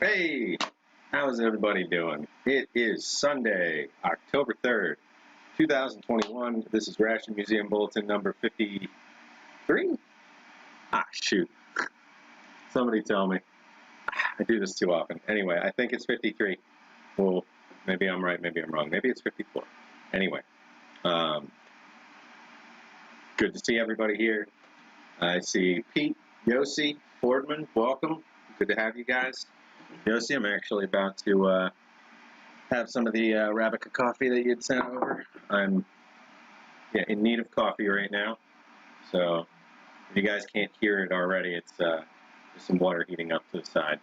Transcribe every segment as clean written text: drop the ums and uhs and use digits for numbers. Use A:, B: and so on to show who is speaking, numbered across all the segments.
A: Hey, how's everybody doing? It is Sunday, October 3rd, 2021. This is Ration Museum Bulletin number 53? Shoot. Somebody tell me. I do this too often. Anyway, I think it's 53. Well, maybe I'm right, maybe I'm wrong. Maybe it's 54. Anyway, good to see everybody here. I see Pete, Yossi, Fordman. Welcome. Good to have you guys. Yossi, I'm actually about to have some of the Arabica coffee that you had sent over. I'm in need of coffee right now, so if you guys can't hear it already, it's just some water heating up to the side.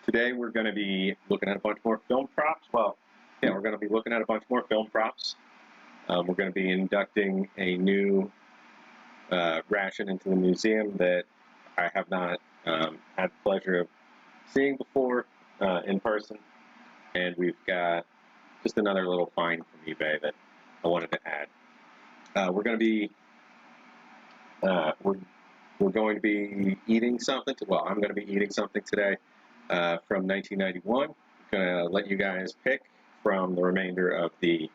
A: Today we're going to be looking at a bunch more film props. Well, yeah, we're going to be looking at a bunch more film props. We're going to be inducting a new ration into the museum that I have not had the pleasure of seeing before in person. And we've got just another little find from eBay that I wanted to add. We're going to be eating something. I'm going to be eating something today from 1991. I'm going to let you guys pick from the remainder of the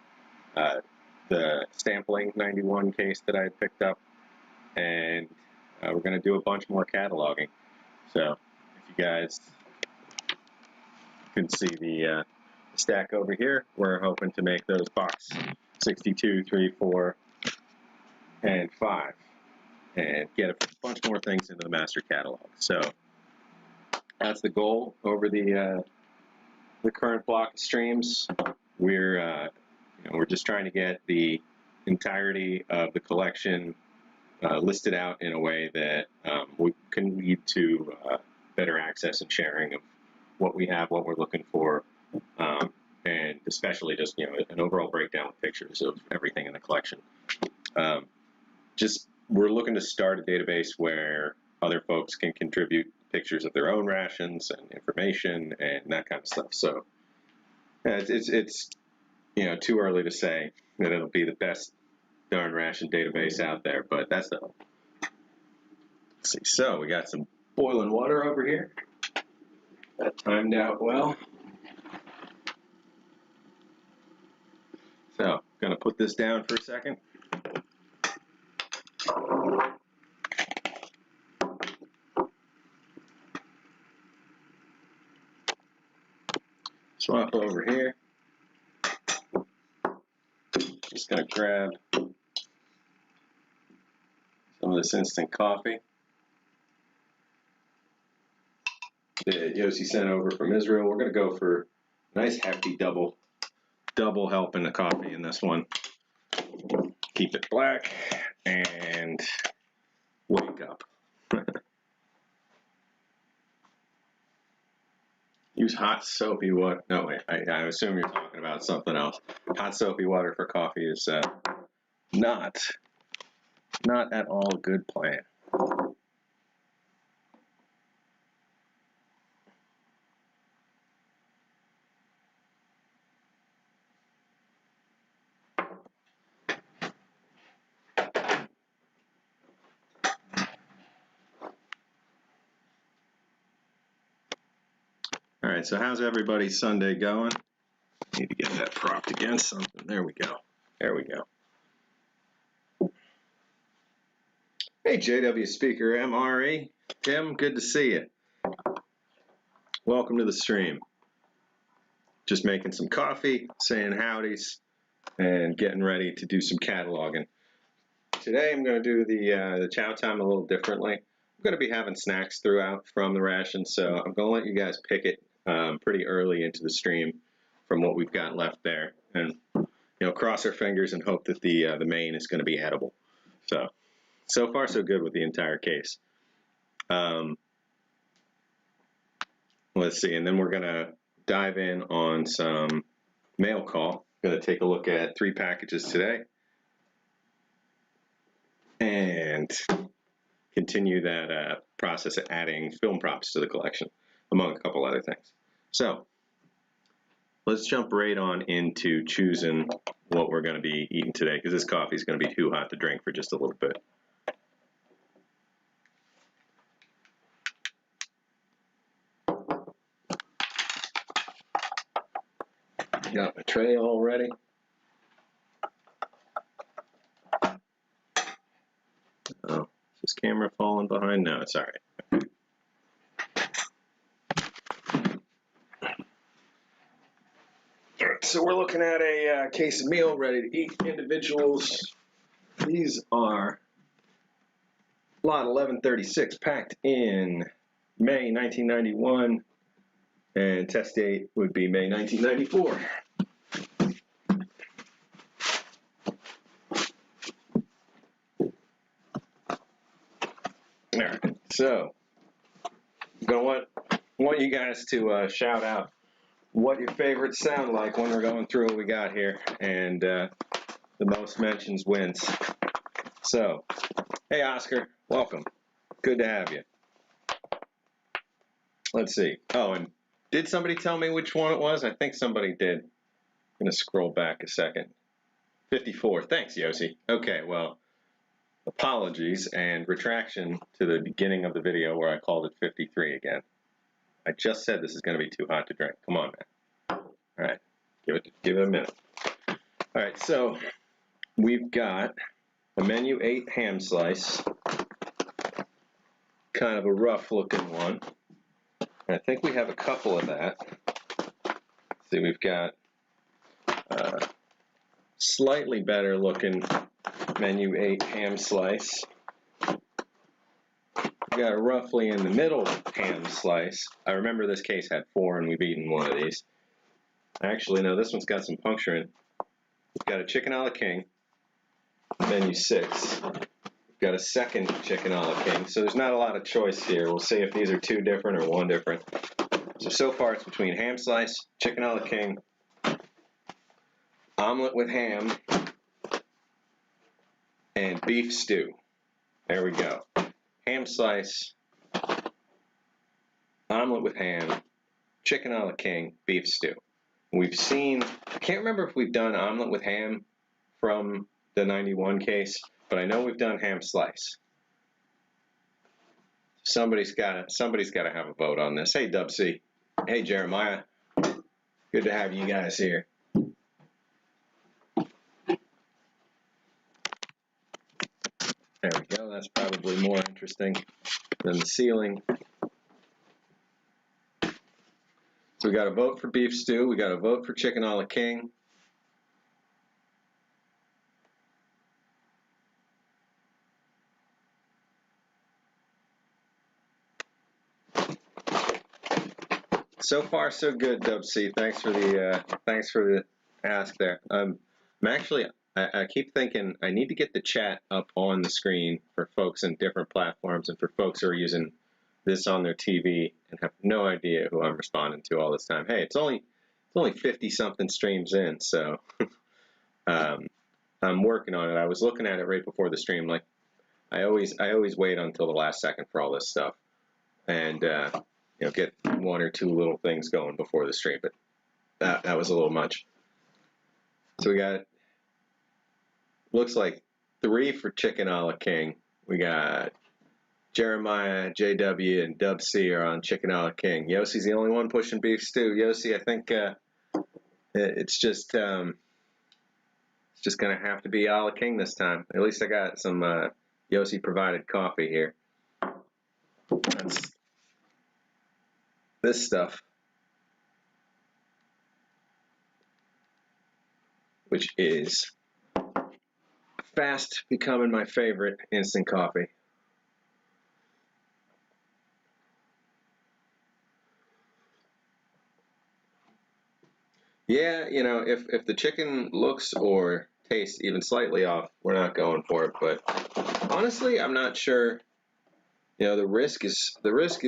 A: Stampling 91 case that I had picked up, and we're going to do a bunch more cataloging. So if you guys can see the stack over here, we're hoping to make those box 62, 3, 4, and 5, and get a bunch more things into the master catalog. So that's the goal over the current block of streams. We're just trying to get the entirety of the collection listed out in a way that we can lead to better access and sharing of what we have, what we're looking for, and especially just an overall breakdown with pictures of everything in the collection. We're looking to start a database where other folks can contribute pictures of their own rations and information and that kind of stuff. So it's too early to say that it'll be the best darn ration database out there, but that's the hope. Let's see. So we got some boiling water over here. That timed out well. So gonna put this down for a second. Swap over here. Just gonna grab some of this instant coffee that Yossi sent over from Israel. We're gonna go for a nice hefty double helping of coffee in this one. Keep it black and wake up. Use hot soapy water. No, wait, I assume you're talking about something else. Hot soapy water for coffee is not at all a good plan. All right, so how's everybody's Sunday going? Need to get that propped against something. There we go. There we go. Hey, JW Speaker MRE. Tim, good to see you. Welcome to the stream. Just making some coffee, saying howdies, and getting ready to do some cataloging. Today I'm going to do the chow time a little differently. I'm going to be having snacks throughout from the ration, so I'm going to let you guys pick it pretty early into the stream from what we've got left there, and cross our fingers and hope that the main is going to be edible. So far so good with the entire case. Let's see, and then we're going to dive in on some mail call. Going to take a look at 3 packages today and continue that process of adding film props to the collection, among a couple other things. So let's jump right on into choosing what we're going to be eating today, because this coffee is going to be too hot to drink for just a little bit. Got my tray all ready. Oh, is this camera falling behind? No, it's all right. All right, so we're looking at a quesadilla ready to eat individuals. These are lot 1136, packed in May 1991, and test date would be May 1994. All right, so I'm gonna want you guys to shout out what your favorites sound like when we're going through what we got here, and the most mentions wins. So, hey Oscar, welcome. Good to have you. Let's see. Oh, and did somebody tell me which one it was? I think somebody did. I'm gonna scroll back a second. 54. Thanks, Yossi. Okay, well, apologies and retraction to the beginning of the video where I called it 53 again. I just said this is going to be too hot to drink. Come on, man. All right, give it a minute. All right, so we've got a menu 8 ham slice, kind of a rough looking one. And I think we have a couple of that. See, we've got slightly better looking menu 8 ham slice. We got a roughly in the middle ham slice. I remember this case had 4 and we've eaten one of these. Actually, no, this one's got some puncture in. We've got a chicken a la king, menu 6. We've got a second chicken a la king, so there's not a lot of choice here. We'll see if these are 2 different or 1 different. So far it's between ham slice, chicken a la king, omelet with ham, and beef stew. There we go. Ham slice, omelet with ham, chicken a la king, beef stew. We've seen, I can't remember if we've done omelet with ham from the 91 case, but I know we've done ham slice. Somebody's got to have a vote on this. Hey, Dub C. Hey, Jeremiah. Good to have you guys here. There we go. That's probably more interesting than the ceiling. So we got a vote for beef stew. We got a vote for chicken a la king. So far, so good, Dub C. Thanks for the ask there. I'm actually, I keep thinking I need to get the chat up on the screen for folks in different platforms and for folks who are using this on their TV and have no idea who I'm responding to all this time. Hey, it's only 50 something streams in, so I'm working on it. I was looking at it right before the stream. Like I always wait until the last second for all this stuff, and you know, get 1 or 2 little things going before the stream. But that was a little much. So we got, looks like 3 for chicken a la king. We got Jeremiah, JW, and Dub C are on chicken a la king. Yossi's the only one pushing beef stew. Yossi, I think it's just going to have to be a la king this time. At least I got some Yossi provided coffee here. That's this stuff, which is fast becoming my favorite instant coffee. Yeah, you know, if the chicken looks or tastes even slightly off, we're not going for it. But honestly, I'm not sure. You know, the risk is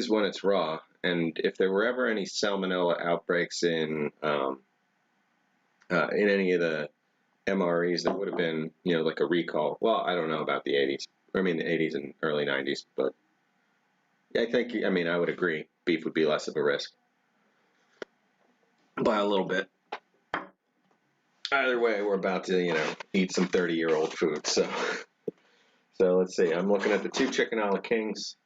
A: when it's raw, and if there were ever any salmonella outbreaks in any of the MREs, there would have been, you know, like a recall. Well, I don't know about the 80s. I mean, the 80s and early 90s, but I mean, I would agree. Beef would be less of a risk by a little bit. Either way, we're about to, you know, eat some 30-year-old food. So let's see. I'm looking at the 2 chicken a la kings.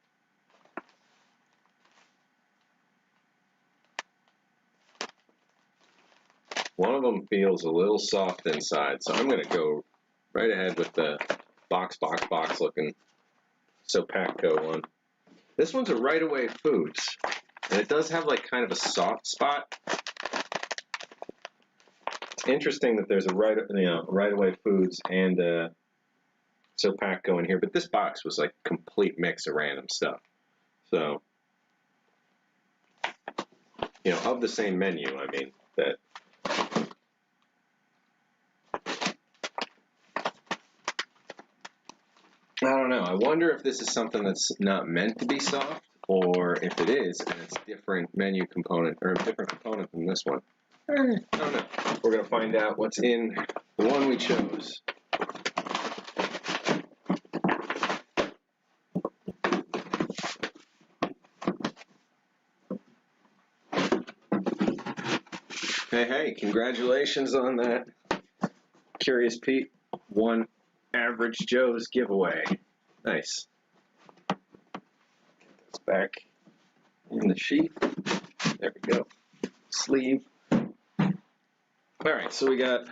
A: One of them feels a little soft inside, so I'm going to go right ahead with the box looking Sopacco one. This one's a Right Away Foods, and it does have like kind of a soft spot. It's interesting that there's a Right Away Foods and a Sopacco in here, but this box was like a complete mix of random stuff. So, you know, of the same menu, I mean, that. I don't know. I wonder if this is something that's not meant to be soft, or if it is, and it's different menu component, or a different component than this one. I don't know. We're going to find out what's in the one we chose. Hey, congratulations on that Curious Pete One Average Joe's giveaway. Nice. Get this back in the sheath. There we go. Sleeve. Alright, so we got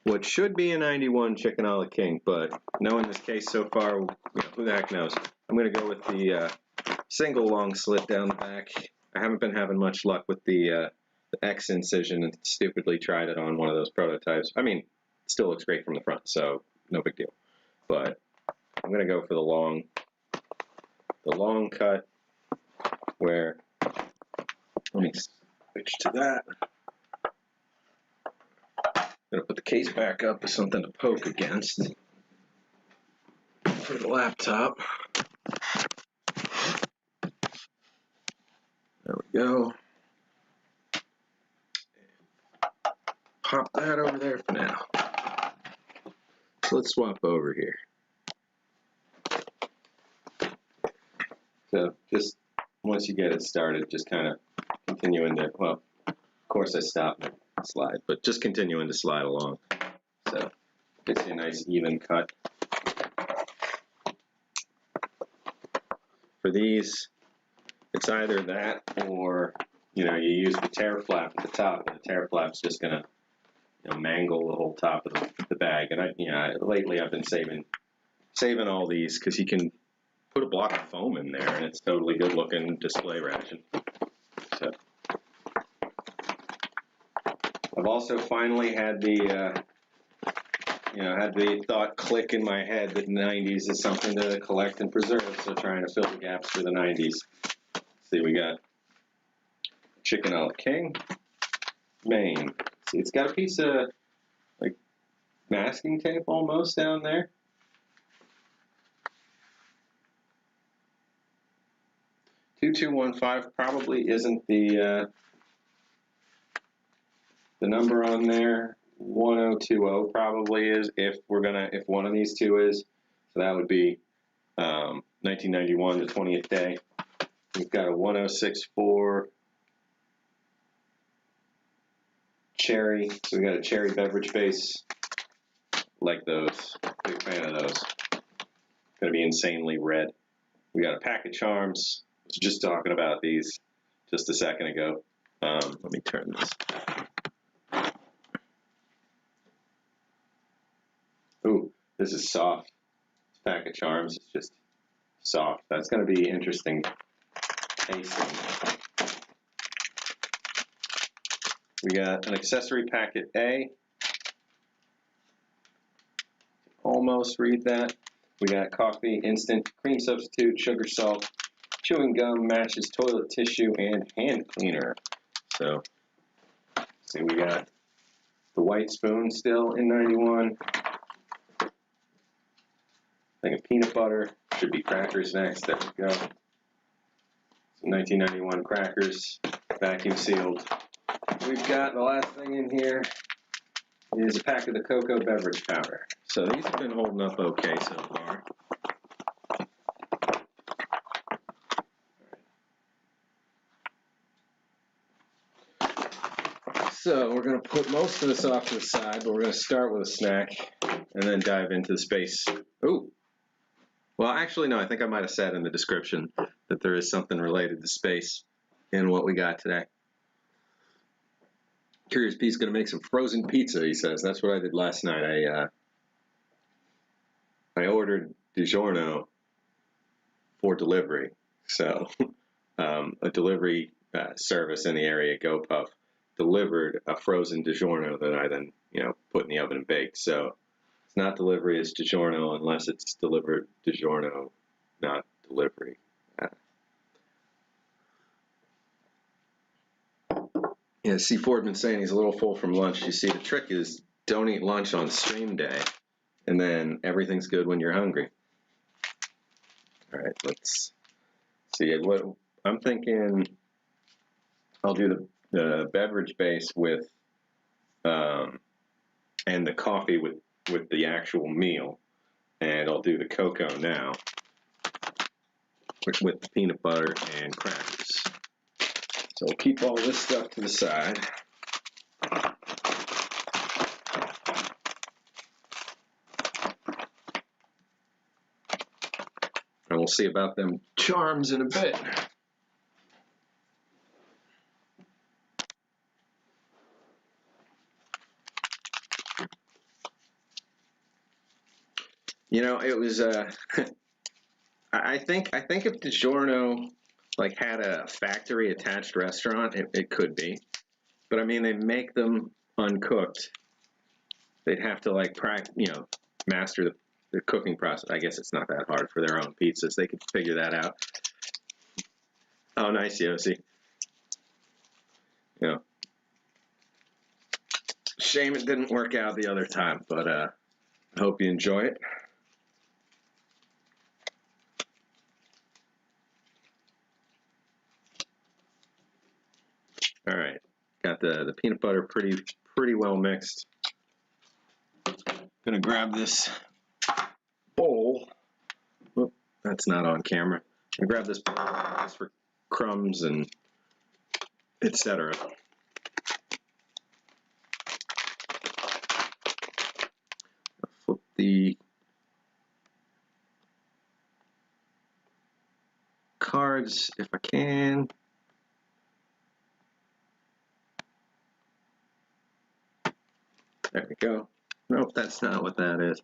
A: what should be a 91 Chicken a la King, but knowing this case so far, you know, who the heck knows. I'm going to go with the single long slit down the back. I haven't been having much luck with the X incision and stupidly tried it on one of those prototypes. I mean, it still looks great from the front, so no big deal. But I'm going to go for the long cut where, let me switch to that. I'm going to put the case back up with something to poke against for the laptop. There we go. Pop that over there for now. So let's swap over here. So just once you get it started, just kind of continuing to, well, of course I stopped and slide, but just continuing to slide along. So gets you a nice even cut. For these, it's either that or, you know, you use the tear flap at the top, and the tear flap's just going to, you know, mangle the whole top of the bag. And lately I've been saving all these because you can put a block of foam in there, and it's totally good looking display ration. So I've also finally had the thought click in my head that 90s is something to collect and preserve. So trying to fill the gaps for the 90s. See, we got Chicken a la King, Maine. See, it's got a piece of like masking tape almost down there. $2215 probably isn't the number on there. 1020 probably is, if one of these two is. So that would be 1991, the 20th day. We've got a 1064 cherry. So we got a cherry beverage base. Like those. Big fan of those. Gonna be insanely red. We got a pack of Charms. I was just talking about these just a second ago. Let me turn this. Ooh, this is soft. This pack of Charms is just soft. That's going to be interesting tasting. We got an accessory packet A. Almost read that. We got coffee, instant, cream substitute, sugar, salt, chewing gum, matches, toilet tissue, and hand cleaner. So, see, we got the white spoon still in 91. Thing of peanut butter. Should be crackers next. There we go. Some 1991 crackers, vacuum sealed. We've got the last thing in here is a pack of the cocoa beverage powder. So these have been holding up okay so far. So we're going to put most of this off to the side, but we're going to start with a snack and then dive into the space. Ooh. Well, actually, no, I think I might have said in the description that there is something related to space in what we got today. Curious Pete's gonna make some frozen pizza, he says. That's what I did last night. I ordered DiGiorno for delivery. So a delivery service in the area, GoPuff, delivered a frozen DiGiorno that I then, put in the oven and baked. So it's not delivery, it's DiGiorno, unless it's delivered DiGiorno, not delivery. Yeah, C. Fordman saying he's a little full from lunch. You see, the trick is don't eat lunch on stream day, and then everything's good when you're hungry. All right, let's see. What I'm thinking, I'll do the beverage base with, and the coffee with the actual meal, and I'll do the cocoa now with the peanut butter and crackers. So we'll keep all this stuff to the side. And we'll see about them charms in a bit. It was I think if DiGiorno had a factory attached restaurant, it could be. But I mean, they make them uncooked. They'd have to master the cooking process. I guess it's not that hard for their own pizzas. They could figure that out. Oh, nice, Yossi. Shame it didn't work out the other time, but I hope you enjoy it. All right, got the peanut butter pretty well mixed. Gonna grab this bowl. Whoop, that's not on camera. I grab this bowl just for crumbs and etc. Flip the cards if I can. There we go. Nope, that's not what that is.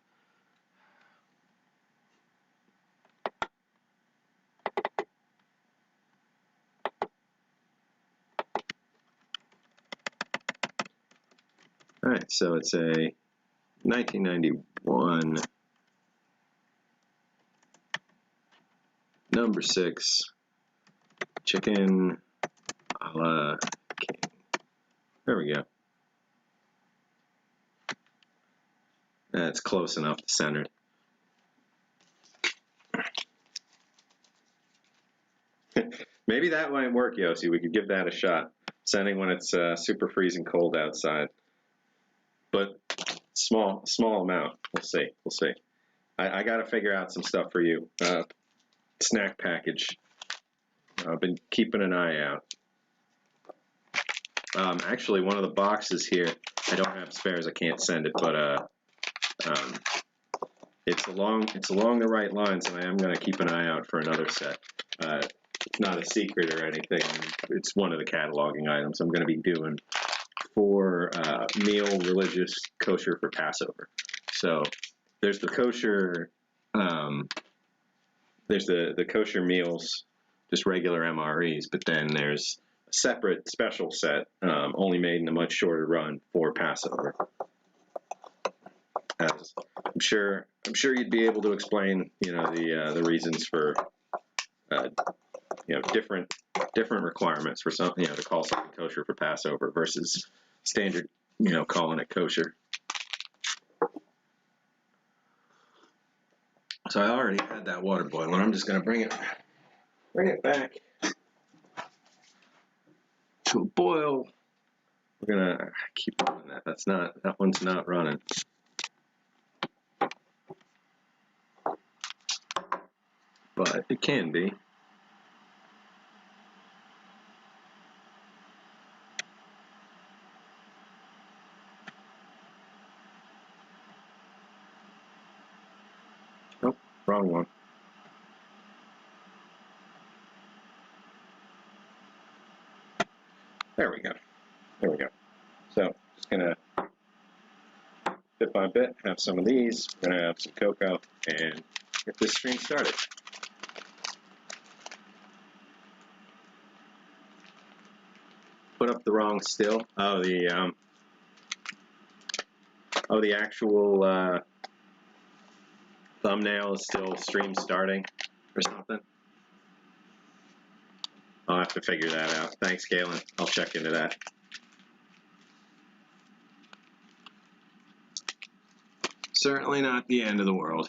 A: All right, so it's a 1991 number 6 chicken a la king. There we go. That's close enough to centered. Maybe that might work, Yossi. We could give that a shot. Sending when it's super freezing cold outside. But small amount. We'll see. I got to figure out some stuff for you. Snack package. I've been keeping an eye out. Actually, one of the boxes here, I don't have spares. I can't send it, but it's along the right lines, and I am going to keep an eye out for another set. It's not a secret or anything. It's one of the cataloging items I'm going to be doing for meal religious kosher for Passover. So there's the kosher, there's the kosher meals, just regular MREs, but then there's a separate special set, only made in a much shorter run for Passover. I'm sure you'd be able to explain, the reasons for, different requirements for something, to call something kosher for Passover versus standard, calling it kosher. So I already had that water boiling. I'm just going to bring it back to a boil. We're going to keep doing that. That one's not running. But it can be. Nope, wrong one. There we go. So just gonna bit by bit have some of these. We're gonna have some cocoa and get this stream started. Put up the wrong still. Oh, the actual thumbnail is still stream starting or something. I'll have to figure that out. Thanks, Galen. I'll check into that. Certainly not the end of the world.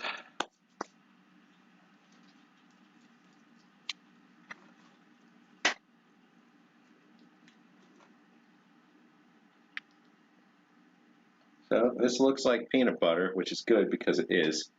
A: So this looks like peanut butter, which is good because it is.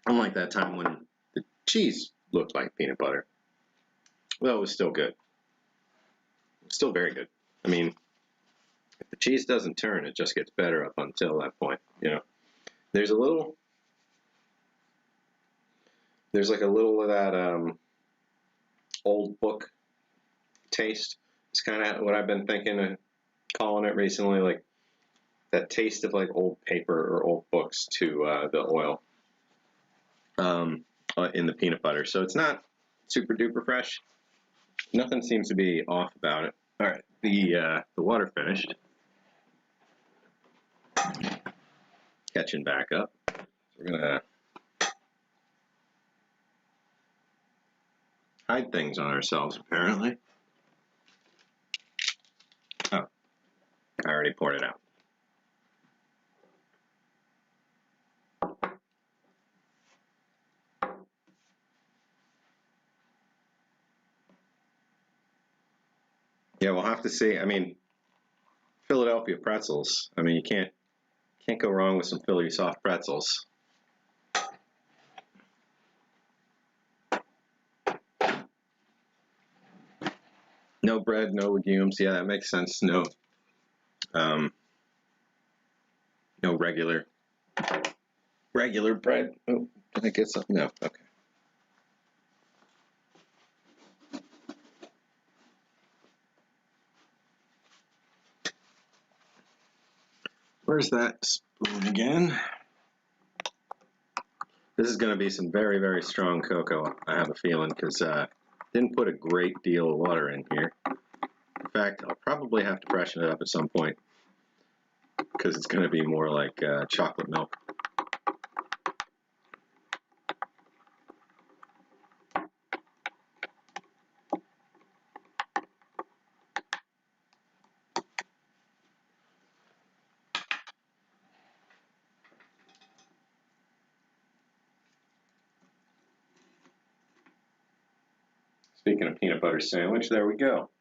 A: Unlike that time when the cheese looked like peanut butter. Well, it was still good. It was still very good. I mean, if the cheese doesn't turn, it just gets better up until that point, you know. There's like a little of that old book taste. It's kind of what I've been thinking of calling it recently, like that taste of like old paper or old books to the oil in the peanut butter. So it's not super duper fresh. Nothing seems to be off about it. All right, the water finished. Catching back up. We're gonna hide things on ourselves apparently. Oh, I already poured it out. Yeah, we'll have to see. I mean, Philadelphia pretzels. I mean, you can't go wrong with some Philly soft pretzels. No bread, no legumes. Yeah, that makes sense. No, no regular bread. Oh, did I get something? No. Okay. Where's that spoon again? This is going to be some very, very strong cocoa, I have a feeling, because didn't put a great deal of water in here. In fact, I'll probably have to freshen it up at some point because it's going to be more like chocolate milk. Speaking of peanut butter sandwich, there we go.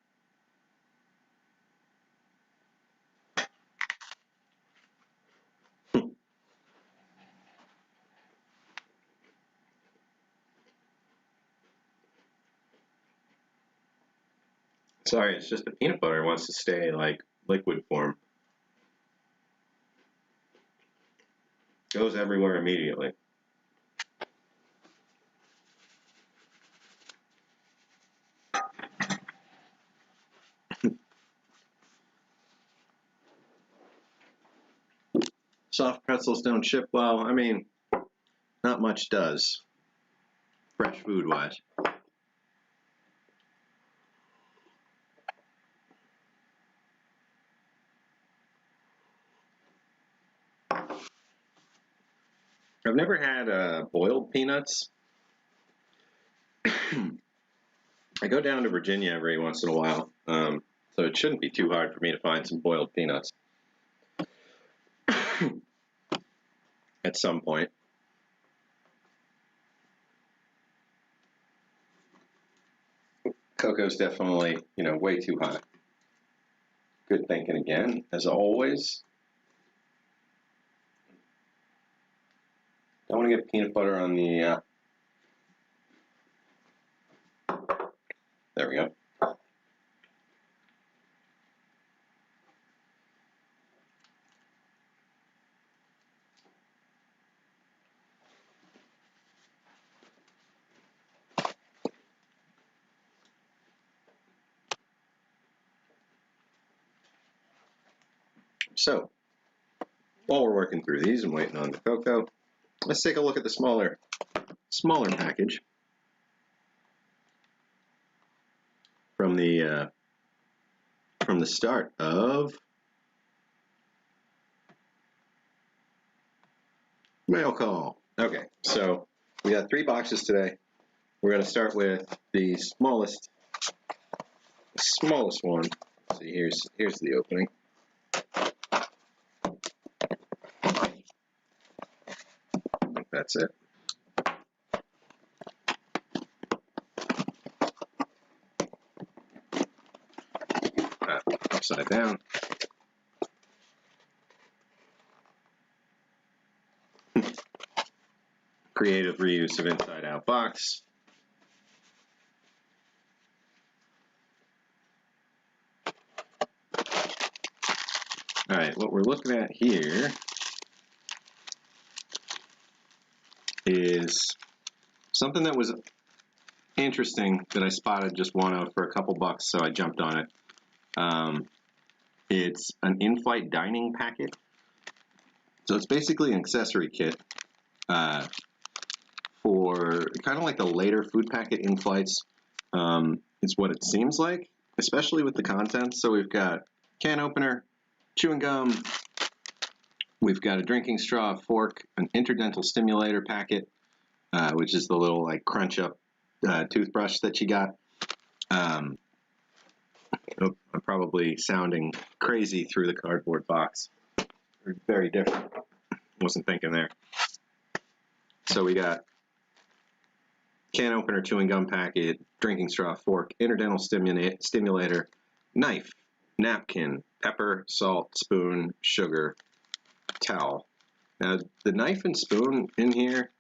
A: Sorry, it's just the peanut butter wants to stay like liquid form. Goes everywhere immediately. Soft pretzels don't ship well. I mean, not much does, fresh food wise. I've never had boiled peanuts. I go down to Virginia every once in a while, so it shouldn't be too hard for me to find some boiled peanuts at some point. Cocoa's definitely, way too hot. Good thinking again, as always. Don't want to get peanut butter on the, there we go. So, while we're working through these and waiting on the cocoa, let's take a look at the smaller package from the start of mail call. Okay, so we got 3 boxes today. We're going to start with the smallest one. So here's the opening. I think that's it. Upside down. Creative reuse of inside out box. All right, what we're looking at here is something that was interesting that I spotted just one of for a couple bucks, so I jumped on it. It's an in-flight dining packet. So it's basically an accessory kit for kind of like the later food packet in flights. It's what it seems like, especially with the contents. So we've got can opener, chewing gum, we've got a drinking straw, fork, an interdental stimulator packet, which is the little like crunch up toothbrush that you got. I'm probably sounding crazy through the cardboard box. Very different. Wasn't thinking there. So we got can opener, chewing gum packet, drinking straw, fork, interdental stimulator, knife, napkin, pepper, salt, spoon, sugar, towel. Now the knife and spoon in here,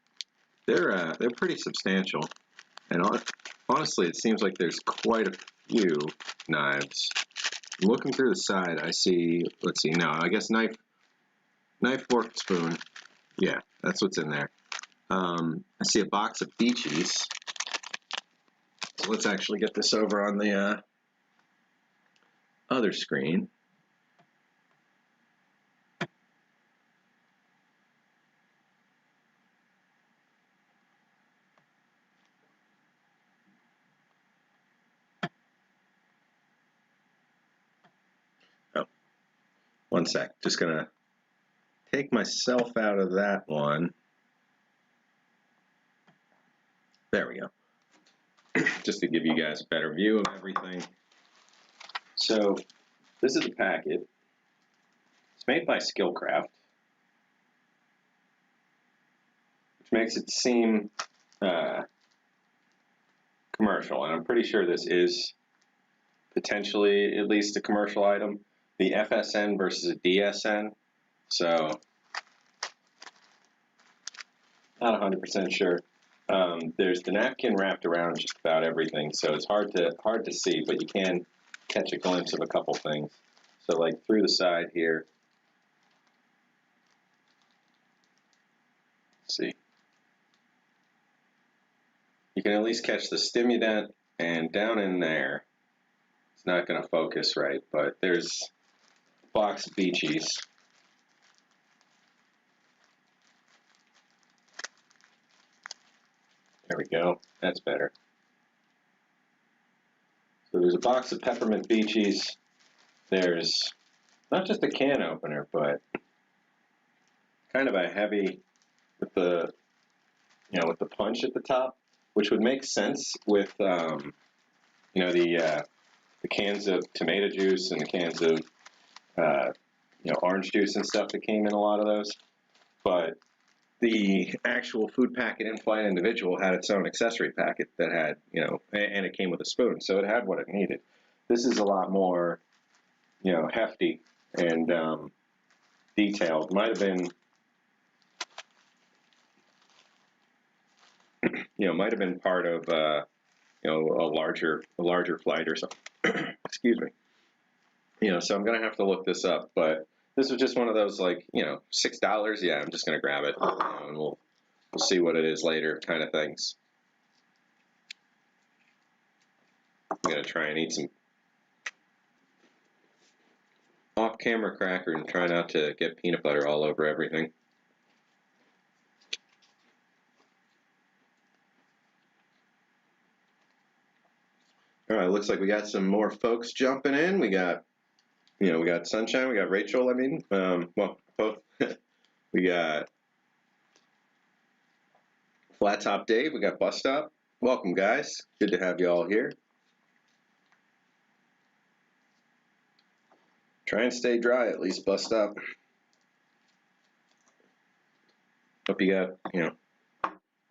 A: they're pretty substantial, and honestly, it seems like there's quite a few knives. Looking through the side, I see. Let's see. No, I guess knife, fork, spoon. Yeah, that's what's in there. I see a box of Beachies. So let's actually get this over on the other screen. Oh, one sec. Just gonna take myself out of that one. There we go. Just to give you guys a better view of everything. So this is the packet. It's made by Skillcraft, which makes it seem commercial, and I'm pretty sure this is potentially at least a commercial item. The FSN versus a DSN, so not 100% sure. There's the napkin wrapped around just about everything, so it's hard to see, but you can catch a glimpse of a couple things. So like through the side here, let's see, you can at least catch the Stimudent, and down in there, it's not going to focus right, but there's a box of Beachies. There we go, that's better. So there's a box of peppermint Beachies. There's not just a can opener, but kind of a heavy with the punch at the top, which would make sense with the cans of tomato juice and the cans of orange juice and stuff that came in a lot of those. But the actual food packet in-flight individual had its own accessory packet that had, and it came with a spoon, so it had what it needed. This is a lot more, hefty and detailed. Might have been, part of, a larger flight or something. Excuse me. So I'm gonna have to look this up, but this was just one of those, like, $6. Yeah, I'm just gonna grab it, and we'll see what it is later, kind of things. I'm gonna try and eat some camera cracker and try not to get peanut butter all over everything. All right, looks like we got some more folks jumping in. We got, we got Sunshine, we got Rachel. I mean, well, both. We got Flat Top Dave. We got Bus Stop. Welcome, guys. Good to have you all here. Try and stay dry, at least, Bus Stop. Hope you got,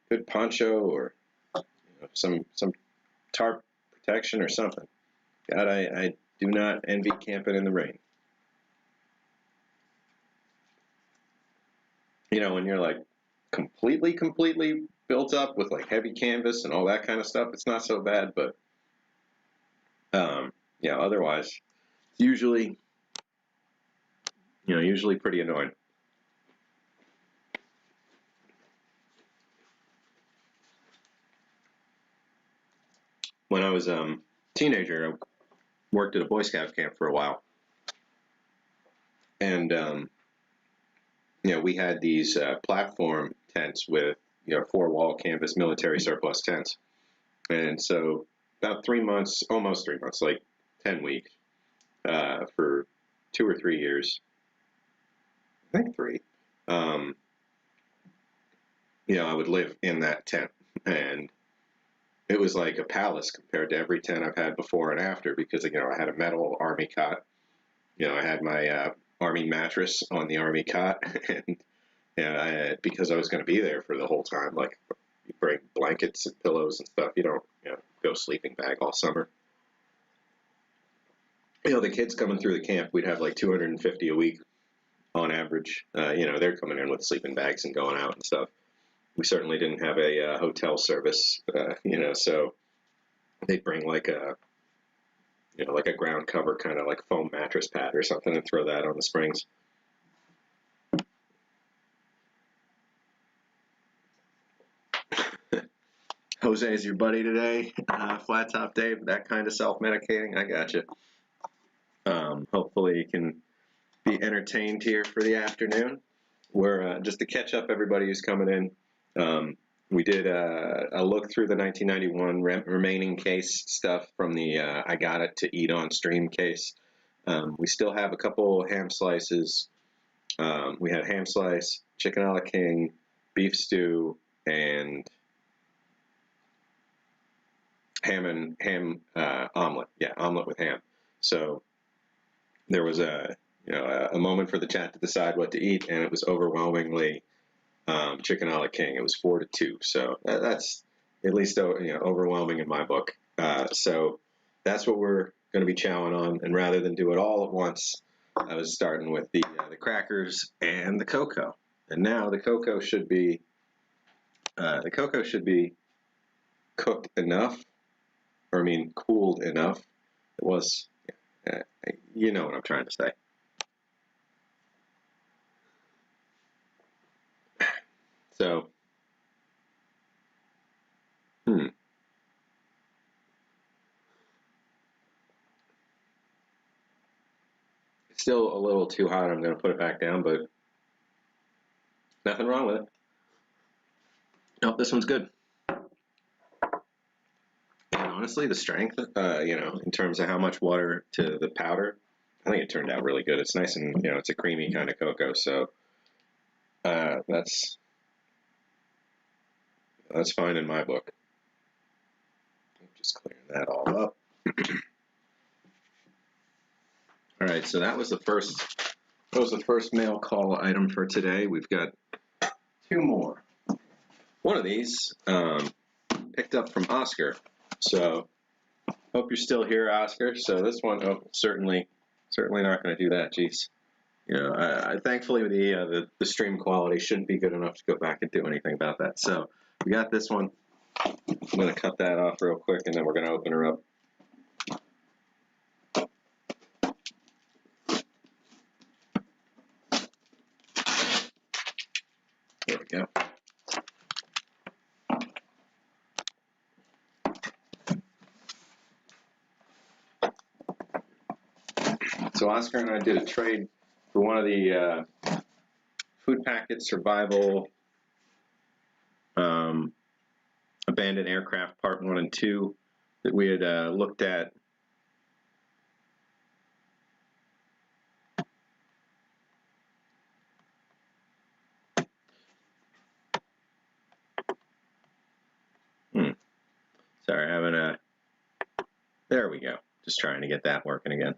A: good poncho or some tarp protection or something. God, I do not envy camping in the rain. When you're like completely built up with like heavy canvas and all that kind of stuff, it's not so bad, but otherwise it's usually pretty annoying. When I was a teenager, I worked at a Boy Scout camp for a while, and we had these platform tents with 4-wall canvas military surplus tents, and so about 3 months, almost 3 months, like 10 weeks, for 2 or 3 years, I think 3. I would live in that tent, and it was like a palace compared to every tent I've had before and after, because I had a metal army cot. I had my army mattress on the army cot, and because I was going to be there for the whole time, like you bring blankets and pillows and stuff. You don't go sleeping bag all summer. The kids coming through the camp, we'd have like 250 a week on average. They're coming in with sleeping bags and going out and stuff. We certainly didn't have a hotel service, so they'd bring like a ground cover, kind of like foam mattress pad or something, and throw that on the springs. Jose is your buddy today. Flat Top Dave, that kind of self-medicating. I got you. Hopefully you can be entertained here for the afternoon. We're just to catch up everybody who's coming in. We did a look through the 1991 remaining case stuff from the I Got It to Eat on Stream case. We still have a couple ham slices. We had ham slice, chicken a la king, beef stew, and ham omelet. Yeah, omelet with ham. So there was a moment for the chat to decide what to eat, and it was overwhelmingly chicken a la king. It was 4-2, so that's at least overwhelming in my book. So that's what we're going to be chowing on, and rather than do it all at once, I was starting with the crackers and the cocoa, and now the cocoa should be cooked enough, or cooled enough. It was, you know what I'm trying to say. So, It's still a little too hot. I'm going to put it back down, but nothing wrong with it. Nope, this one's good. And honestly, the strength, in terms of how much water to the powder, I think it turned out really good. It's nice and, it's a creamy kind of cocoa, so that's fine in my book. Just clearing that all up. All right, so that was the first mail call item for today. We've got 2 more. One of these picked up from Oscar. So hope you're still here, Oscar. So this one, certainly not going to do that. Jeez. Thankfully the stream quality shouldn't be good enough to go back and do anything about that. So we got this one. I'm going to cut that off real quick, and then we're going to open her up. There we go. So Oscar and I did a trade for one of the food packet survival abandoned aircraft part 1 and 2 that we had looked at. Sorry, having a, there we go. Just trying to get that working again.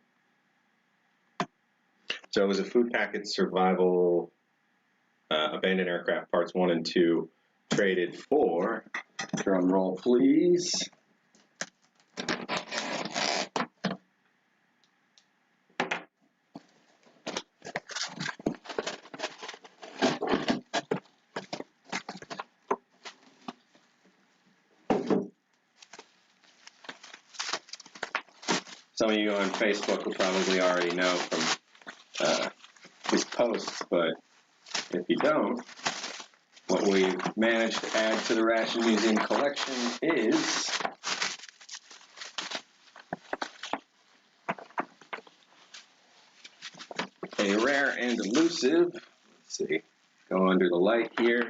A: So it was a food packet survival abandoned aircraft parts 1 and 2 traded for, drum roll please, some of you on Facebook will probably already know from these posts, but if you don't, what we've managed to add to the Ration Museum collection is a rare and elusive, let's see, go under the light here.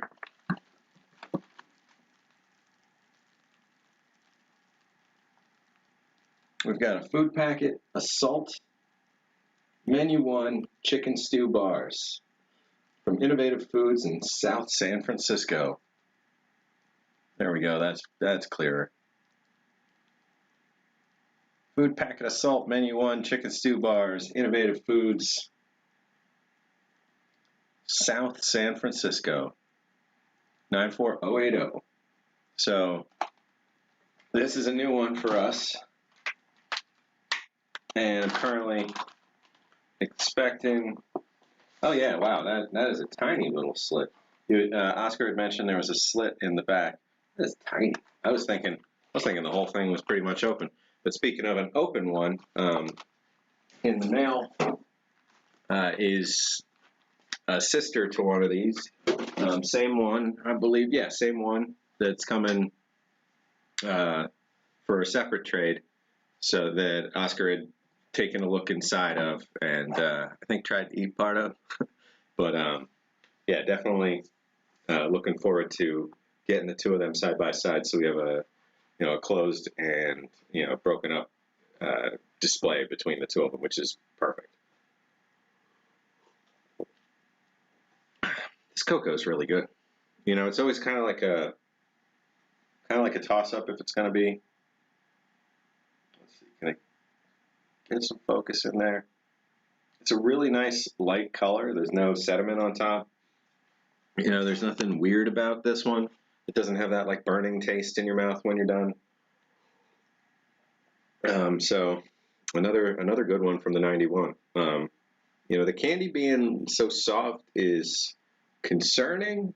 A: We've got a food packet, assault, menu 1, chicken stew bars from Innovative Foods in South San Francisco. There we go, that's clearer. Food packet assault, menu 1, chicken stew bars, Innovative Foods, South San Francisco, 94080. So this is a new one for us, and I'm currently expecting, oh yeah, wow, that is a tiny little slit. Oscar had mentioned there was a slit in the back. That is tiny. I was thinking the whole thing was pretty much open. But speaking of an open one, in the mail is a sister to one of these. Same one, I believe. Yeah, same one that's coming for a separate trade. So that Oscar had taken a look inside of, and I think tried to eat part of. But yeah, definitely looking forward to getting the two of them side by side, so we have a a closed and broken up display between the two of them, which is perfect. This cocoa is really good. It's always kind of like a toss up if it's going to be. Let's see, can I get some focus in there? It's a really nice light color. There's no sediment on top. There's nothing weird about this one. It doesn't have that like burning taste in your mouth when you're done. So another good one from the 91. The candy being so soft is concerning,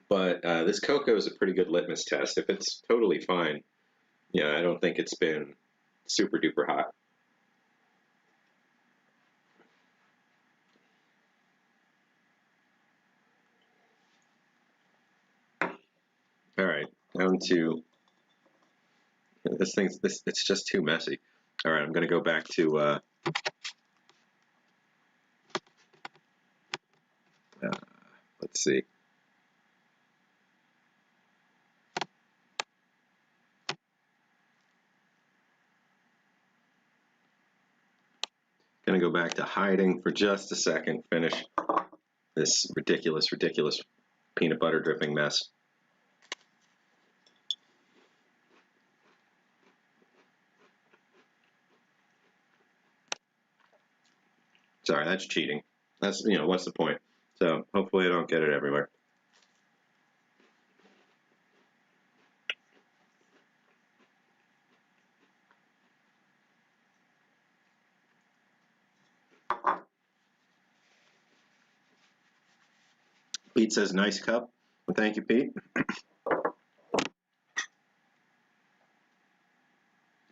A: but this cocoa is a pretty good litmus test. If it's totally fine, I don't think it's been super duper hot. All right, down to this thing's it's just too messy. All right, I'm going to go back to let's see. Going to go back to hiding for just a second, finish this ridiculous peanut butter dripping mess. Sorry, that's cheating. That's, what's the point? So hopefully I don't get it everywhere. Pete says, nice cup. Well, thank you, Pete.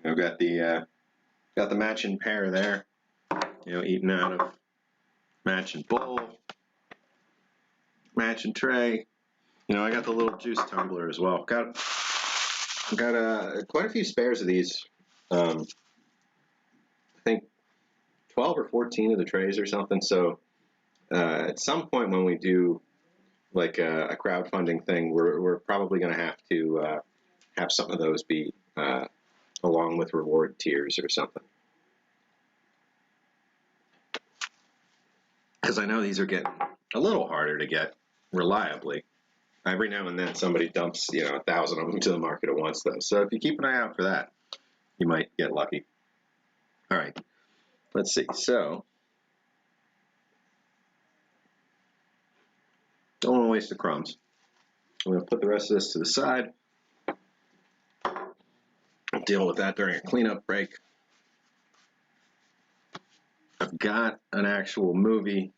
A: I've got the matching pair there. Eating out of matching bowl, matching tray. I got the little juice tumbler as well. Got quite a few spares of these. I think 12 or 14 of the trays or something. So at some point when we do like a crowdfunding thing, we're probably going to have some of those be along with reward tiers or something. Because I know these are getting a little harder to get reliably. Every now and then somebody dumps, 1,000 of them to the market at once, though. So if you keep an eye out for that, you might get lucky. All right, let's see. So don't want to waste the crumbs. I'm going to put the rest of this to the side. I'll deal with that during a cleanup break. I've got an actual movie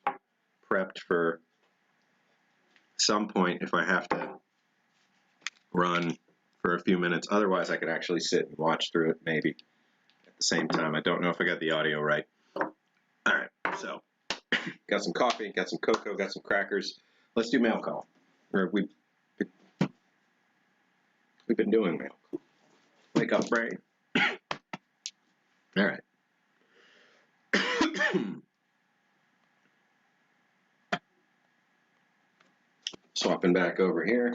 A: prepped for some point if I have to run for a few minutes. Otherwise, I could actually sit and watch through it maybe at the same time. I don't know if I got the audio right. All right, so got some coffee, got some cocoa, got some crackers. Let's do mail call. Or we've been doing mail call. Wake up, brain. All right. Swapping back over here.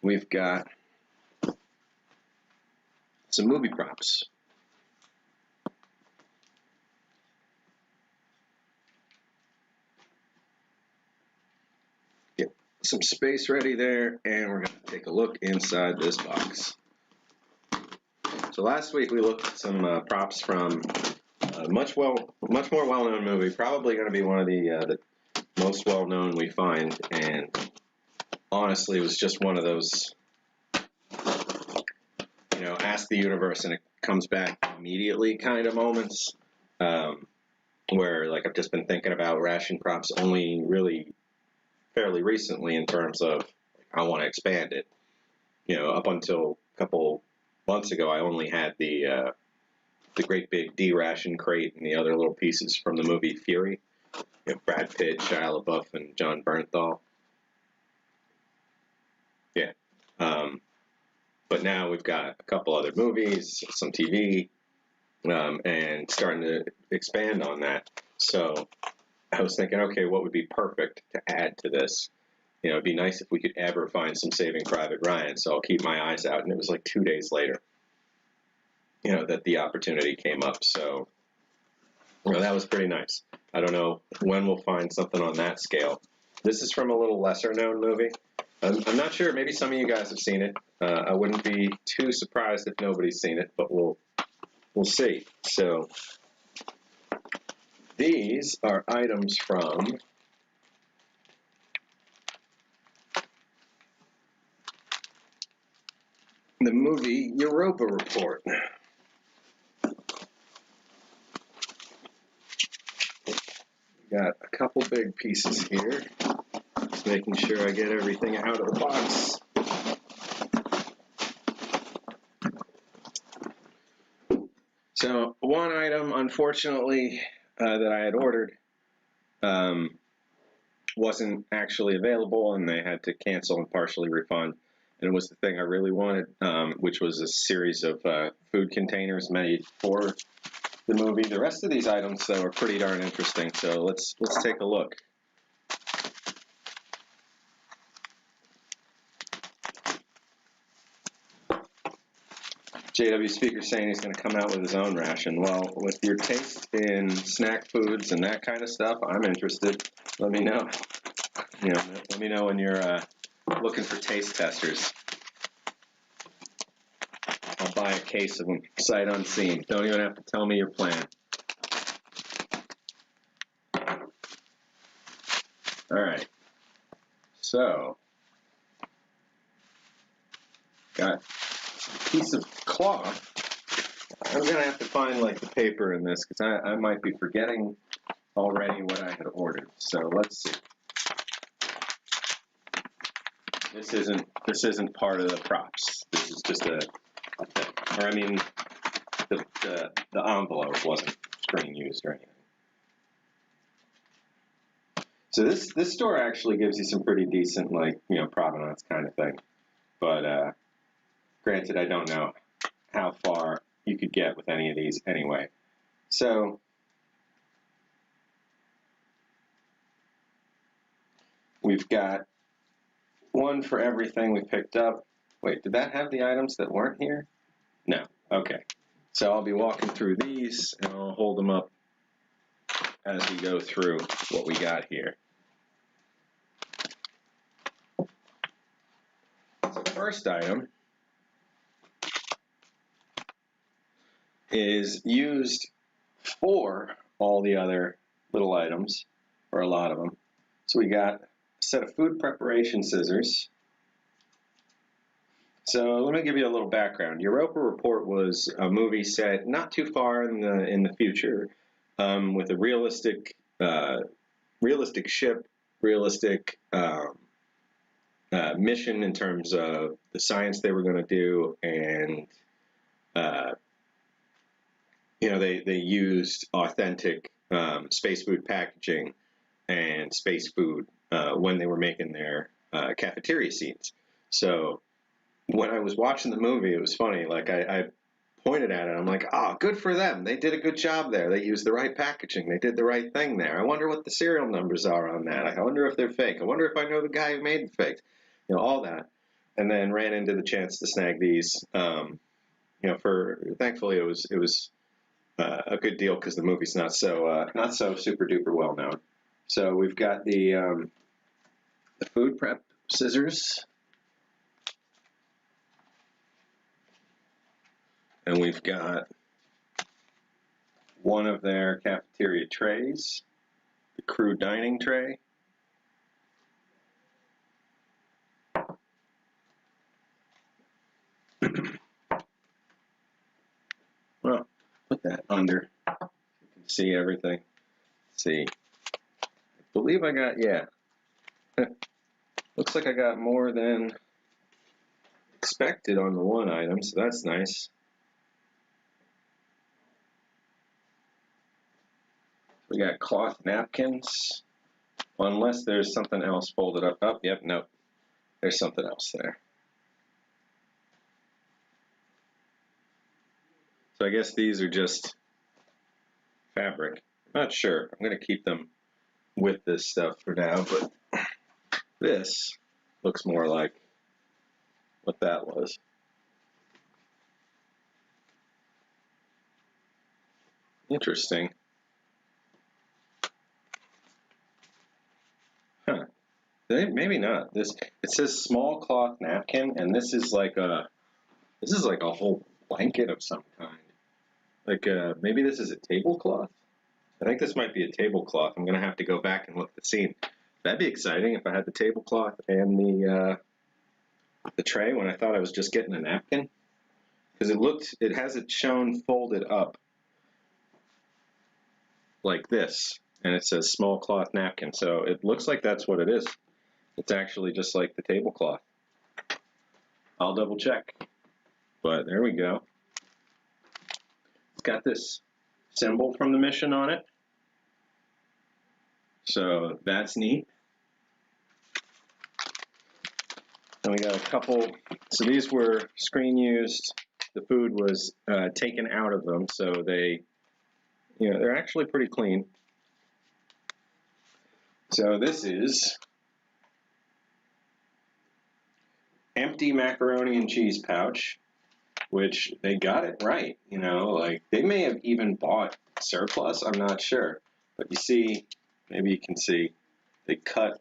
A: We've got some movie props. Get some space ready there, and we're going to take a look inside this box. So last week we looked at some props from a much more well-known movie, probably going to be one of the most well-known we find, and honestly, it was just one of those, ask the universe and it comes back immediately kind of moments, where like I've just been thinking about Ration props only really fairly recently in terms of I want to expand it. Up until a couple months ago, I only had the great big D-Ration crate and the other little pieces from the movie Fury. Brad Pitt, Shia LaBeouf, and John Bernthal. Yeah. But now we've got a couple other movies, some TV, and starting to expand on that. So I was thinking, okay, what would be perfect to add to this? It'd be nice if we could ever find some Saving Private Ryan, so I'll keep my eyes out. And it was like 2 days later, that the opportunity came up. So, that was pretty nice. I don't know when we'll find something on that scale. This is from a little lesser-known movie. I'm not sure. Maybe some of you guys have seen it. I wouldn't be too surprised if nobody's seen it, but we'll see. So these are items from the movie Europa Report. Got a couple big pieces here. Just making sure I get everything out of the box. So one item, unfortunately, that I had ordered wasn't actually available, and they had to cancel and partially refund. And it was the thing I really wanted, which was a series of food containers made for the movie. The rest of these items, though, are pretty darn interesting. So let's take a look. JW Speaker saying he's going to come out with his own ration. Well, with your taste in snack foods and that kind of stuff, I'm interested. Let me know. Let me know when you're looking for taste testers. I'll buy a case of them, sight unseen. Don't even have to tell me your plan. All right. So, got a piece of cloth. I'm going to have to find like the paper in this because I might be forgetting already what I had ordered. So let's see. This isn't part of the props. This is just a thing. Or I mean, the envelope wasn't screen used or anything. So this store actually gives you some pretty decent provenance kind of thing. But granted, I don't know how far you could get with any of these anyway. So we've got one for everything we picked up. Wait, did that have the items that weren't here? No. Okay. So I'll be walking through these, and I'll hold them up as we go through what we got here. So first item is used for all the other little items, or a lot of them. So we got a set of food preparation scissors. So let me give you a little background. Europa Report was a movie set not too far in the future, with a realistic ship, realistic mission in terms of the science they were going to do, and they used authentic space food packaging and space food when they were making their cafeteria scenes. So when I was watching the movie, it was funny. Like I pointed at it, I'm like, oh, good for them. They did a good job there. They used the right packaging. They did the right thing there. I wonder what the serial numbers are on that. I wonder if they're fake. I wonder if I know the guy who made the fake. All that. And then ran into the chance to snag these. Thankfully it was a good deal because the movie's not so super duper well known. So we've got the food prep scissors. And we've got one of their cafeteria trays, the crew dining tray. Well, put that under. You can see everything. Let's see. I believe I got, yeah. Looks like I got more than expected on the one item, so that's nice. We got cloth napkins, unless there's something else folded up. Oh, yep, nope. There's something else there. So I guess these are just fabric. I'm not sure. I'm going to keep them with this stuff for now, but this looks more like what that was. Interesting. Huh. Maybe not. It says small cloth napkin, and this is like a whole blanket of some kind. Like maybe this is a tablecloth. I think this might be a tablecloth. I'm gonna have to go back and look at the scene. That'd be exciting if I had the tablecloth and the tray when I thought I was just getting a napkin, because it has it shown folded up like this, and it says small cloth napkin. So it looks like that's what it is. It's actually just like the tablecloth. I'll double check, but there we go. It's got this symbol from the mission on it, so that's neat. And we got a couple, so these were screen used. The food was taken out of them, so they're actually pretty clean. So this is empty macaroni and cheese pouch, which they got it right. Like they may have even bought surplus, I'm not sure. But you see, maybe you can see, they cut,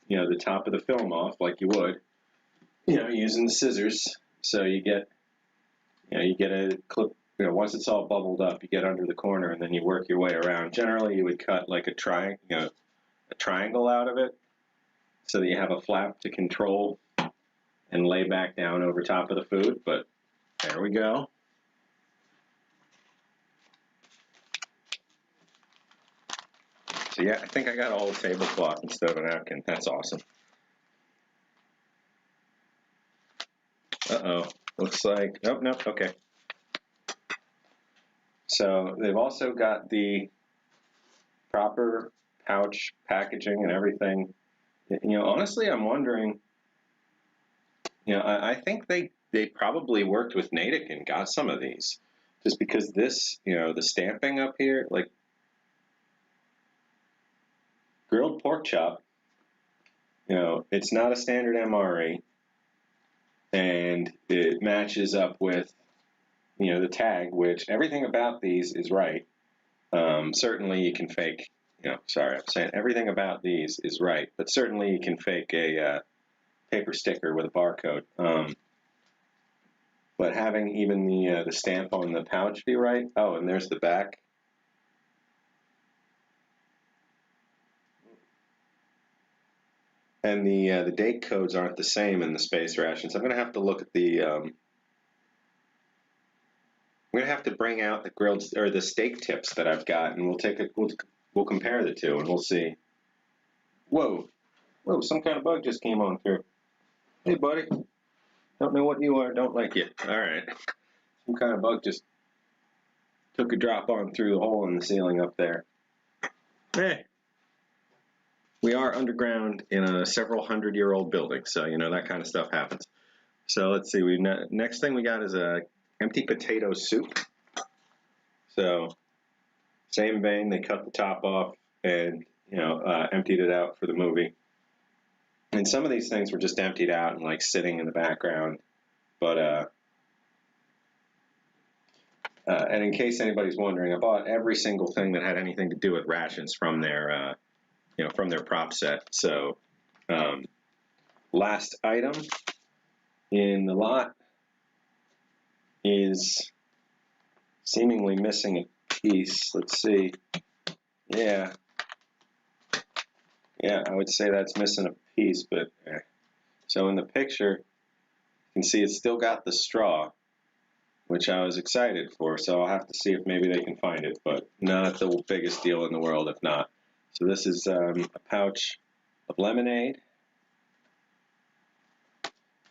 A: the top of the film off like you would, using the scissors. So you get a clip, once it's all bubbled up, you get under the corner and then you work your way around. Generally, you would cut like a triangle out of it so that you have a flap to control and lay back down over top of the food, but there we go. So yeah, I think I got all the tablecloth instead of a napkin. That's awesome. Uh-oh. Looks like, nope, okay. So they've also got the proper pouch packaging and everything. Honestly, I'm wondering, I think they probably worked with Natick and got some of these, just because this, the stamping up here, like grilled pork chop, You know, it's not a standard MRE, and it matches up with, you know, the tag, which everything about these is right. Certainly you can fake, you know, sorry, I'm saying everything about these is right, but certainly you can fake a paper sticker with a barcode. But having even the stamp on the pouch be right. Oh, and there's the back. And the date codes aren't the same in the space rations. I'm going to have to look at the. I'm going to have to bring out the grilled or the steak tips that I've got, and we'll compare the two, and we'll see. Whoa, whoa! Some kind of bug just came on through. Hey, buddy. Don't know what you are. Don't like you. All right. Some kind of bug just took a drop on through the hole in the ceiling up there. Hey. We are underground in a several hundred-year-old building, so you know that kind of stuff happens. So let's see. Next thing we got is a empty potato soup. So same vein, they cut the top off and emptied it out for the movie. And some of these things were just emptied out and like sitting in the background. But and in case anybody's wondering, I bought every single thing that had anything to do with rations from their from their prop set. So last item in the lot is seemingly missing a piece. Let's see. Yeah, I would say that's missing a piece, but so in the picture, you can see it's still got the straw, which I was excited for, so I'll have to see if maybe they can find it, but not the biggest deal in the world if not. So this is a pouch of lemonade,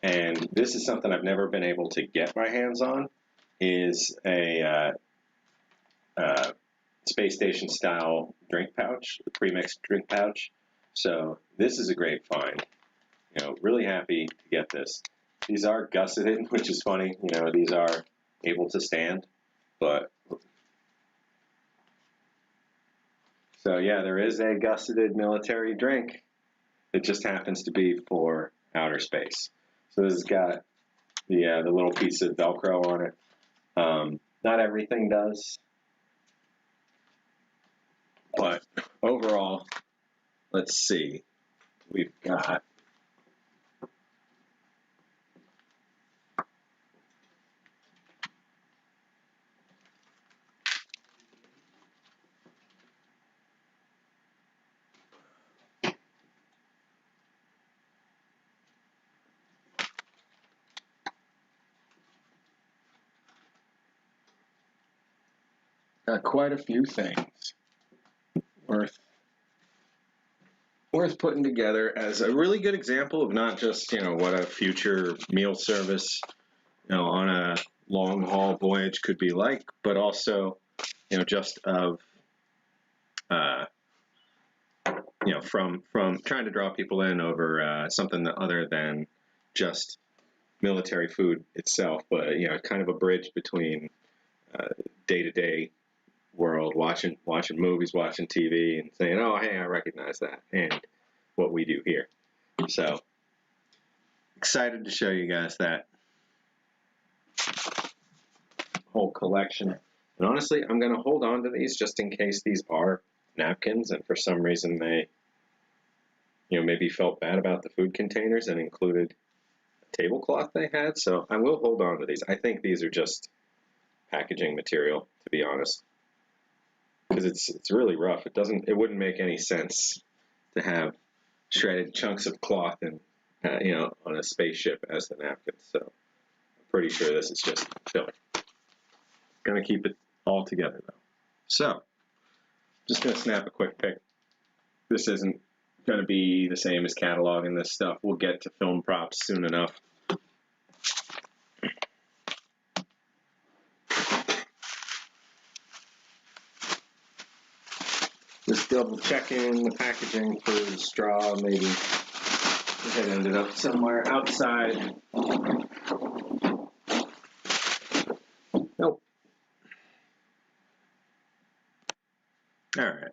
A: and this is something I've never been able to get my hands on, is a space station style drink pouch, a pre-mixed drink pouch. So this is a great find. You know, really happy to get this. These are gusseted, which is funny. You know, these are able to stand, but so yeah, there is a gusseted military drink. It just happens to be for outer space. So this has got the little piece of Velcro on it. Not everything does, but overall, let's see. We've got quite a few things worth putting together as a really good example of not just what a future meal service on a long haul voyage could be like, but also just of from trying to draw people in over something other than just military food itself, but kind of a bridge between day-to-day world, watching movies, watching TV, and saying, oh, hey, I recognize that, and what we do here. So excited to show you guys that whole collection. And honestly, I'm going to hold on to these just in case these are napkins, and for some reason they maybe felt bad about the food containers and included a tablecloth they had. So I will hold on to these. I think these are just packaging material, to be honest, because it's really rough. It wouldn't make any sense to have shredded chunks of cloth and on a spaceship as the napkins. So I'm pretty sure this is just filler. Gonna keep it all together though. So just gonna snap a quick pic. This isn't gonna be the same as cataloging this stuff. We'll get to film props soon enough. Just double checking the packaging for the straw. Maybe it ended up somewhere outside. Nope. All right.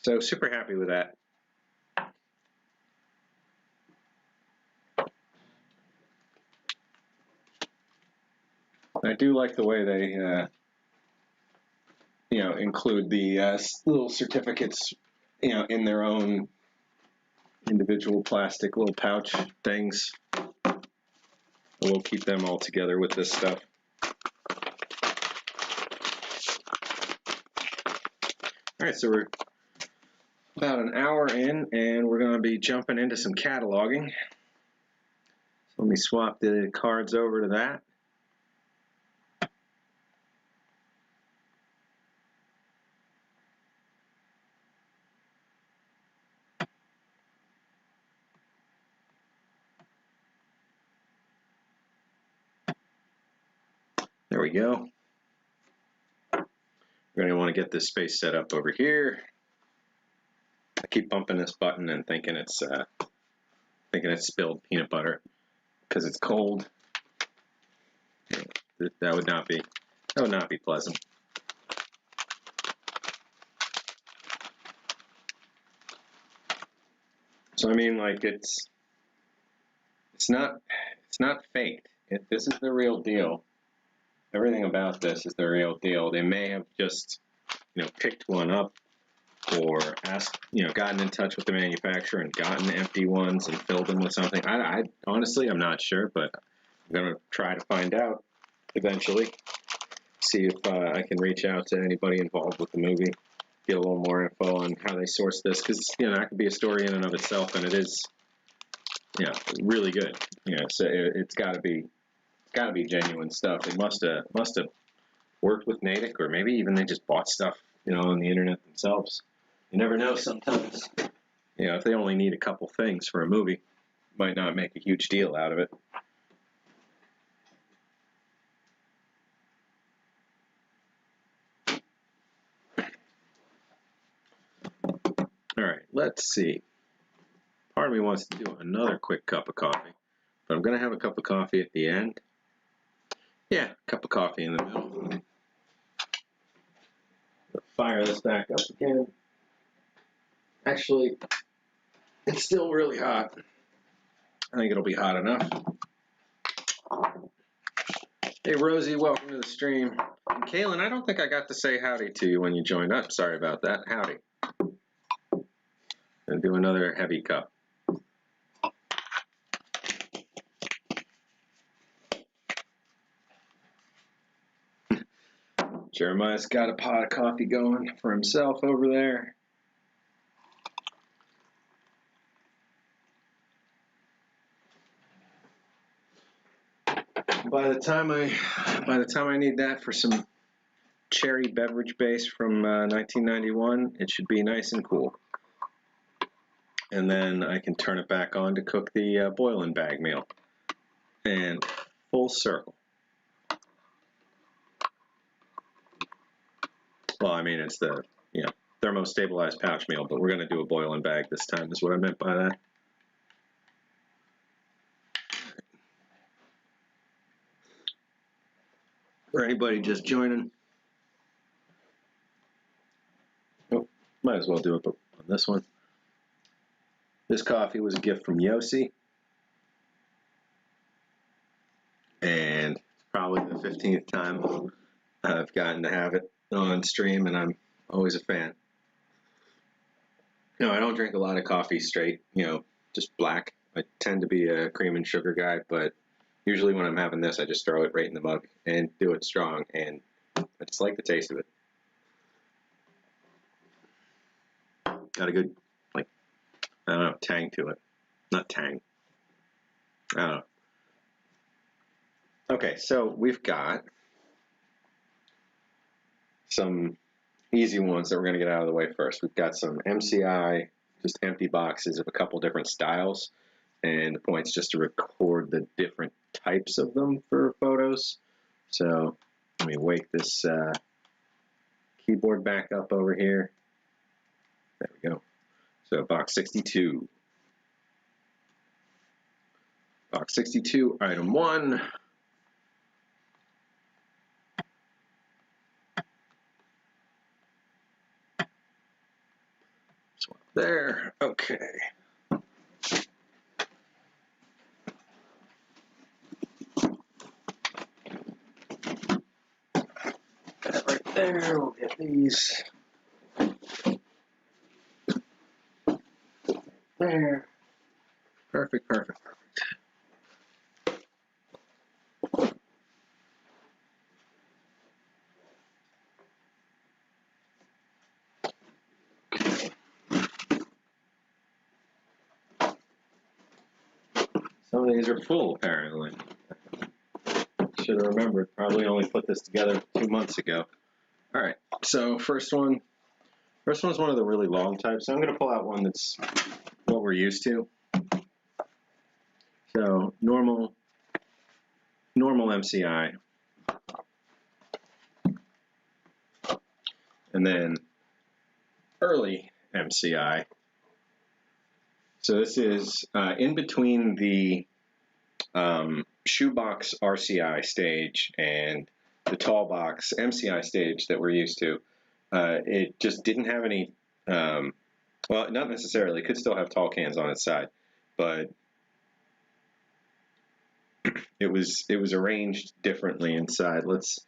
A: So super happy with that. I do like the way they, you know, include the little certificates, you know, in their own individual plastic little pouch things. We'll keep them all together with this stuff. All right, so we're about an hour in, and we're going to be jumping into some cataloging. So let me swap the cards over to that. There we go. We're going to want to get this space set up over here. I keep bumping this button and thinking it's spilled peanut butter because it's cold. That would not be pleasant. So I mean, like it's not faked. This is the real deal. Everything about this is the real deal. They may have just, you know, picked one up or asked, you know, gotten in touch with the manufacturer and gotten empty ones and filled them with something. I honestly, I'm not sure, but I'm going to try to find out eventually. See if I can reach out to anybody involved with the movie, get a little more info on how they source this, because, you know, that could be a story in and of itself, and it is, you know, really good. You know, so it's got to be genuine stuff. They must have worked with Natick, or maybe even they just bought stuff, you know, on the internet themselves. You never know. Sometimes, you know, if they only need a couple things for a movie, might not make a huge deal out of it. All right, let's see. Part of me wants to do another quick cup of coffee, but I'm going to have a cup of coffee at the end. Yeah, a cup of coffee in the middle. Fire this back up again. Actually, it's still really hot. I think it'll be hot enough. Hey, Rosie, welcome to the stream. And Kaylin, I don't think I got to say howdy to you when you joined up. Sorry about that. Howdy. And do another heavy cup. Jeremiah's got a pot of coffee going for himself over there. By the time I need that for some cherry beverage base from 1991, it should be nice and cool. And then I can turn it back on to cook the boil-in bag meal. And full circle. Well, I mean, it's the, you know, thermostabilized pouch meal, but we're going to do a boil-in bag this time, is what I meant by that. For anybody just joining, oh, might as well do it on this one. This coffee was a gift from Yossi, and it's probably the 15th time I've gotten to have it on stream, and I'm always a fan. No, I don't drink a lot of coffee straight, you know, just black. I tend to be a cream and sugar guy, but usually when I'm having this, I just throw it right in the mug and do it strong, and I just like the taste of it. Got a good, like, I don't know, tang to it. Not tang. I don't know. Okay, so we've got some easy ones that we're going to get out of the way first. We've got some MCI, just empty boxes of a couple different styles, and the point's just to record the different types of them for photos. So let me wake this keyboard back up over here. There we go. So box 62. Box 62, item 1. Swap there. Okay. There, we'll get these. There. Perfect, perfect, perfect. Some of these are full, apparently. Should have remembered. Probably only put this together 2 months ago. All right, so first one's one of the really long types. So I'm going to pull out one that's what we're used to. So normal MCI, and then early MCI. So this is in between the shoebox RCI stage and the tall box MCI stage that we're used to. It just didn't have any, well, not necessarily. It could still have tall cans on its side, but it was arranged differently inside. Let's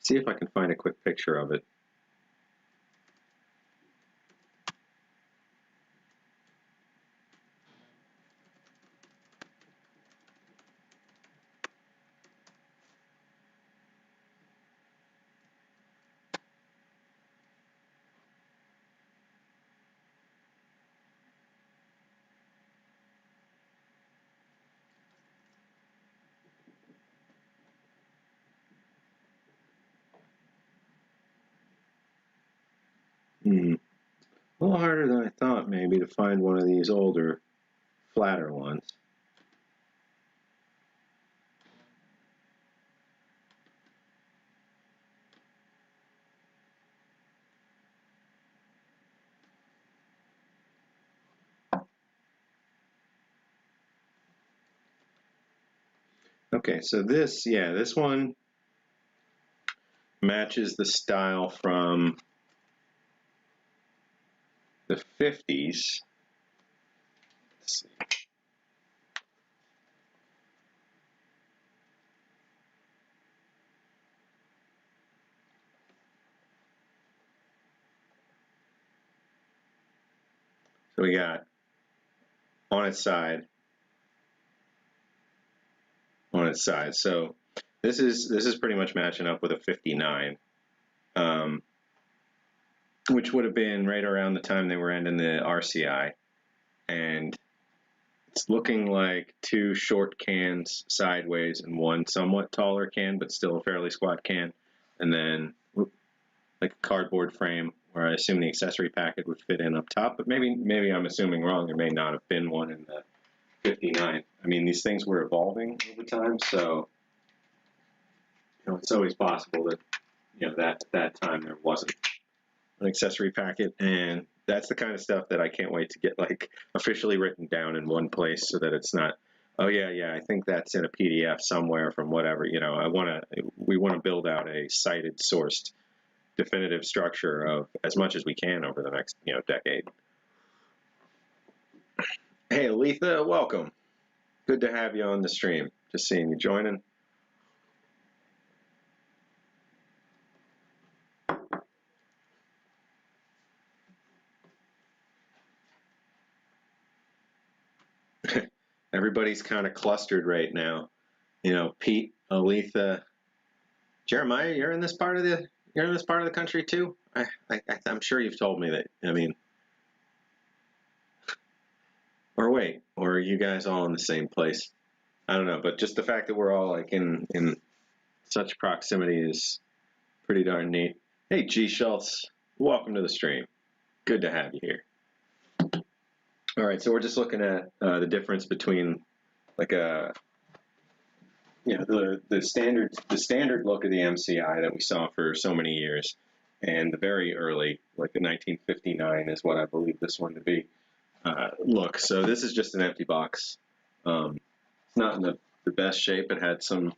A: see if I can find a quick picture of it. A little harder than I thought, maybe, to find one of these older, flatter ones. Okay, so this one matches the style from the 50s. Let's see. So we got on its side. So this is pretty much matching up with a 59, which would have been right around the time they were ending the RCI, and it's looking like 2 short cans sideways and 1 somewhat taller can, but still a fairly squat can, and then like a cardboard frame where I assume the accessory packet would fit in up top, but maybe I'm assuming wrong. There may not have been one in the 59. I mean, these things were evolving over time, so it's always possible that that at that time there wasn't an accessory packet, and that's the kind of stuff that I can't wait to get like officially written down in one place so that it's not, oh yeah, I think that's in a PDF somewhere from whatever. We want to build out a cited, sourced, definitive structure of as much as we can over the next decade. Hey, Aletha, welcome. Good to have you on the stream. Just seeing you joining. Everybody's kind of clustered right now. Pete, Aletha, Jeremiah, you're in this part of the country too. I'm sure you've told me that. I mean, or wait, or are you guys all in the same place? I don't know, but just the fact that we're all like in such proximity is pretty darn neat. Hey, G Schultz, welcome to the stream. Good to have you here. All right, so we're just looking at the difference between like the standard look of the MCI that we saw for so many years, and the very early, like the 1959 is what I believe this one to be, look. So this is just an empty box. It's not in the best shape. It had some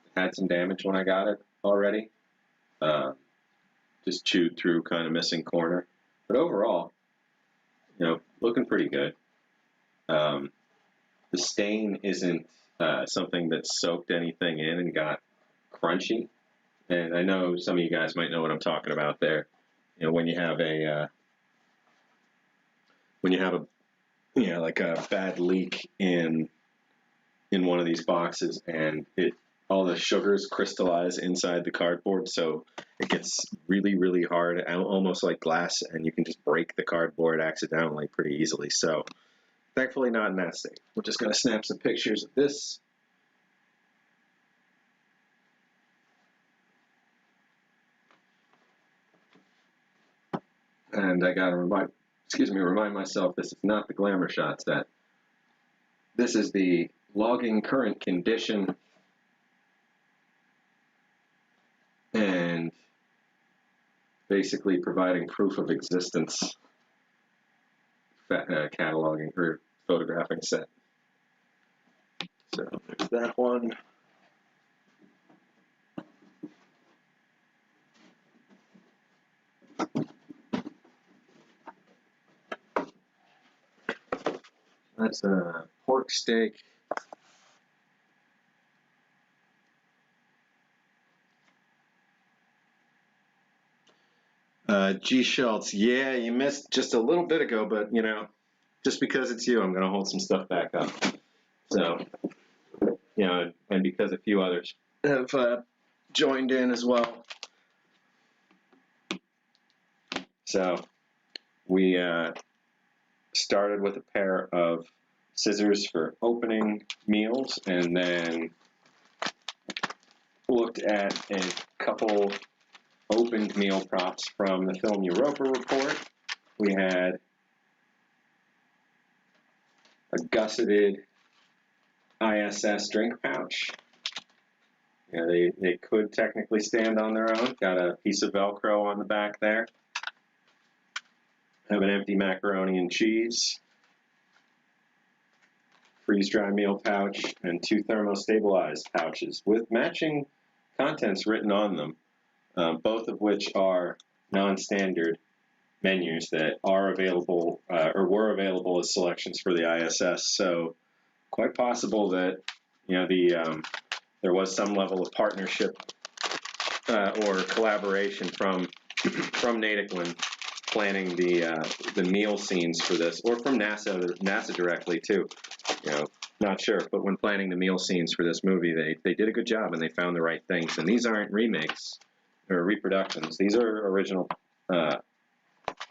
A: damage when I got it already. Just chewed through, kind of missing corner, but overall, looking pretty good. The stain isn't something that soaked anything in and got crunchy. And I know some of you guys might know what I'm talking about there. You know, when you have a like a bad leak in one of these boxes, and all the sugars crystallize inside the cardboard, so it gets really, really hard, almost like glass, and you can just break the cardboard accidentally pretty easily. So thankfully not in that state. We're just going to snap some pictures of this. And I got to remind myself this is not the glamour shot set. This is the logging current condition and basically providing proof of existence cataloging or photographing set. So there's that one. That's a pork steak. G. Schultz, yeah, you missed just a little bit ago, but you know, just because it's you, I'm going to hold some stuff back up. So, you know, and because a few others have joined in as well. So, we started with a pair of scissors for opening meals, and then looked at a couple opened meal props from the Film Europa report. We had a gusseted ISS drink pouch. You know, they could technically stand on their own. Got a piece of Velcro on the back there. Have an empty macaroni and cheese, freeze-dry meal pouch, and 2 thermostabilized pouches with matching contents written on them, both of which are non-standard menus that are available or were available as selections for the ISS. So quite possible that, you know, there was some level of partnership or collaboration from Natick when planning the meal scenes for this, or from NASA directly too. You know, not sure, but when planning the meal scenes for this movie, they did a good job and they found the right things. And these aren't remakes or reproductions; these are original.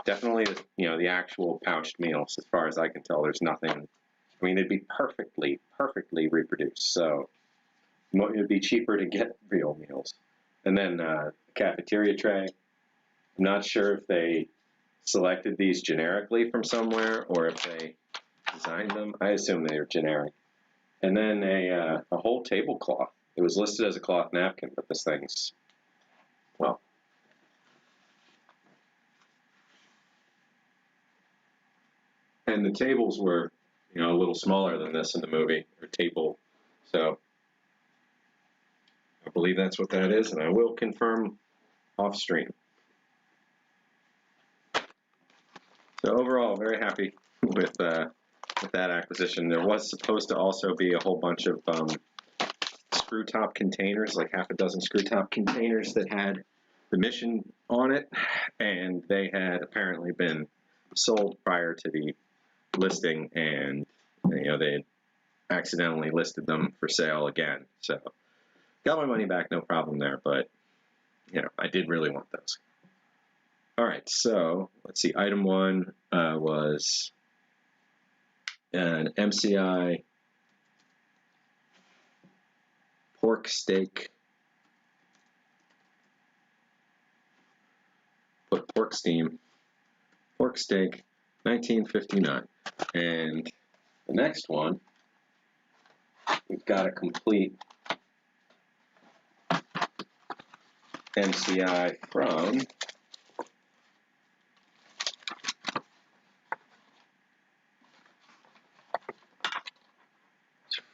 A: Definitely, you know, the actual pouched meals. As far as I can tell, there's nothing. I mean, they'd be perfectly reproduced. So it'd be cheaper to get real meals. And then cafeteria tray. I'm not sure if they selected these generically from somewhere or if they designed them. I assume they are generic. And then a whole tablecloth. It was listed as a cloth napkin, but this thing's, well. And the tables were, you know, a little smaller than this in the movie, or table. So I believe that's what that is, and I will confirm off stream. So overall, very happy with that acquisition. There was supposed to also be a whole bunch of screw top containers, like half a dozen screw top containers that had the mission on it, and they had apparently been sold prior to the listing, and you know, they accidentally listed them for sale again. So got my money back, no problem there, but you know, I did really want those. All right, so let's see. Item 1 was an MCI pork steak. Put pork steam. Pork steak, 1959. And the next one, we've got a complete MCI from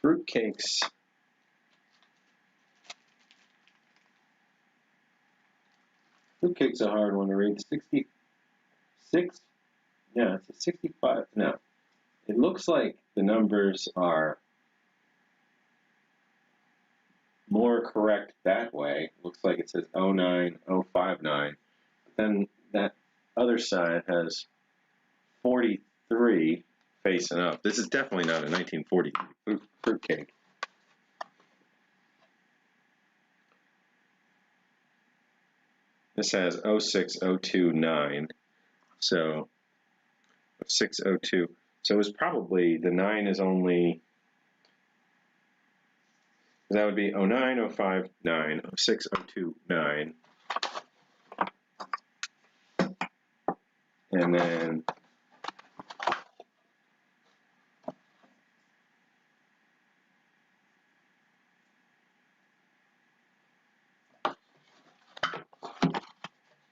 A: Fruitcakes. Fruitcake's a hard one to read. 66? Yeah, it's a 65. No. It looks like the numbers are more correct that way. Looks like it says 09059. But then that other side has 43 facing up. This is definitely not a 1943 fruitcake. This has 06029. So 602. So it's probably, the 9 is only, that would be 09059, 06029. And then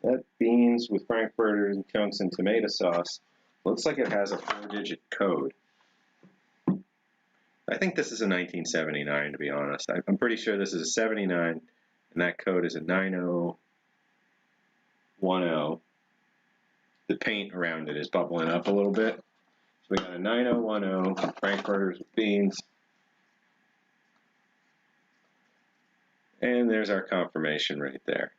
A: that beans with frankfurters and chunks and tomato sauce looks like it has a 4-digit code. I think this is a 1979, to be honest. I'm pretty sure this is a 79, and that code is a 9010. The paint around it is bubbling up a little bit. So we got a 9010, frankfurters with beans. And there's our confirmation right there.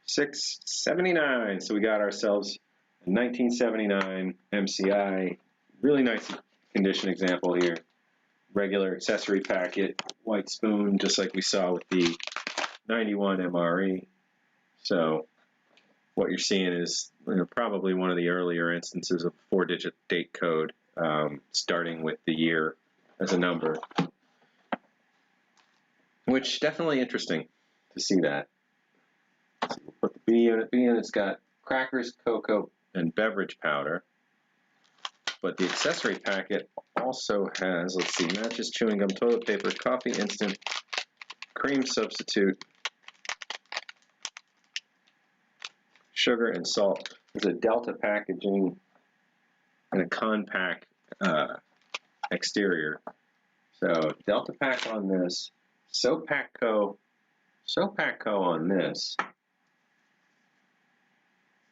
A: 679. So we got ourselves a 1979 MCI. Really nice condition example here. Regular accessory packet, white spoon, just like we saw with the 91 MRE. So what you're seeing is, you know, probably one of the earlier instances of 4-digit date code, starting with the year as a number. Which definitely interesting to see that. So we'll put the B unit. B unit's got crackers, cocoa, and beverage powder. But the accessory packet also has, let's see, matches, chewing gum, toilet paper, coffee instant, cream substitute, sugar, and salt. There's a Delta packaging and a Compact exterior. So Delta Pack on this, Sopacco on this.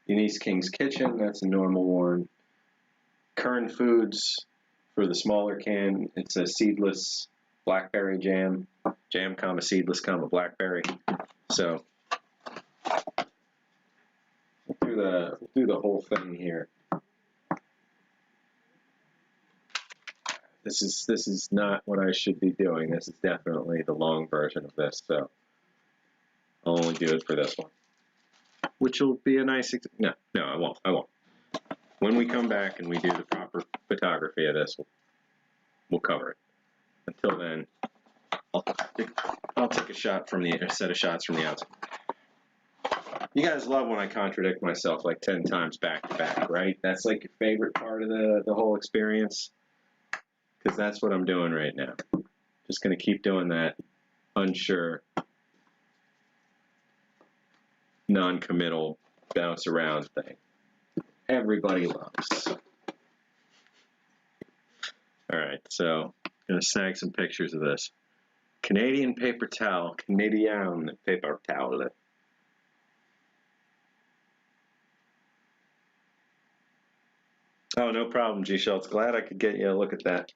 A: Eunice King's Kitchen, that's a normal one. Kern Foods for the smaller can, it's a seedless blackberry jam, comma seedless, comma blackberry. So we'll do the whole thing here. This is not what I should be doing. This is definitely the long version of this, so I'll only do it for this one, which will be a nice. No, I won't. When we come back and we do the proper photography of this, we'll cover it. Until then, I'll take a shot from a set of shots from the outside. You guys love when I contradict myself like 10 times back to back, right? That's like your favorite part of the whole experience, because that's what I'm doing right now. Just going to keep doing that unsure, non-committal, bounce around thing. Everybody loves. All right, so I'm going to snag some pictures of this. Canadian paper towel. Canadian paper towel. Oh, no problem, G. Schultz. Glad I could get you a look at that.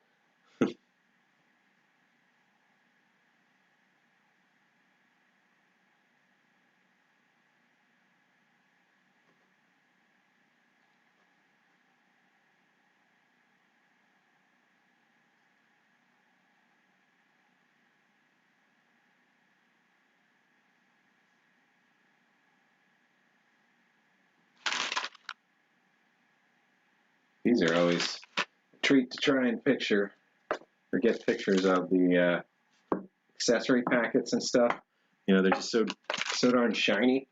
A: These are always a treat to try and picture or get pictures of the accessory packets and stuff. You know, they're just so darn shiny.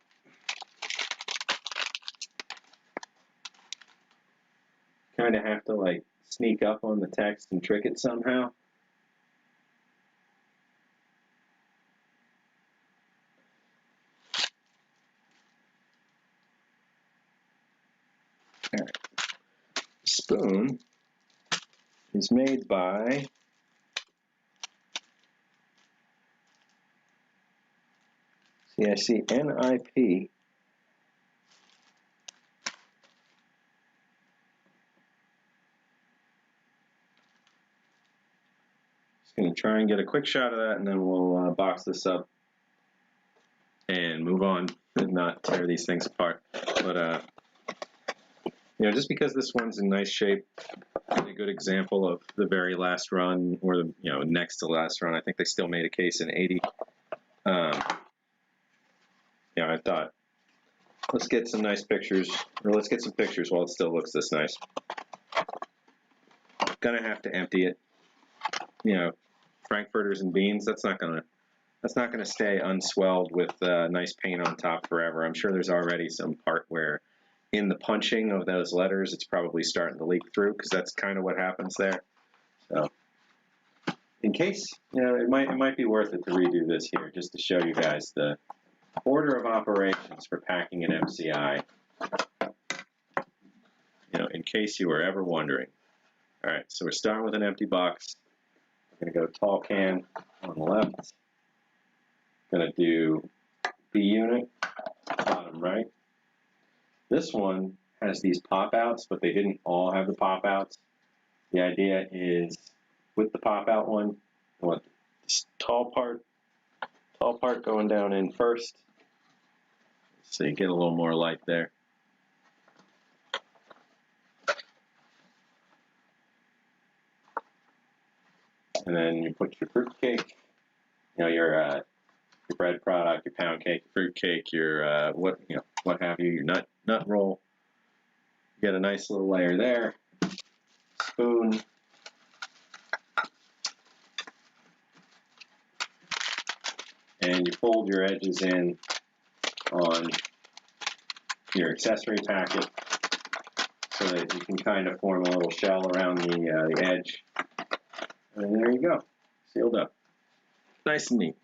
A: Kind of have to like sneak up on the text and trick it somehow. All right. Spoon is made by I see NIP. Just going to try and get a quick shot of that, and then we'll box this up and move on and not tear these things apart. But you know, just because this one's in nice shape, a good example of the very last run, or the, you know, next to last run. I think they still made a case in 80. You know, I thought, let's get some nice pictures, or let's get some pictures while it still looks this nice. Gonna have to empty it. You know, Frankfurters and beans, that's not gonna stay unswelled with nice paint on top forever. I'm sure there's already some part where in the punching of those letters it's probably starting to leak through, because that's kind of what happens there. So in case, you know, it might be worth it to redo this here just to show you guys the order of operations for packing an MCI, you know, in case you were ever wondering. All right, so we're starting with an empty box. We're going to go tall can on the left. Going to do B unit, bottom right. This one has these pop-outs, but they didn't all have the pop-outs. The idea is, with the pop-out one, I want this tall part going down in first, so you get a little more light there. And then you put your fruit cake, you know, your bread product, your pound cake, your fruit cake, your what have you, your nut roll. You get a nice little layer there. Spoon. And you fold your edges in on your accessory packet so that you can kind of form a little shell around the edge. And there you go, sealed up. Nice and neat.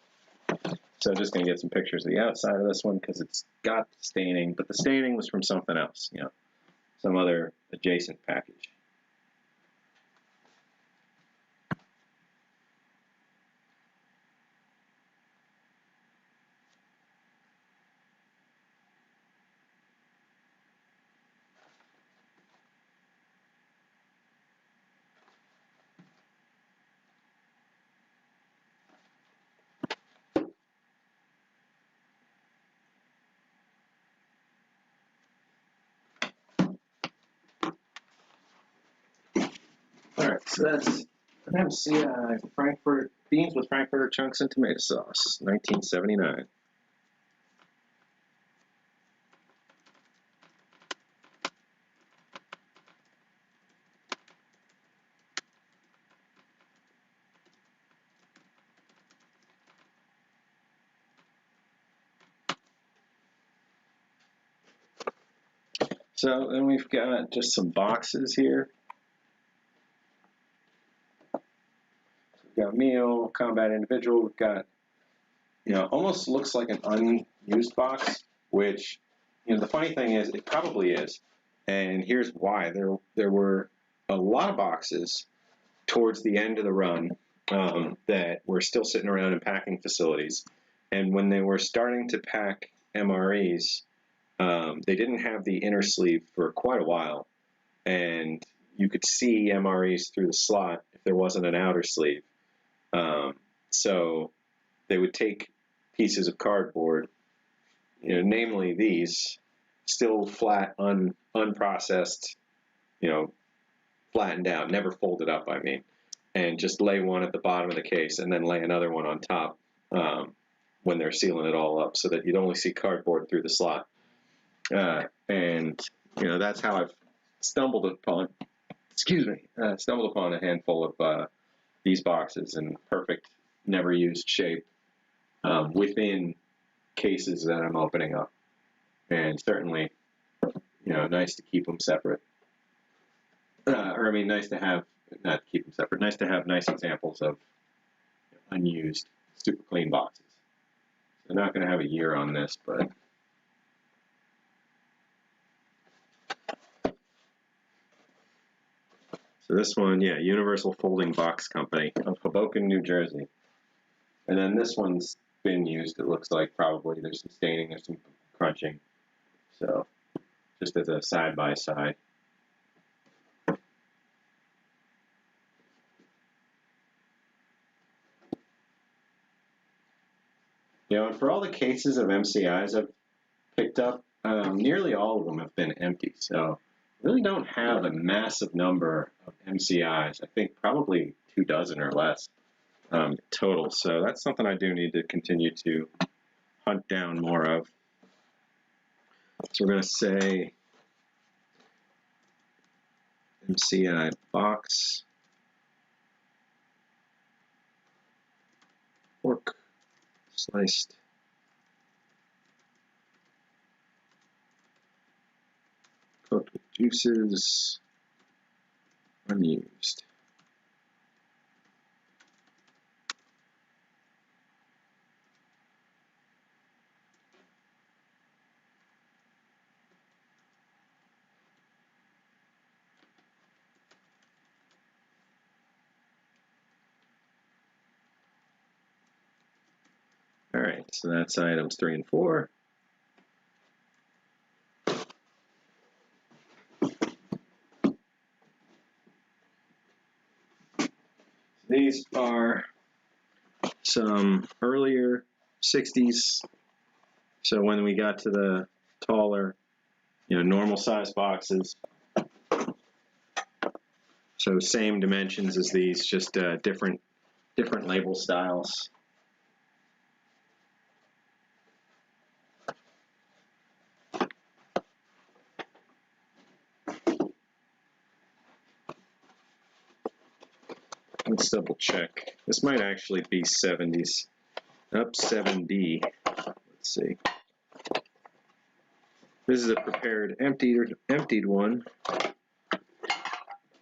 A: So just going to get some pictures of the outside of this one because it's got staining, but the staining was from something else, you know, some other adjacent package. Alright, so that's an MCI Frankfurt beans with Frankfurter chunks and tomato sauce, 1979. So then we've got just some boxes here. We've got meal, combat individual. We've got, you know, almost looks like an unused box, which, you know, the funny thing is it probably is. And here's why. There were a lot of boxes towards the end of the run that were still sitting around in packing facilities. And when they were starting to pack MREs, they didn't have the inner sleeve for quite a while. And you could see MREs through the slot if there wasn't an outer sleeve. So they would take pieces of cardboard, you know, namely these, still flat, unprocessed, you know, flattened out, never folded up, I mean, and just lay one at the bottom of the case and then lay another one on top when they're sealing it all up, so that you'd only see cardboard through the slot. And, you know, that's how I've stumbled upon a handful of these boxes in perfect, never used shape within cases that I'm opening up. And certainly, you know, nice to keep them separate. Or I mean, nice to have, not keep them separate, nice to have nice examples of unused, super clean boxes. So I'm not going to have a year on this, but so this one, yeah, Universal Folding Box Company of Hoboken, New Jersey. And then this one's been used, it looks like, probably. There's some staining, there's some crunching. So just as a side-by-side. You know, and for all the cases of MCIs I've picked up, nearly all of them have been empty. So really don't have a massive number of MCIs. I think probably 24 or less total. So that's something I do need to continue to hunt down more of. So we're going to say MCI box, pork, sliced, cooked with juices, unused. All right, so that's items 3 and 4. These are some earlier 60s. So when we got to the taller, normal size boxes. So same dimensions as these, just different label styles. Let's double check. This might actually be 70s. Up 7D. Let's see. This is a prepared emptied one. It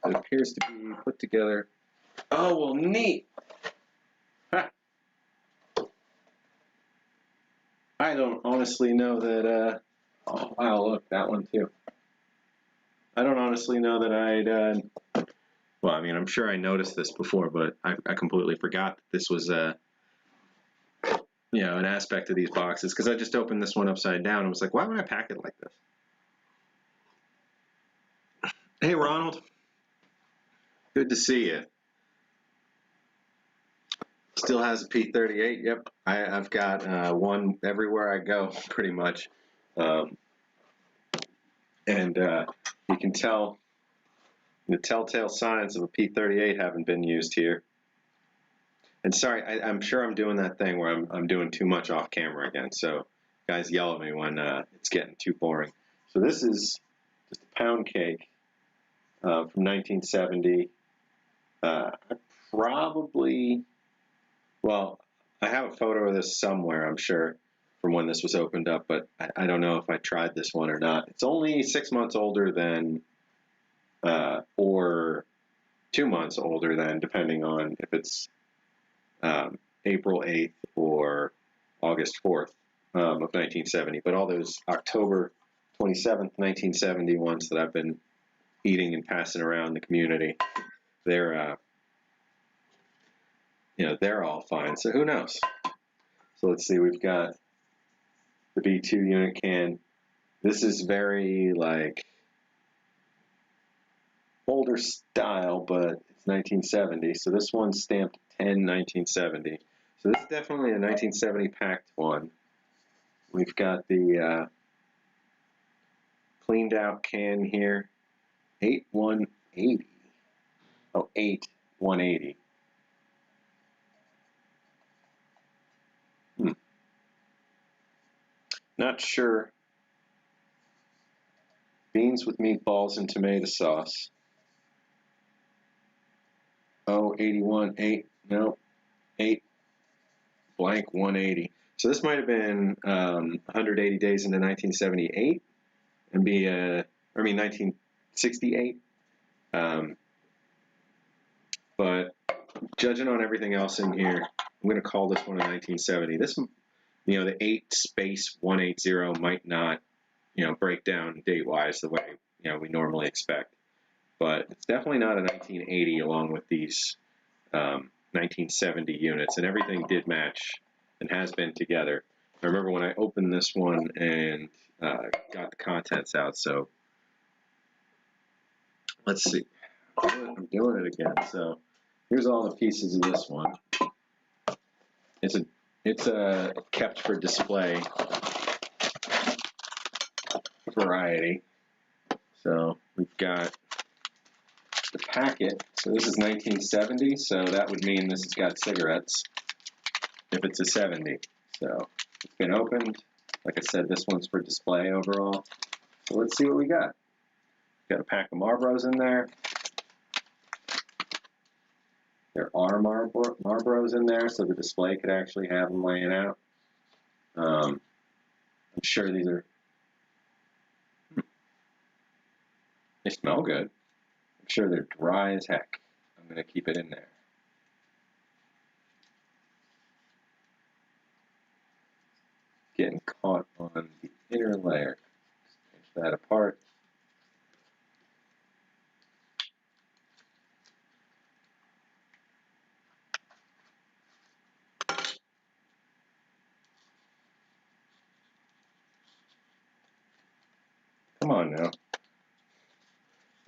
A: appears to be put together. Oh, well, neat. Ha. I don't honestly know that, oh, wow, look, that one too. I don't honestly know that I'd, well, I mean, I'm sure I noticed this before, but I completely forgot that this was, an aspect of these boxes, because I just opened this one upside down and was like, why would I pack it like this? Hey, Ronald. Good to see you. Still has a P38. Yep, I've got one everywhere I go, pretty much. And you can tell the telltale signs of a P38 haven't been used here. And sorry, I'm sure I'm doing that thing where I'm doing too much off camera again. So guys yell at me when it's getting too boring. So this is just a pound cake from 1970. Well, I have a photo of this somewhere, I'm sure, from when this was opened up, but I don't know if I tried this one or not. It's only 6 months older than, or 2 months older than, depending on if it's April 8th or August 4th of 1970. But all those October 27th, 1970 ones that I've been eating and passing around the community, they're they're all fine. So who knows? So let's see. We've got the B2 unit can. This is very like older style, but it's 1970. So this one's stamped 10/1970. So this is definitely a 1970 packed one. We've got the cleaned out can here. 8/180. Oh, 8/180. Not sure. Beans with meatballs and tomato sauce. Oh, 81, 8, no, 8/180. So this might have been 180 days into 1978 and be 1968. But judging on everything else in here, I'm going to call this one a 1970. This, the 8/180 might not, break down date-wise the way, we normally expect. But it's definitely not a 1980 along with these 1970 units. And everything did match and has been together. I remember when I opened this one and got the contents out. So let's see. I'm doing it again. So here's all the pieces of this one. It's a It's a kept for display variety. So we've got the packet. So this is 1970, so that would mean this has got cigarettes if it's a 70. So it's been opened. Like I said, this one's for display overall. So let's see what we got. Got a pack of Marlboros in there. There are Marlboros in there, so the display could actually have them laying out. I'm sure these are... They smell good. I'm sure they're dry as heck. I'm going to keep it in there. Getting caught on the inner layer. Push that apart. Come on now.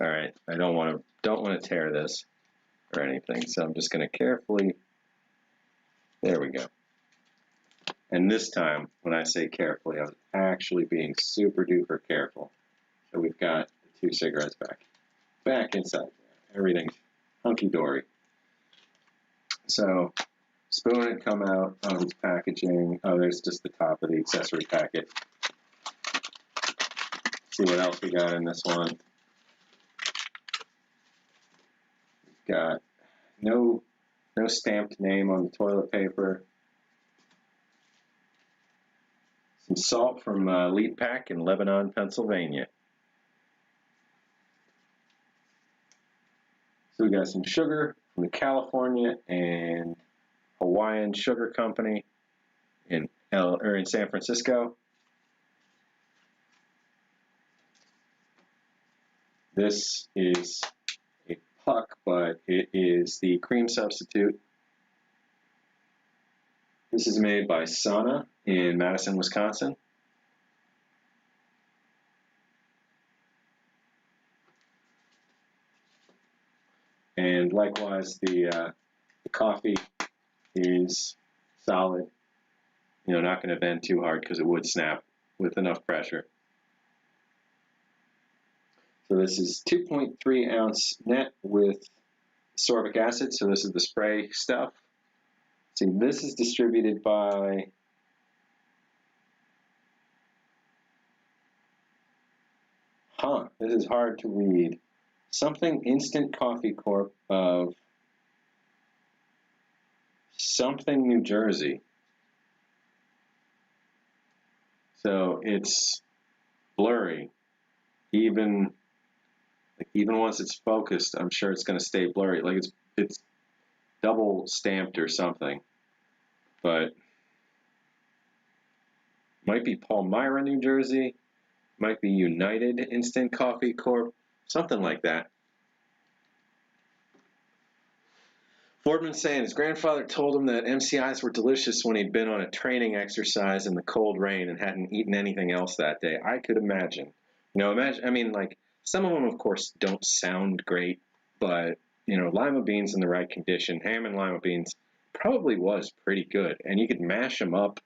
A: All right, I don't want to tear this or anything, so I'm just going to carefully. There we go. And this time, when I say carefully, I was actually being super duper careful. So we've got the 2 cigarettes back inside there. Everything's hunky dory. So spoon had come out of its packaging. Oh, there's just the top of the accessory packet. See what else we got in this one. We've got no stamped name on the toilet paper. Some salt from Lead Pack in Lebanon, Pennsylvania. So we got some sugar from the California and Hawaiian Sugar Company in San Francisco. This is a puck, but it is the cream substitute. This is made by Sana in Madison, Wisconsin. And likewise, the coffee is solid. You know, not going to bend too hard because it would snap with enough pressure. So this is 2.3 ounce net with ascorbic acid. So this is the spray stuff. See, this is distributed by this is hard to read. Something Instant Coffee Corp of something, New Jersey. So it's blurry. Even once it's focused, I'm sure it's going to stay blurry. Like it's double stamped or something. But might be Palmyra, New Jersey. Might be United Instant Coffee Corp. Something like that. Fordman's saying his grandfather told him that MCIs were delicious when he'd been on a training exercise in the cold rain and hadn't eaten anything else that day. I could imagine. You know, I mean, like, some of them, of course, don't sound great, but, you know, lima beans in the right condition, ham and lima beans probably was pretty good. And you could mash them up,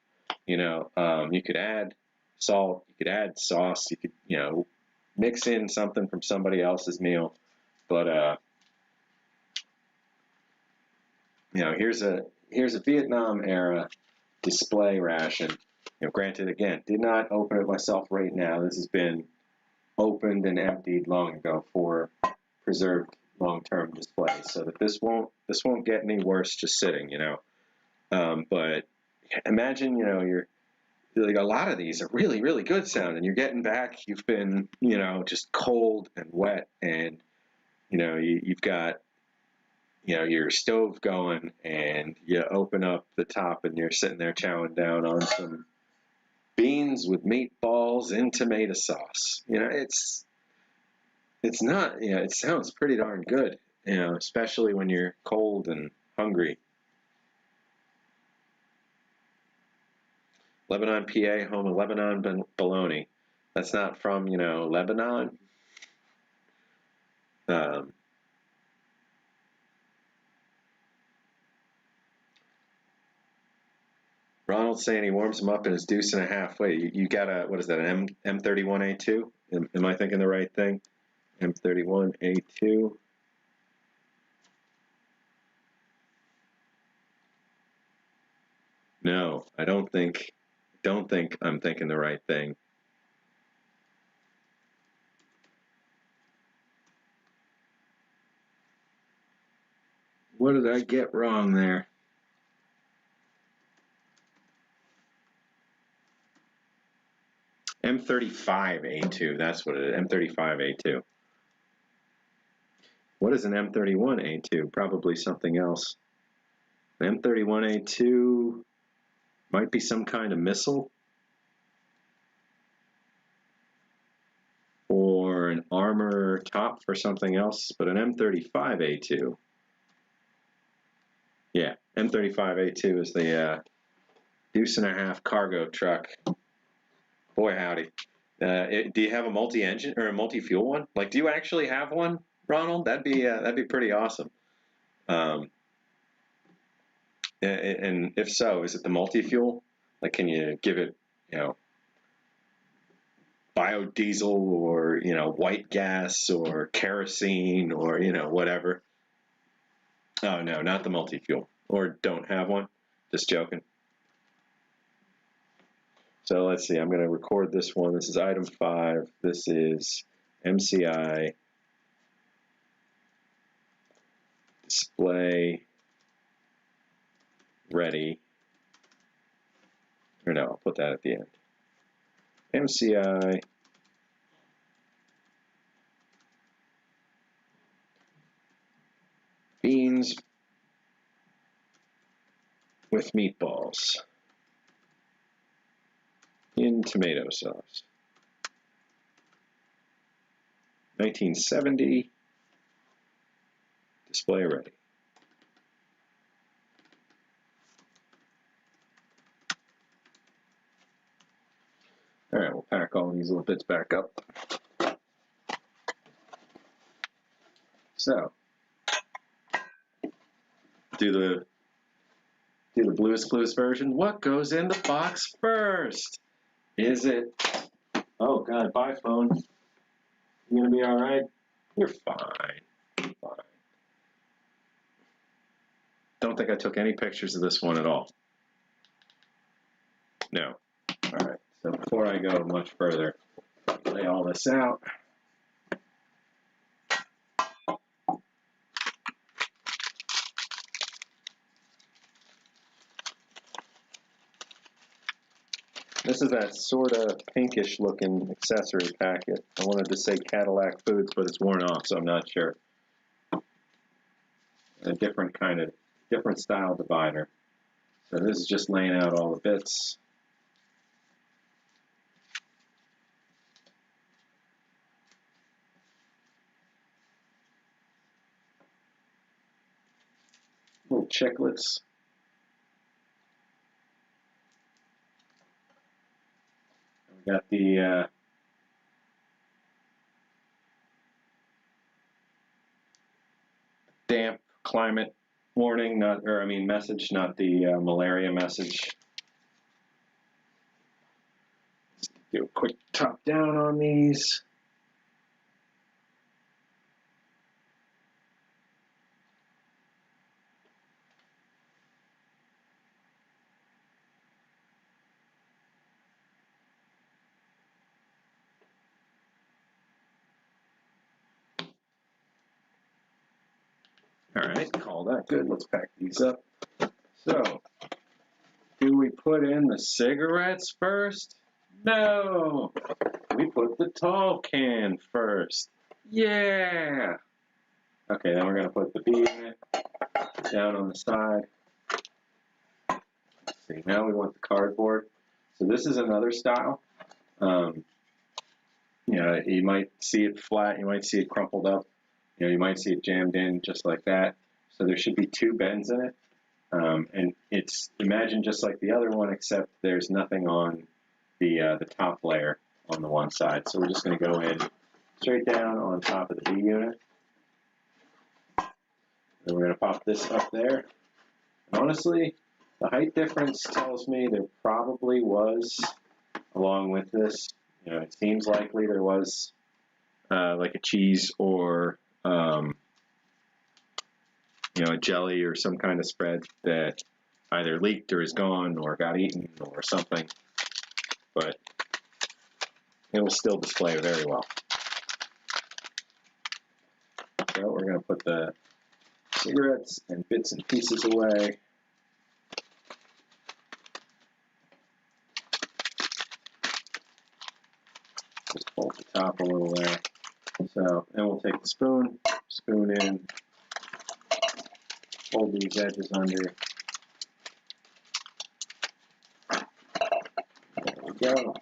A: you know, you could add salt, you could add sauce, you could, you know, mix in something from somebody else's meal. But, you know, here's a Vietnam era display ration. You know, granted, again, did not open it myself right now. This has been opened and emptied long ago for preserved long-term display, so that this won't get any worse just sitting. You know, but imagine, you know, you're like, a lot of these are really, really good sound, and you're getting back. You've been, you know, just cold and wet, and you know, you've got, you know, your stove going, and you open up the top and you're sitting there chowing down on some beans with meatballs in tomato sauce. You know, it's not, you know, it sounds pretty darn good, you know, especially when you're cold and hungry. Lebanon, PA, home of Lebanon bologna. That's not from, you know, Lebanon. Ronald's saying he warms them up in his deuce and a half. Wait, you got a, what is that, an M31A2? Am I thinking the right thing? M31A2. No, I don't think I'm thinking the right thing. What did I get wrong there? M35A2, that's what it is, M35A2. What is an M31A2? Probably something else. An M31A2 might be some kind of missile. Or an armor top for something else, but an M35A2. Yeah, M35A2 is the deuce and a half cargo truck. Boy, howdy. Do you have a multi-engine or a multi-fuel one? Like, do you actually have one, Ronald? That'd be pretty awesome. And if so, is it the multi-fuel? Like, can you give it, biodiesel or, white gas or kerosene or, whatever? Oh, no, not the multi-fuel. Or don't have one. Just joking. So let's see. I'm going to record this one. This is item 5. This is MCI display ready. Or no, I'll put that at the end. MCI beans with meatballs in tomato sauce. 1970, display ready. All right, we'll pack all these little bits back up. So, do the Blue's Clues version. What goes in the box first? Is it? Oh God, bye phone. You gonna be all right? You're fine. Fine. Don't think I took any pictures of this one at all. No. All right. So before I go much further, lay all this out. This is that sort of pinkish looking accessory packet. I wanted to say Cadillac Foods, but it's worn off, so I'm not sure. A different style divider. So this is just laying out all the bits. Little chiclets. We got the damp climate warning, message, not the malaria message. Do a quick top down on these. All right, call that good. Let's pack these up. So, do we put in the cigarettes first? No, we put the tall can first. Yeah. Okay, then we're going to put the B in it, down on the side. Let's see, now we want the cardboard. So this is another style. You might see it flat, you might see it crumpled up, you might see it jammed in just like that. So there should be 2 bends in it. And it's, imagine just like the other one, except there's nothing on the top layer on the one side. So we're just going to go in straight down on top of the B unit. And we're going to pop this up there. And honestly, The height difference tells me there probably was, along with this, it seems likely there was like a cheese or a jelly or some kind of spread that either leaked or is gone or got eaten or something, but it will still display very well. So we're going to put the cigarettes and bits and pieces away. Just fold the top a little there. So, and we'll take the spoon in, fold these edges under. There we go.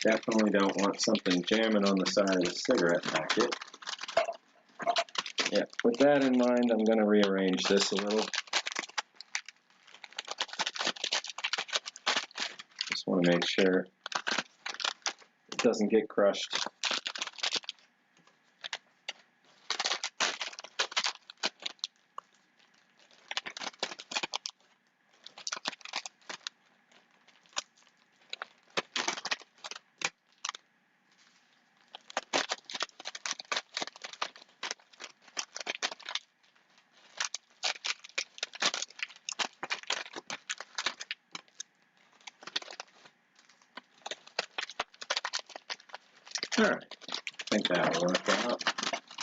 A: Definitely don't want something jamming on the side of the cigarette packet. Yeah, with that in mind, I'm going to rearrange this a little. Just want to make sure it doesn't get crushed. All right, I think that'll work out.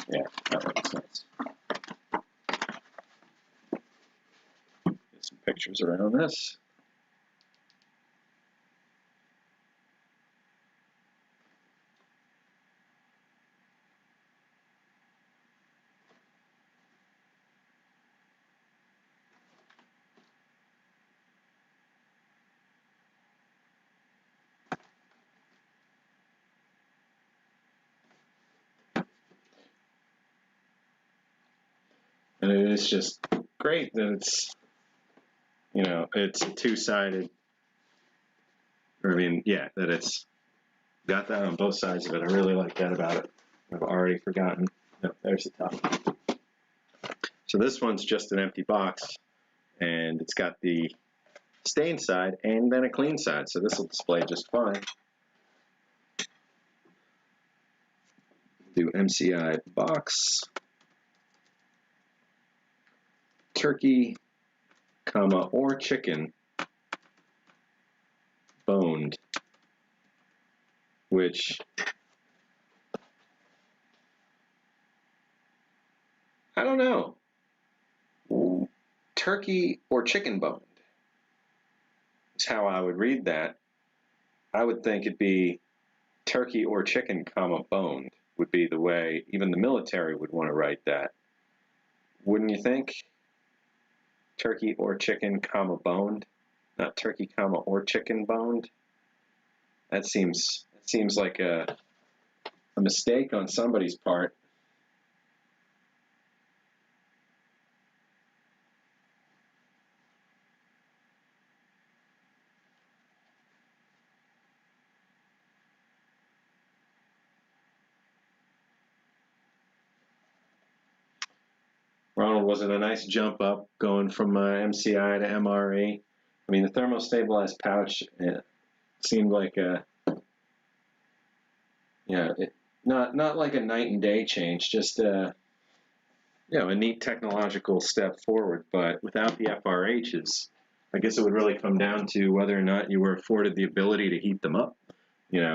A: Yeah, that makes sense. Get some pictures around this. And it is just great that it's, it's two-sided. Or, I mean, yeah, that it's got that on both sides of it. I really like that about it. I've already forgotten. No, there's the top. So this one's just an empty box, and it's got the stained side and then a clean side. So this will display just fine. Do MCI box. Turkey, comma, or chicken boned, which I don't know. Turkey or chicken boned is how I would read that. I would think it'd be turkey or chicken, comma, boned would be the way even the military would want to write that. Wouldn't you think? Turkey or chicken, comma, boned, not turkey, comma, or chicken boned. That seems like a mistake on somebody's part. Ronald, was it a nice jump up going from MCI to MRE? I mean, the thermostabilized pouch seemed like a, not like a night and day change, just a neat technological step forward. But without the FRHs, I guess it would really come down to whether or not you were afforded the ability to heat them up.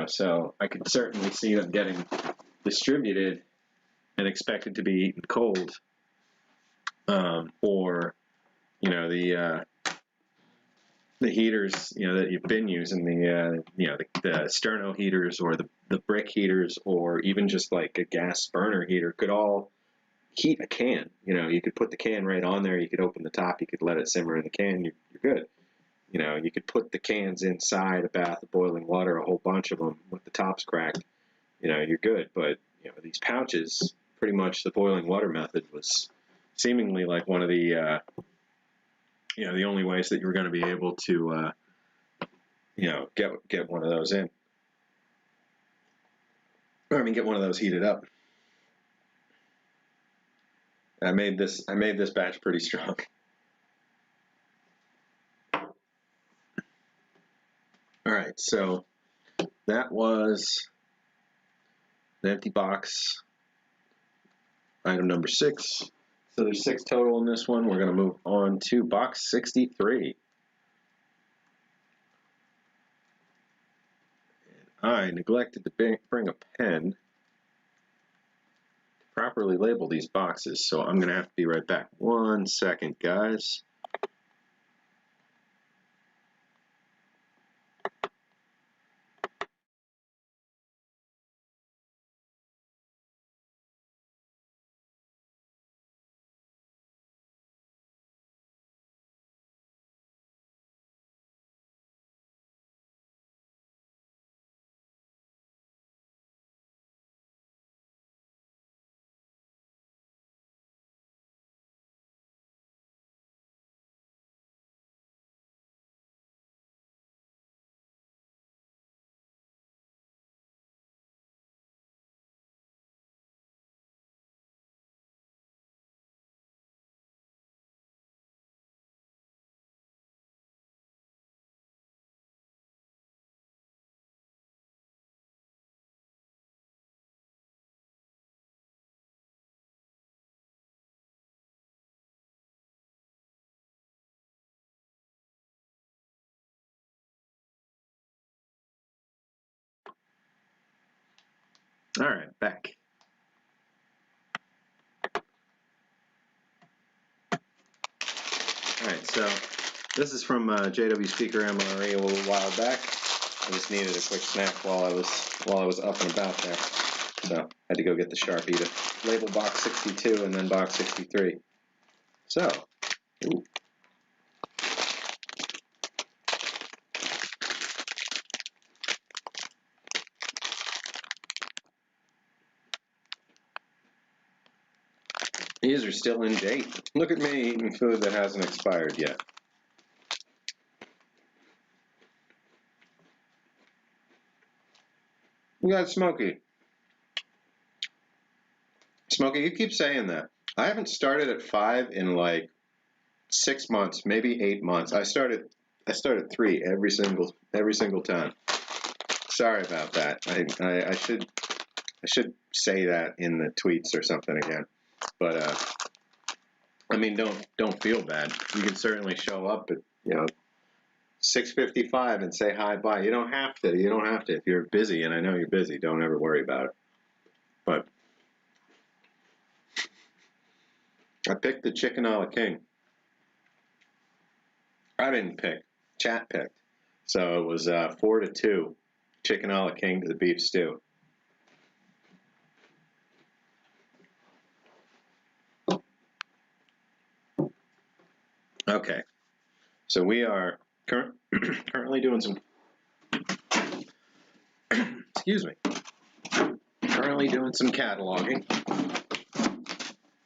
A: So I could certainly see them getting distributed and expected to be eaten cold. Or the heaters that you've been using, the sterno heaters or the brick heaters or even just like a gas burner heater could all heat a can. You could put the can right on there, you could open the top, you could let it simmer in the can, you're good. You could put the cans inside a bath of boiling water, a whole bunch of them with the tops cracked, you're good. But these pouches, pretty much the boiling water method was seemingly like one of the the only ways that you were going to be able to get one of those in. Or, I mean, get one of those heated up. I made this batch pretty strong. All right, so that was an empty box, item number 6. So there's 6 total in this one. We're going to move on to box 63. And I neglected to bring a pen to properly label these boxes, so I'm going to have to be right back. 1 second, guys. All right, back. All right, so this is from JW Speaker MRE a little while back. I just needed a quick snack while I was up and about there, so I had to go get the Sharpie to label box 62 and then box 63. So, ooh. These are still in date. Look at me eating food that hasn't expired yet. You got Smokey. Smokey, you keep saying that. I haven't started at 5 in like 6 months, maybe 8 months. I started 3 every single time. Sorry about that. I should say that in the tweets or something again. But I mean, don't feel bad. You can certainly show up at 6:55 and say hi, bye. You don't have to. You don't have to. If you're busy, and I know you're busy, don't ever worry about it. But I picked the chicken a la king. I didn't pick. Chat picked. So it was 4-2. Chicken a la king to the beef stew. Okay. So we are currently doing some excuse me. Currently doing some cataloging.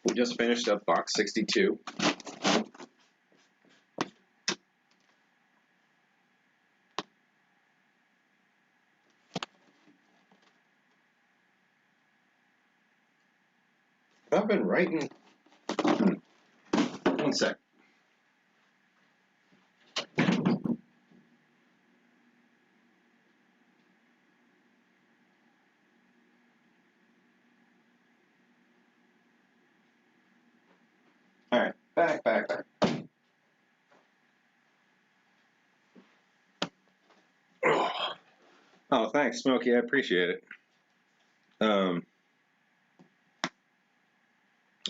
A: We just finished up box 62. I've been writing. 1 sec. All right, back. Oh, thanks, Smokey. I appreciate it.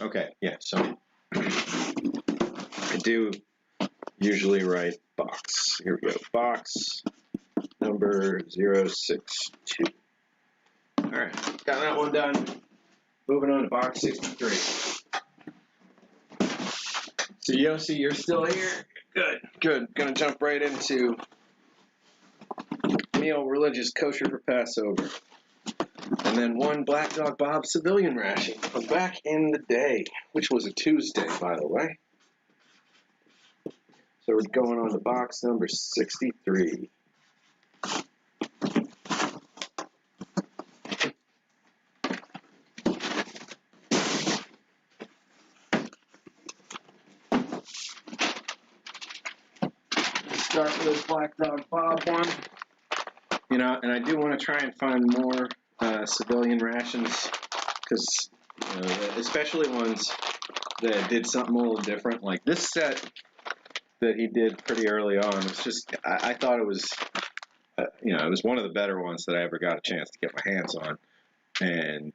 A: Okay, yeah. So I do usually write box. Here we go. Box number 062. All right, got that one done. Moving on to box 63. So Yossi, you're still here? Good. Gonna jump right into meal religious kosher for Passover. And then 1 Black Dog Bob civilian ration from back in the day, which was a Tuesday, by the way. So we're going on to box number 63. Start with Black Dog Bob one. You know, and I do want to try and find more civilian rations, because especially ones that did something a little different. Like this set that he did pretty early on was just, I thought it was, it was one of the better ones that I ever got a chance to get my hands on. And,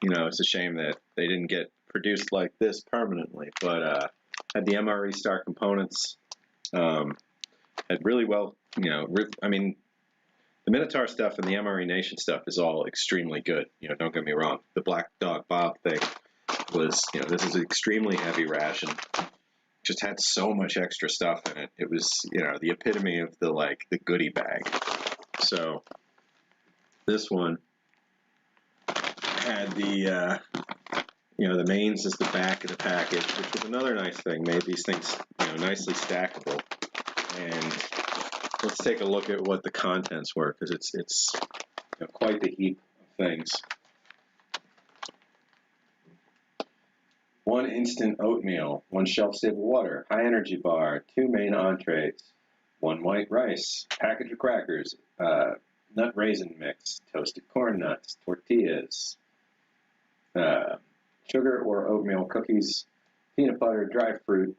A: it's a shame that they didn't get produced like this permanently, but had the MRE Star components, had really well, I mean, the Minotaur stuff and the MRE Nation stuff is all extremely good. Don't get me wrong. The Black Dog Bob thing was, this is an extremely heavy ration. Just had so much extra stuff in it. It was, the epitome of the goodie bag. So this one had the, the mains is the back of the package, which was another nice thing. Made these things, nicely stackable. And let's take a look at what the contents were, because it's quite the heap of things. 1 instant oatmeal, 1 shelf-stable water, high energy bar, 2 main entrees, 1 white rice, package of crackers, nut raisin mix, toasted corn nuts, tortillas, sugar or oatmeal cookies, peanut butter, dry fruit,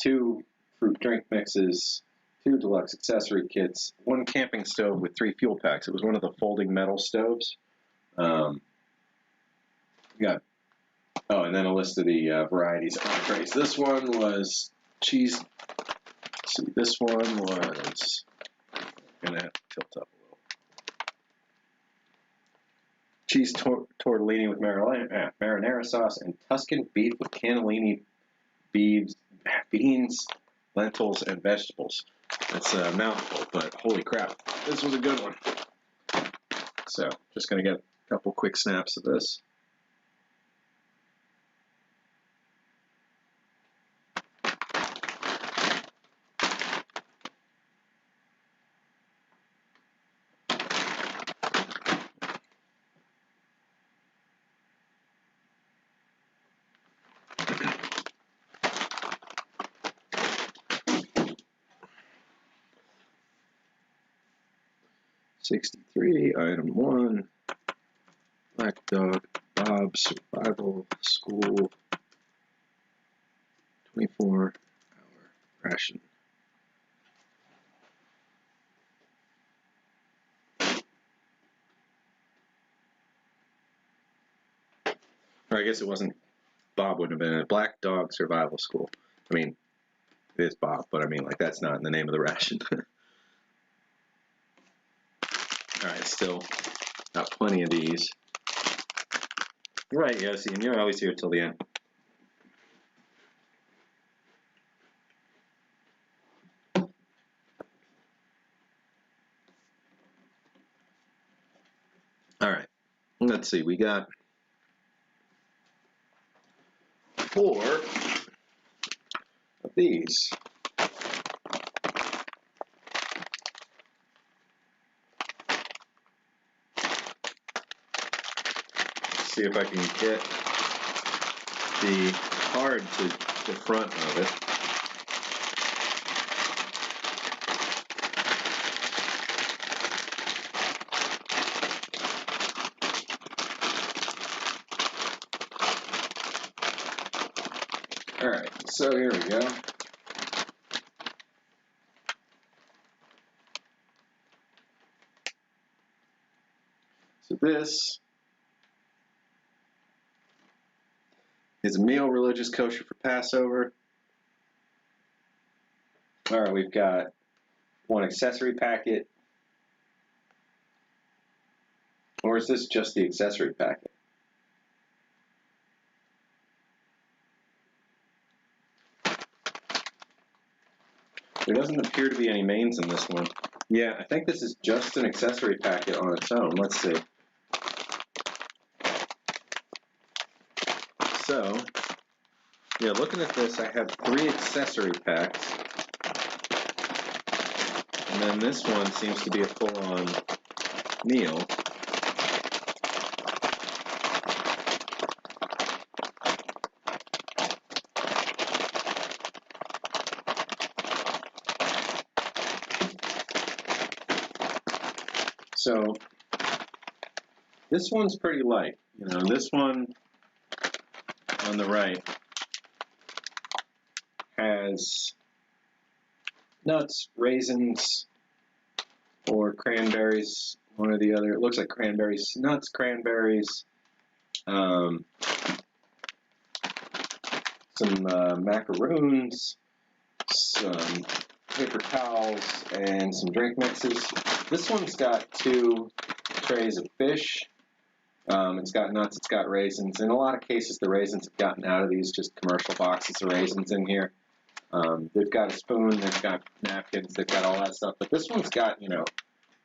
A: 2 fruit drink mixes, 2 deluxe accessory kits, 1 camping stove with 3 fuel packs. It was one of the folding metal stoves. And then a list of the varieties of entrees. This one was cheese. Let's see, this one was, I'm going to have to tilt up a little. Cheese tortellini with marinara sauce and Tuscan beef with cannellini beans, lentils, and vegetables. That's a mouthful, but holy crap, this was a good one. So, just going to get a couple quick snaps of this. '63, item 1, Black Dog Bob Survival School, 24-hour ration. Or I guess it wasn't, Bob wouldn't have been a Black Dog Survival School. I mean, it is Bob, but I mean, that's not in the name of the ration. Alright, still got plenty of these. Right, Yossi, and you're always here till the end. Alright, let's see, we got 4 of these. See if I can get the card to the front of it. Alright, so here we go. So this is a meal religious kosher for Passover. Alright, we've got 1 accessory packet. Or is this just the accessory packet? There doesn't appear to be any mains in this one. Yeah, I think this is just an accessory packet on its own. Let's see. So, yeah, looking at this, I have 3 accessory packs. And then this one seems to be a full-on meal. So this one's pretty light. You know, this one on the right has nuts, raisins, or cranberries, one or the other. It looks like cranberries, nuts, cranberries, some macaroons, some paper towels, and some drink mixes. This one's got 2 trays of fish. It's got nuts, it's got raisins. In a lot of cases, the raisins have gotten out of these just commercial boxes of raisins in here. They've got a spoon, they've got napkins, they've got all that stuff. But this one's got, you know,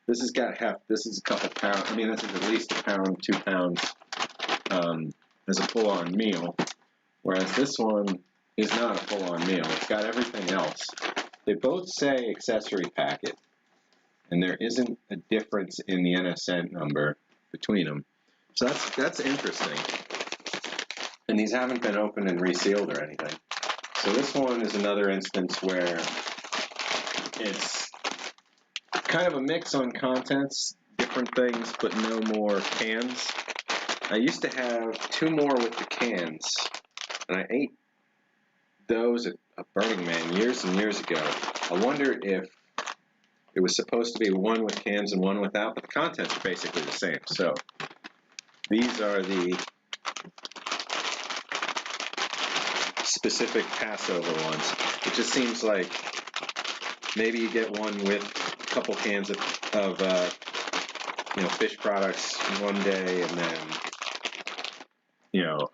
A: this has got this is a couple pounds. I mean, this is at least a pound, 2 pounds as a full-on meal. Whereas this one is not a full-on meal. It's got everything else. They both say accessory packet, and there isn't a difference in the NSN number between them. So that's interesting. And these haven't been opened and resealed or anything. So this one is another instance where it's kind of a mix on contents, different things, but no more cans. I used to have 2 more with the cans, and I ate those at Burning Man years and years ago. I wonder if it was supposed to be one with cans and one without, but the contents are basically the same. So these are the specific Passover ones. It just seems like maybe you get one with a couple cans of you know, fish products one day, and then, you know,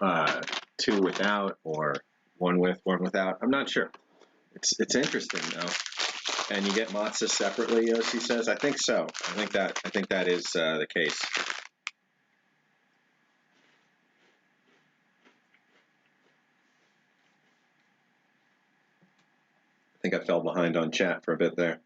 A: 2 without, or 1 with, 1 without. I'm not sure. It's interesting though. And you get matzah separately, Yossi says. I think so. I think that is the case. I think I fell behind on chat for a bit there.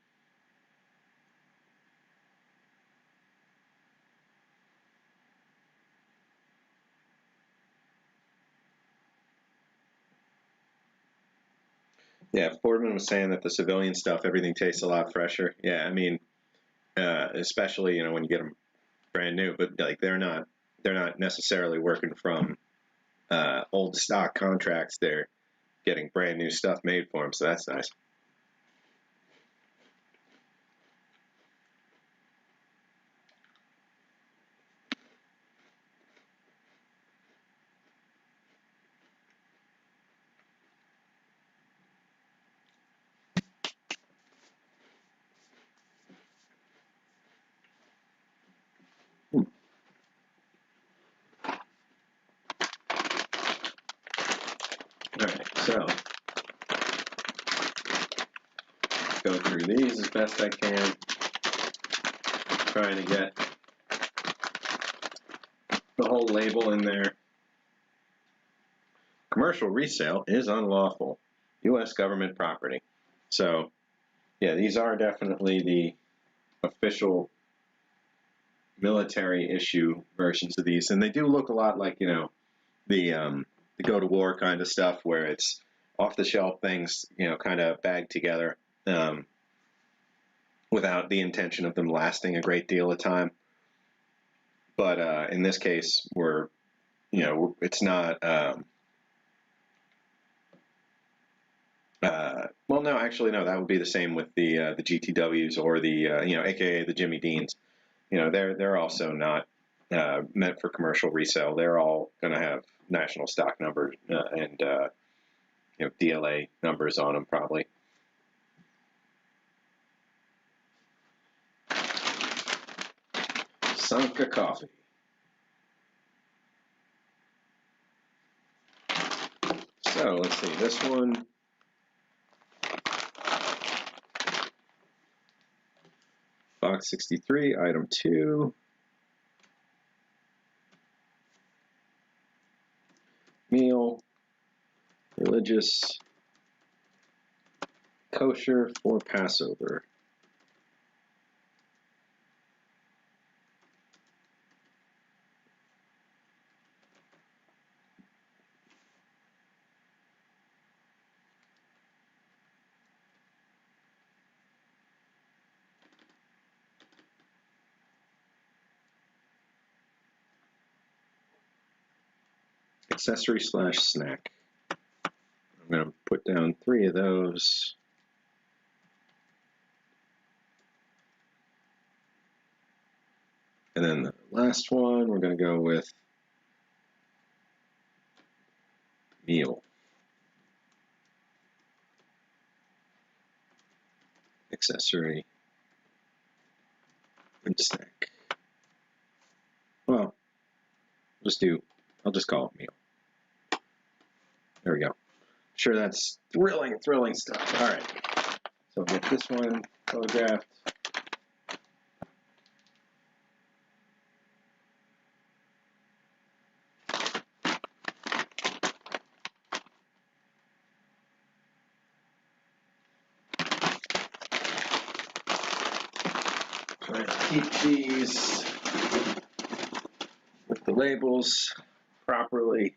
A: Yeah, Fordman was saying that the civilian stuff, everything tastes a lot fresher. Yeah, I mean, especially, you know, when you get them brand new, but like they're not necessarily working from old stock contracts. They're getting brand new stuff made for them, so that's nice. All right, so go through these as best I can, trying to get the whole label in there. Commercial resale is unlawful. U.S. government property. So, yeah, these are definitely the official military issue versions of these, and they do look a lot like, you know, the go to war kind of stuff, where it's off the shelf things, you know, kind of bagged together without the intention of them lasting a great deal of time. But in this case, we're, you know, it's not. Well, no, actually, no. That would be the same with the GTWs or the you know, AKA the Jimmy Deans. You know, they're also not meant for commercial resale. They're all going to have national stock numbers and you know, DLA numbers on them probably. Sanka coffee. So let's see, this one. Box 63, item 2. Meal, religious, kosher for Passover. accessory slash snack. I'm going to put down 3 of those. And then the last one, we're going to go with meal. Accessory and snack. Well, I'll just call it meal. There we go. Sure, that's thrilling stuff. All right. So we'll get this one photographed. Try to keep these with the labels properly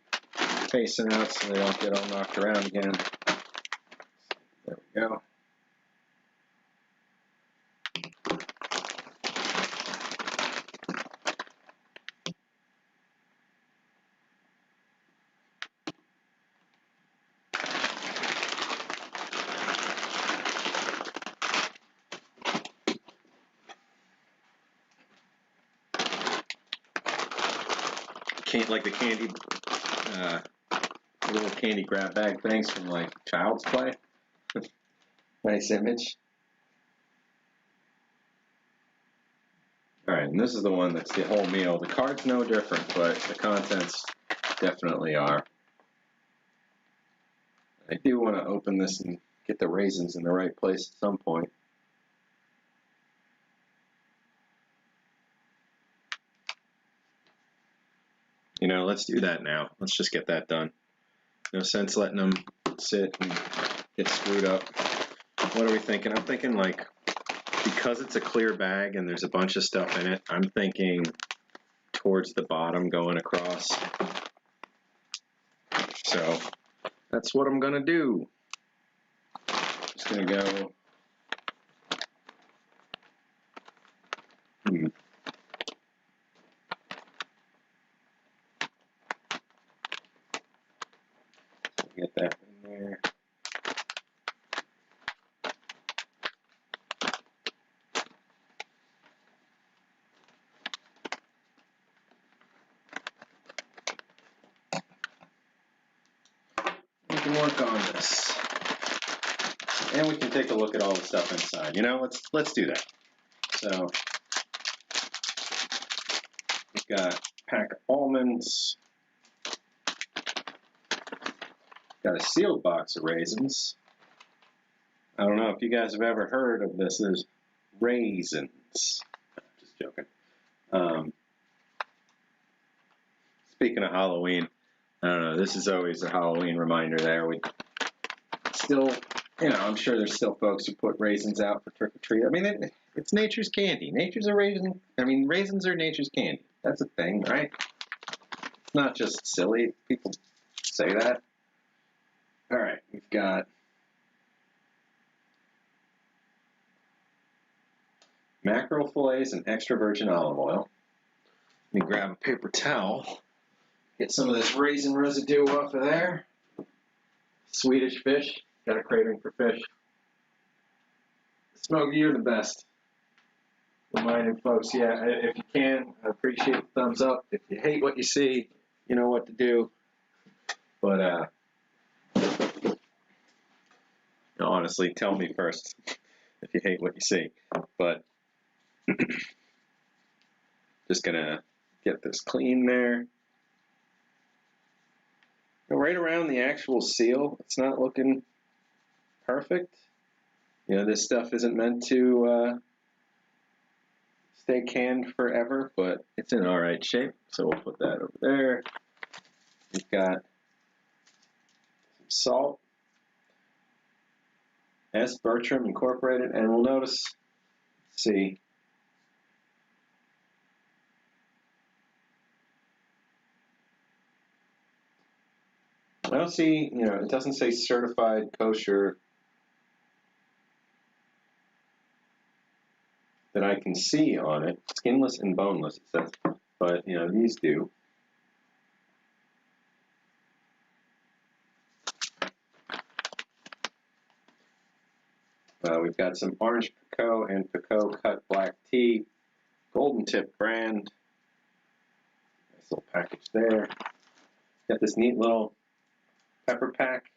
A: facing out so they don't get all knocked around again. There we go. Like the candy, little candy grab bag things from like Child's Play. Nice image. All right, and this is the one that's the whole meal. The card's no different, but the contents definitely are. I do want to open this and get the raisins in the right place at some point. You know, let's do that now. Let's just get that done. No sense letting them sit and get screwed up. What are we thinking? I'm thinking like, because it's a clear bag and there's a bunch of stuff in it, I'm thinking towards the bottom going across. So that's what I'm going to do. Just going to go. Get that in there. We can work on this, and we can take a look at all the stuff inside. You know, let's do that. So we've got a pack of almonds. Got a sealed box of raisins. I don't know if you guys have ever heard of this as raisins. Just joking. Speaking of Halloween, I don't know, this is always a Halloween reminder there. We still, you know, I'm sure there's still folks who put raisins out for trick or treat. I mean, it's nature's candy. Nature's a raisin. I mean, raisins are nature's candy. That's a thing, right? It's not just silly. People say that. All right, we've got mackerel fillets and extra virgin olive oil. Let me grab a paper towel, get some of this raisin residue off of there. Swedish fish, got a craving for fish. Smokey, you're the best. Reminding folks, yeah, if you can, I appreciate the thumbs up. If you hate what you see, you know what to do. But, honestly, tell me first if you hate what you see. But just gonna get this clean there. Right around the actual seal, it's not looking perfect. You know, this stuff isn't meant to stay canned forever, but it's in all right shape. So we'll put that over there. We've got some salt. S. Bertram Incorporated, and we'll notice, see, I don't see, you know, it doesn't say certified kosher that I can see on it. Skinless and boneless, it says, but, you know, these do. We've got some orange pekoe and pekoe cut black tea, golden tip brand. Nice little package there. Got this neat little pepper pack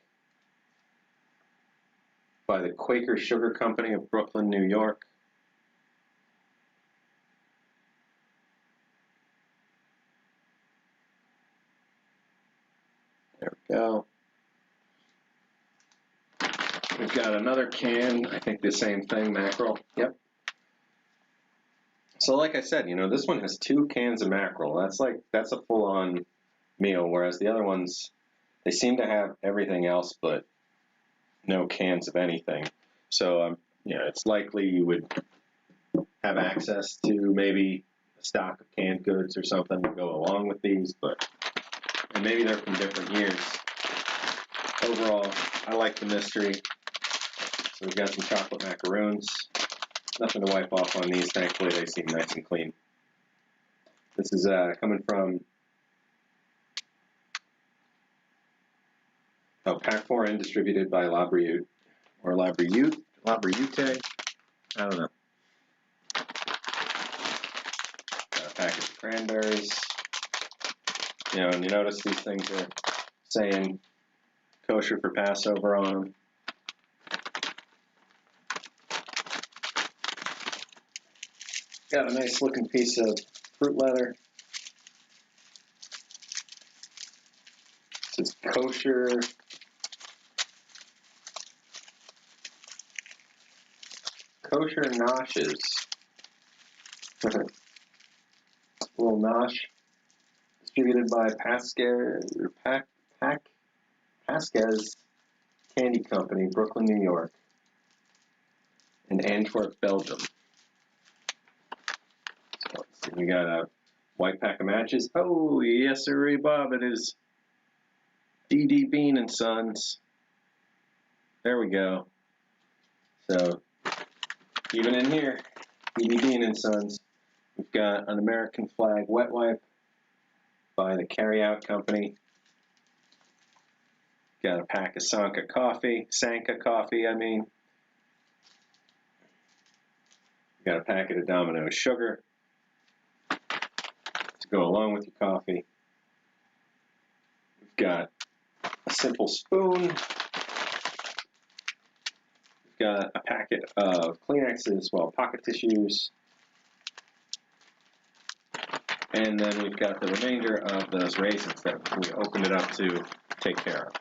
A: by the Quaker Sugar Company of Brooklyn, New York. There we go. We've got another can, I think the same thing, mackerel. Yep. So like I said, you know, this one has 2 cans of mackerel. That's a full-on meal, whereas the other ones, they seem to have everything else but no cans of anything. So, you know, it's likely you would have access to maybe a stock of canned goods or something to go along with these, and maybe they're from different years. Overall, I like the mystery. So we've got some chocolate macaroons. Nothing to wipe off on these. Thankfully, they seem nice and clean. This is coming from Pack 4 and distributed by La Briute, or La Briute, I don't know. Got a package of cranberries. You know, and you notice these things are saying kosher for Passover on them. Got a nice looking piece of fruit leather. It says kosher. Kosher noshes. Little nosh. Distributed by Pasquez Candy Company, Brooklyn, New York, and Antwerp, Belgium. So let's see, we got a white pack of matches. Oh, yes, sirree, Bob, it is D.D. Bean and Sons. There we go. So, even in here, D.D. Bean and Sons. We've got an American flag wet wipe by the Carryout Company. Got a pack of Sanka coffee. Got a packet of Domino's sugar to go along with your coffee. We've got a simple spoon. We've got a packet of Kleenexes, pocket tissues. And then we've got the remainder of those raisins that we opened it up to take care of.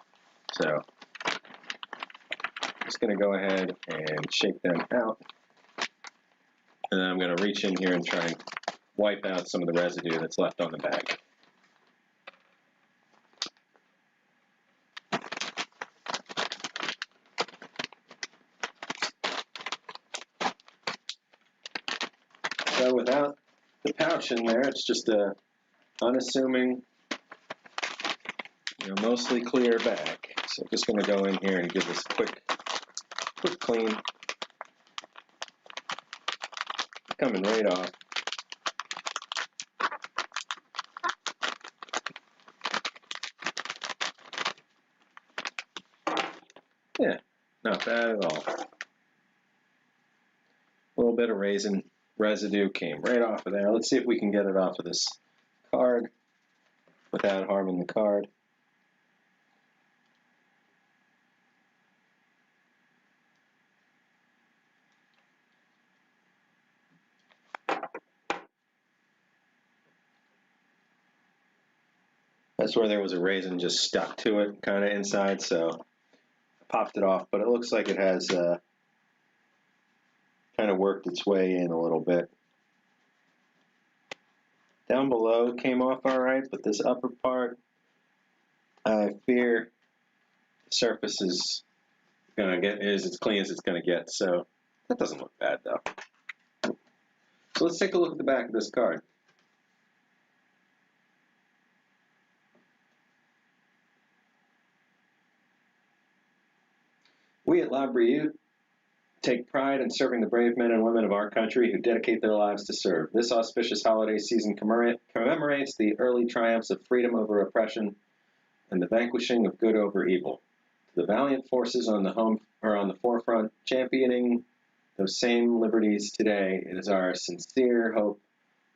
A: So, I'm just going to go ahead and shake them out. And then I'm going to reach in here and try and wipe out some of the residue that's left on the bag. So without the pouch in there, it's just a unassuming, mostly clear bag. So I'm just going to go in here and give this a quick clean. Coming right off. Yeah, not bad at all. A little bit of raisin residue came right off of there. Let's see if we can get it off of this card without harming the card. That's where there was a raisin just stuck to it, kind of inside, so I popped it off, but it looks like it has kind of worked its way in a little bit. Down below came off all right, but this upper part, I fear the surface is as clean as it's going to get, so that doesn't look bad though. So let's take a look at the back of this card. We at La Briute take pride in serving the brave men and women of our country who dedicate their lives to serve. This auspicious holiday season commemorates the early triumphs of freedom over oppression and the vanquishing of good over evil. The valiant forces on the forefront, championing those same liberties today. It is our sincere hope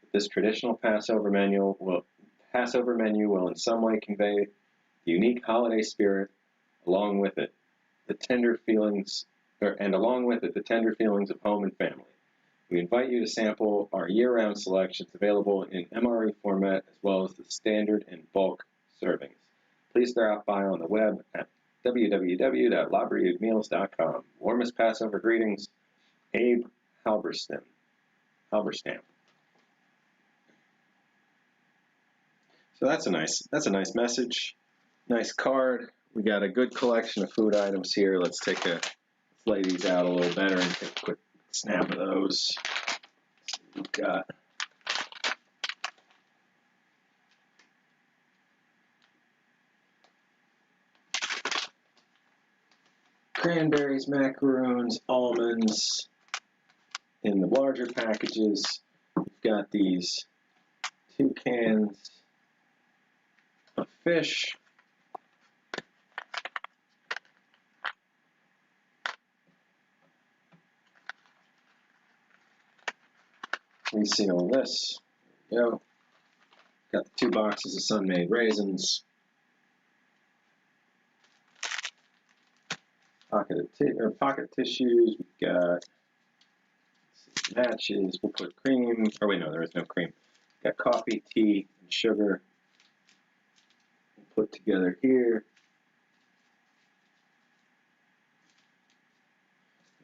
A: that this traditional Passover menu will in some way convey the unique holiday spirit, along with it the tender feelings of home and family. We invite you to sample our year-round selections available in MRE format as well as the standard and bulk servings. Please stop by on the web at www.labriudemeals.com. Warmest Passover greetings, Abe Halberstam. So that's a nice message, nice card. We got a good collection of food items here. Let's lay these out a little better and take a quick snap of those. We've got cranberries, macaroons, almonds in the larger packages. We've got these 2 cans of fish. Reseal this. There we go. Got the 2 boxes of sun-made raisins. Pocket tissues. We've got matches. We'll put cream. Oh wait, no, there is no cream. Got coffee, tea, and sugar. We'll put together here.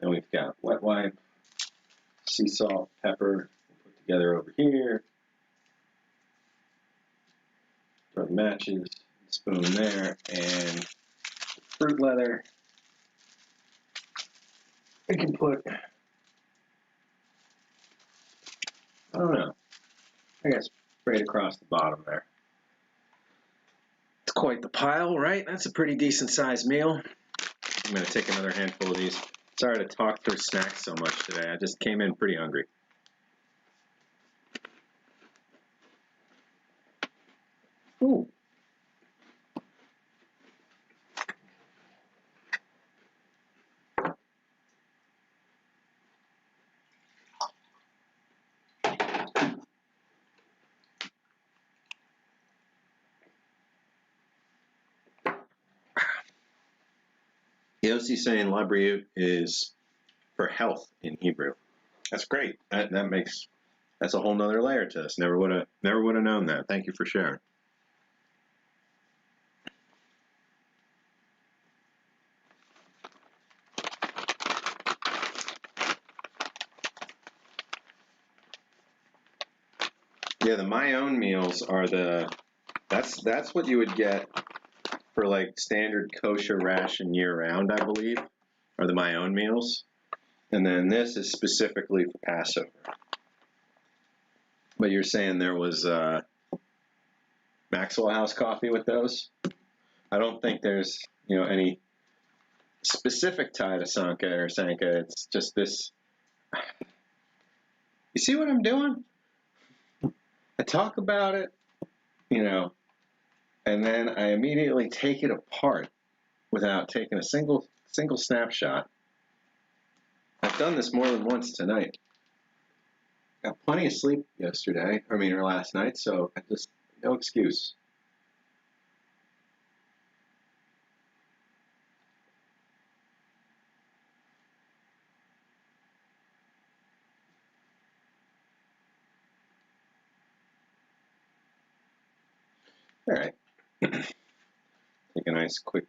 A: Then we've got wet wipe, sea salt, pepper. We'll put together over here. Throw the matches, spoon there, and fruit leather. We can put, I don't know, I guess right across the bottom there. It's quite the pile, right? That's a pretty decent sized meal. I'm going to take another handful of these. Sorry to talk through snacks so much today. I just came in pretty hungry. Ooh. Yossi saying labriut is for health in Hebrew. That's great. That's a whole nother layer to this. Never would have known that. Thank you for sharing. Yeah, the my own meals are that's what you would get for like standard kosher ration year round, I believe, are the my own meals. And then this is specifically for Passover. But you're saying there was Maxwell House coffee with those? I don't think there's, any specific tie to Sanka or Sanka. It's just this. You see what I'm doing? I talk about it, and then I immediately take it apart without taking a single snapshot. I've done this more than once tonight. Got plenty of sleep or last night, so no excuse. All right. Take a nice quick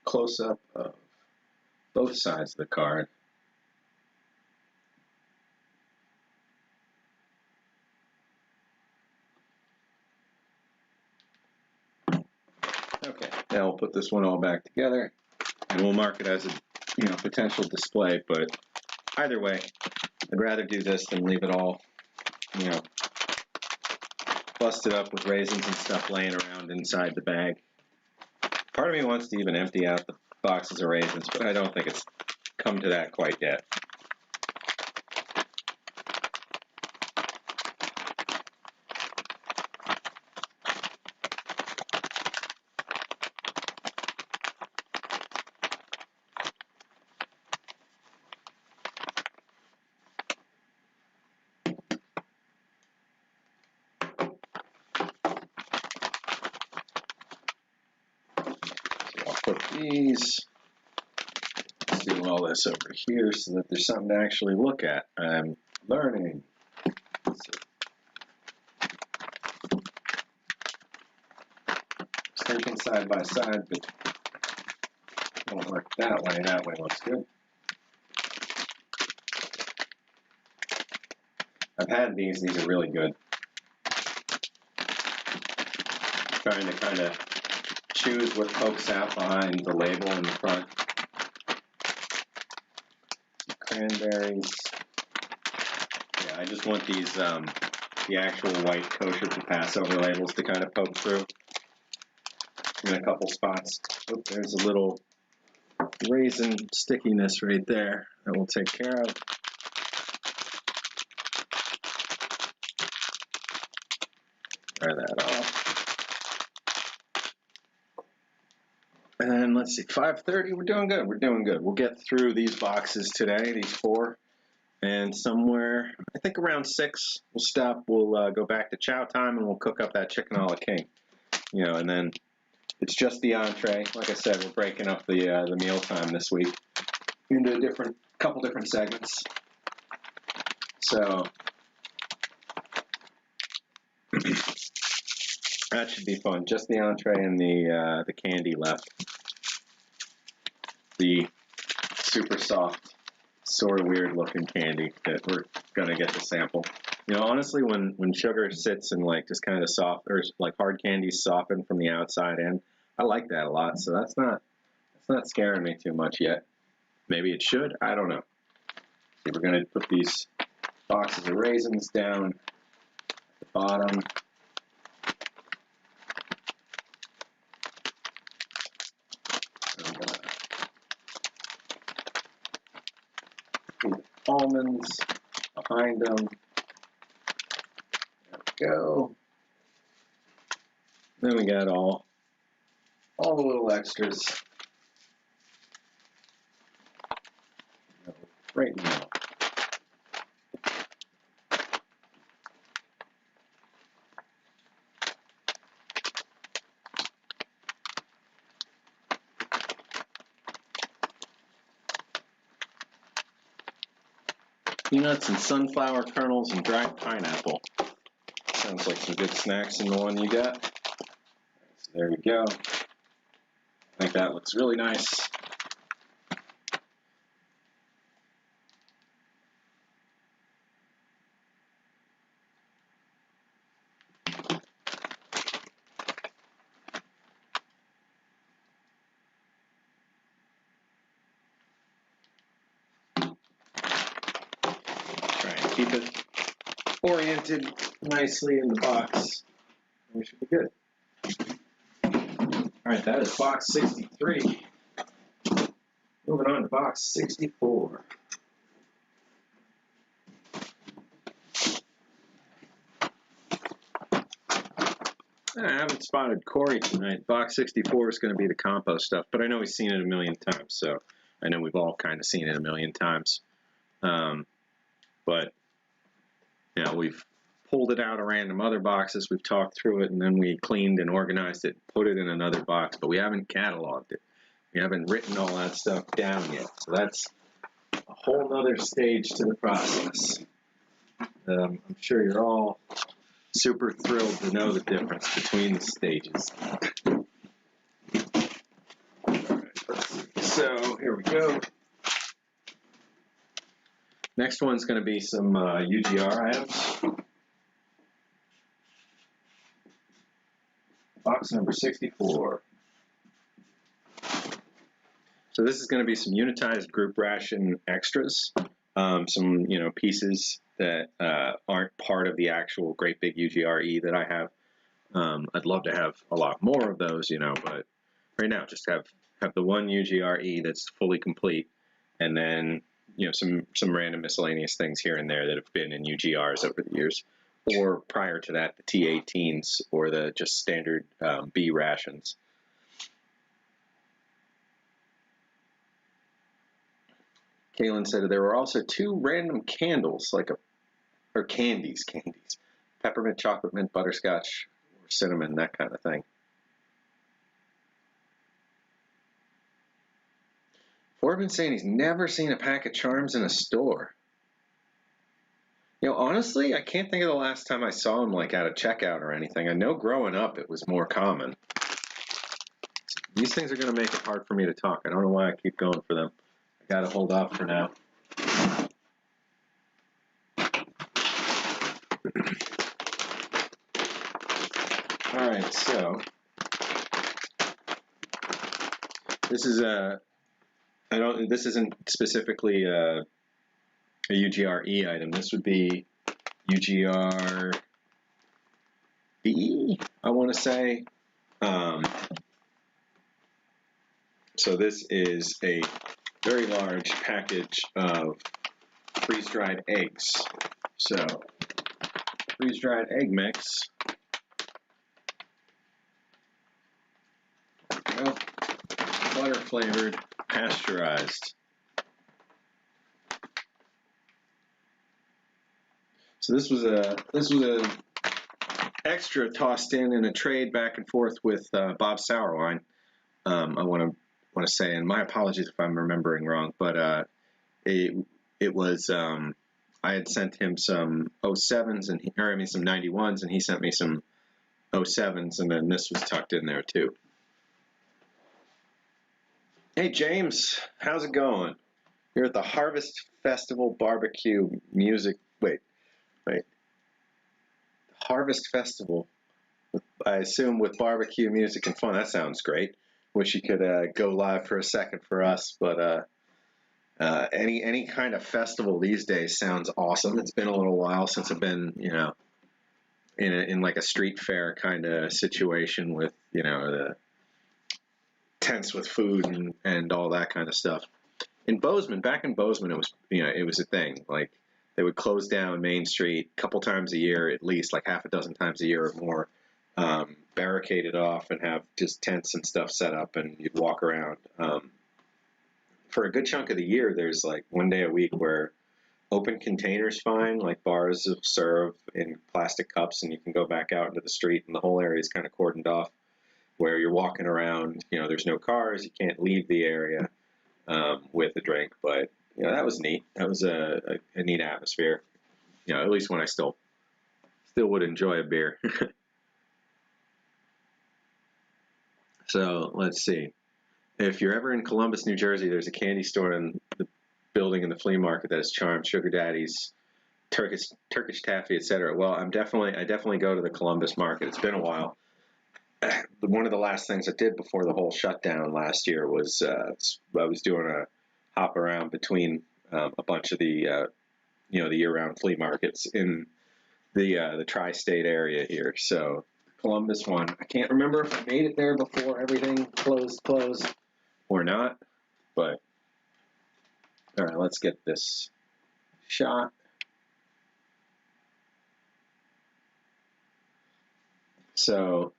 A: close-up of both sides of the card. Okay, now we'll put this one all back together, and we'll mark it as a potential display, but either way, I'd rather do this than leave it all, busted up with raisins and stuff laying around inside the bag. Part of me wants to even empty out the boxes of raisins, but I don't think it's come to that quite yet. these. Let's do all this over here so that there's something to actually look at. I'm learning. Thinking side by side, but it won't work that way. That way looks good. I've had these. These are really good. Trying to kind of choose what pokes out behind the label in the front. Cranberries. Yeah, I just want these, the actual white kosher to Passover labels to kind of poke through in a couple spots. Oh, there's a little raisin stickiness right there that we'll take care of. Try that off. And let's see, 5:30, we're doing good, we're doing good. We'll get through these boxes today, these 4, and somewhere, I think around 6, we'll stop, we'll go back to chow time, and we'll cook up that chicken a la king. You know, and then it's just the entree. Like I said, we're breaking up the meal time this week into a couple different segments. So that should be fun. Just the entree and the candy left. The super soft, sort of weird looking candy that we're gonna get to sample. You know, honestly, when sugar sits and like just kind of soft, or like hard candies soften from the outside in, I like that a lot. So that's not scaring me too much yet. Maybe it should. I don't know. Okay, we're gonna put these boxes of raisins down at the bottom. Almonds behind them. There we go. Then we got all the little extras right now. Peanuts and sunflower kernels and dried pineapple. Sounds like some good snacks in the one you got. So there we go. I think that looks really nice. Try and keep it oriented nicely in the box. We should be good. All right, that is box 63. Moving on to box 64. I haven't spotted Corey tonight. Box 64 is going to be the compost stuff, but I know he's seen it a million times, so I know we've all kind of seen it a million times. But, you know, we've pulled it out of random other boxes, we've talked through it, and then we cleaned and organized it, put it in another box, but we haven't cataloged it. We haven't written all that stuff down yet, so that's a whole other stage to the process. I'm sure you're all super thrilled to know the difference between the stages. So here we go. Next one's going to be some UGR items. Box number 64. So this is going to be some unitized group ration extras. Some, you know, pieces that aren't part of the actual great big UGRE that I have. I'd love to have a lot more of those, you know, but right now just have the one UGRE that's fully complete, and then, you know, some random miscellaneous things here and there that have been in UGRs over the years, or prior to that, the T18s or the just standard B rations. Kaylin said there were also 2 random candles, or candies, peppermint, chocolate mint, butterscotch, or cinnamon, that kind of thing. Corbin's saying he's never seen a pack of charms in a store. You know, honestly, I can't think of the last time I saw him like at a checkout or anything. I know growing up it was more common. These things are going to make it hard for me to talk. I don't know why I keep going for them. I got to hold off for now. All right, so this is this isn't specifically a UGRE item. This would be UGRE, I want to say. So this is a very large package of freeze-dried eggs. So freeze-dried egg mix. Well, butter flavored, pasteurized. So this was a extra tossed in a trade back and forth with Bob Sourwine. I want to say, and my apologies if I'm remembering wrong, but it was I had sent him some 07s and some 91s, and he sent me some 07s, and then this was tucked in there too. Hey James, how's it going? You're at the Harvest Festival Barbecue Music. Wait. Harvest Festival. I assume with barbecue music and fun. That sounds great. Wish you could go live for a second for us, but any kind of festival these days sounds awesome. It's been a little while since I've been, you know, in like a street fair kind of situation with, you know, the tents with food and all that kind of stuff. In Bozeman, back in Bozeman, it was, you know, it was a thing. Like they would close down Main Street a couple times a year, at least like half a dozen times a year or more, barricade it off and have just tents and stuff set up, and you'd walk around. For a good chunk of the year, there's like one day a week where open containers fine, like bars will serve in plastic cups, and you can go back out into the street, and the whole area is kind of cordoned off, where you're walking around. You know, there's no cars, you can't leave the area with a drink, but you know, that was neat. That was a neat atmosphere. You know, at least when I still would enjoy a beer. So let's see. If you're ever in Columbus, New Jersey, there's a candy store in the building in the flea market that has charms, sugar daddies, Turkish taffy, etc. Well, I definitely go to the Columbus market. It's been a while. One of the last things I did before the whole shutdown last year was I was doing a hop around between a bunch of the you know, the year-round flea markets in the tri-state area here. So Columbus one, I can't remember if I made it there before everything closed or not, but all right, let's get this shot. So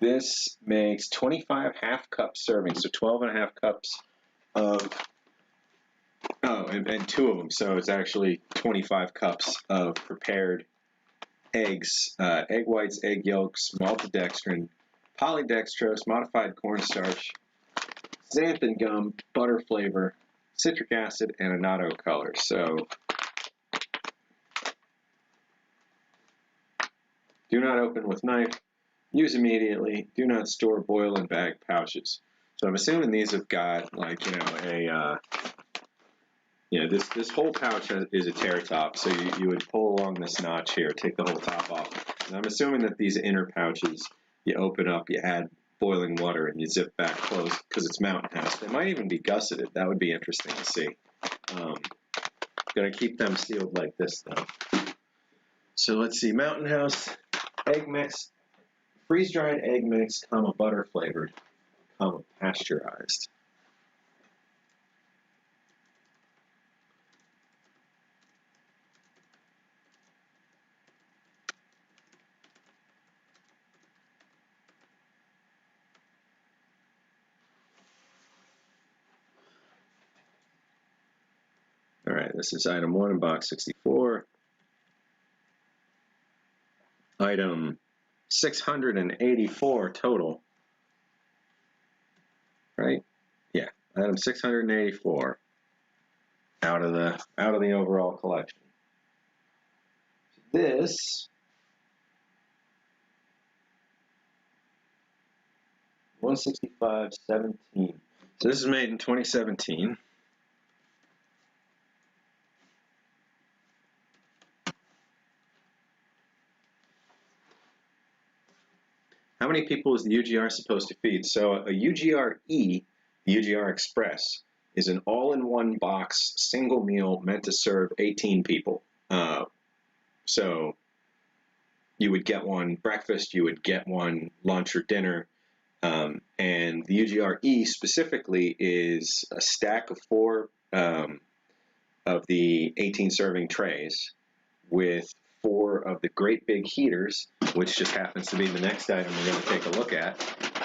A: this makes 25 half-cup servings, so 12.5 cups of, oh, and two of them, so it's actually 25 cups of prepared eggs, egg whites, egg yolks, maltodextrin, polydextrose, modified cornstarch, xanthan gum, butter flavor, citric acid, and annatto color. So do not open with knife. Use immediately. Do not store, boil, in bag pouches. So I'm assuming these have got, like, you know, this whole pouch is a tear top. So you would pull along this notch here, take the whole top off. And I'm assuming that these inner pouches, you open up, you add boiling water, and you zip back closed because it's Mountain House. They might even be gusseted. That would be interesting to see. Gonna keep them sealed like this though. So let's see, Mountain House egg mix, freeze-dried egg mix, butter flavored, pasteurized. All right, this is item 1 in box 64. Item 684 total. Right? Yeah, Item 684 out of the overall collection. This 165.17. So this is made in 2017. How many people is the UGR supposed to feed? So a UGR-E, the UGR Express, is an all-in-one box single meal meant to serve 18 people. So you would get one breakfast, you would get one lunch or dinner, and the UGR-E specifically is a stack of 4 of the 18 serving trays with 4 of the great big heaters, which just happens to be the next item we're going to take a look at,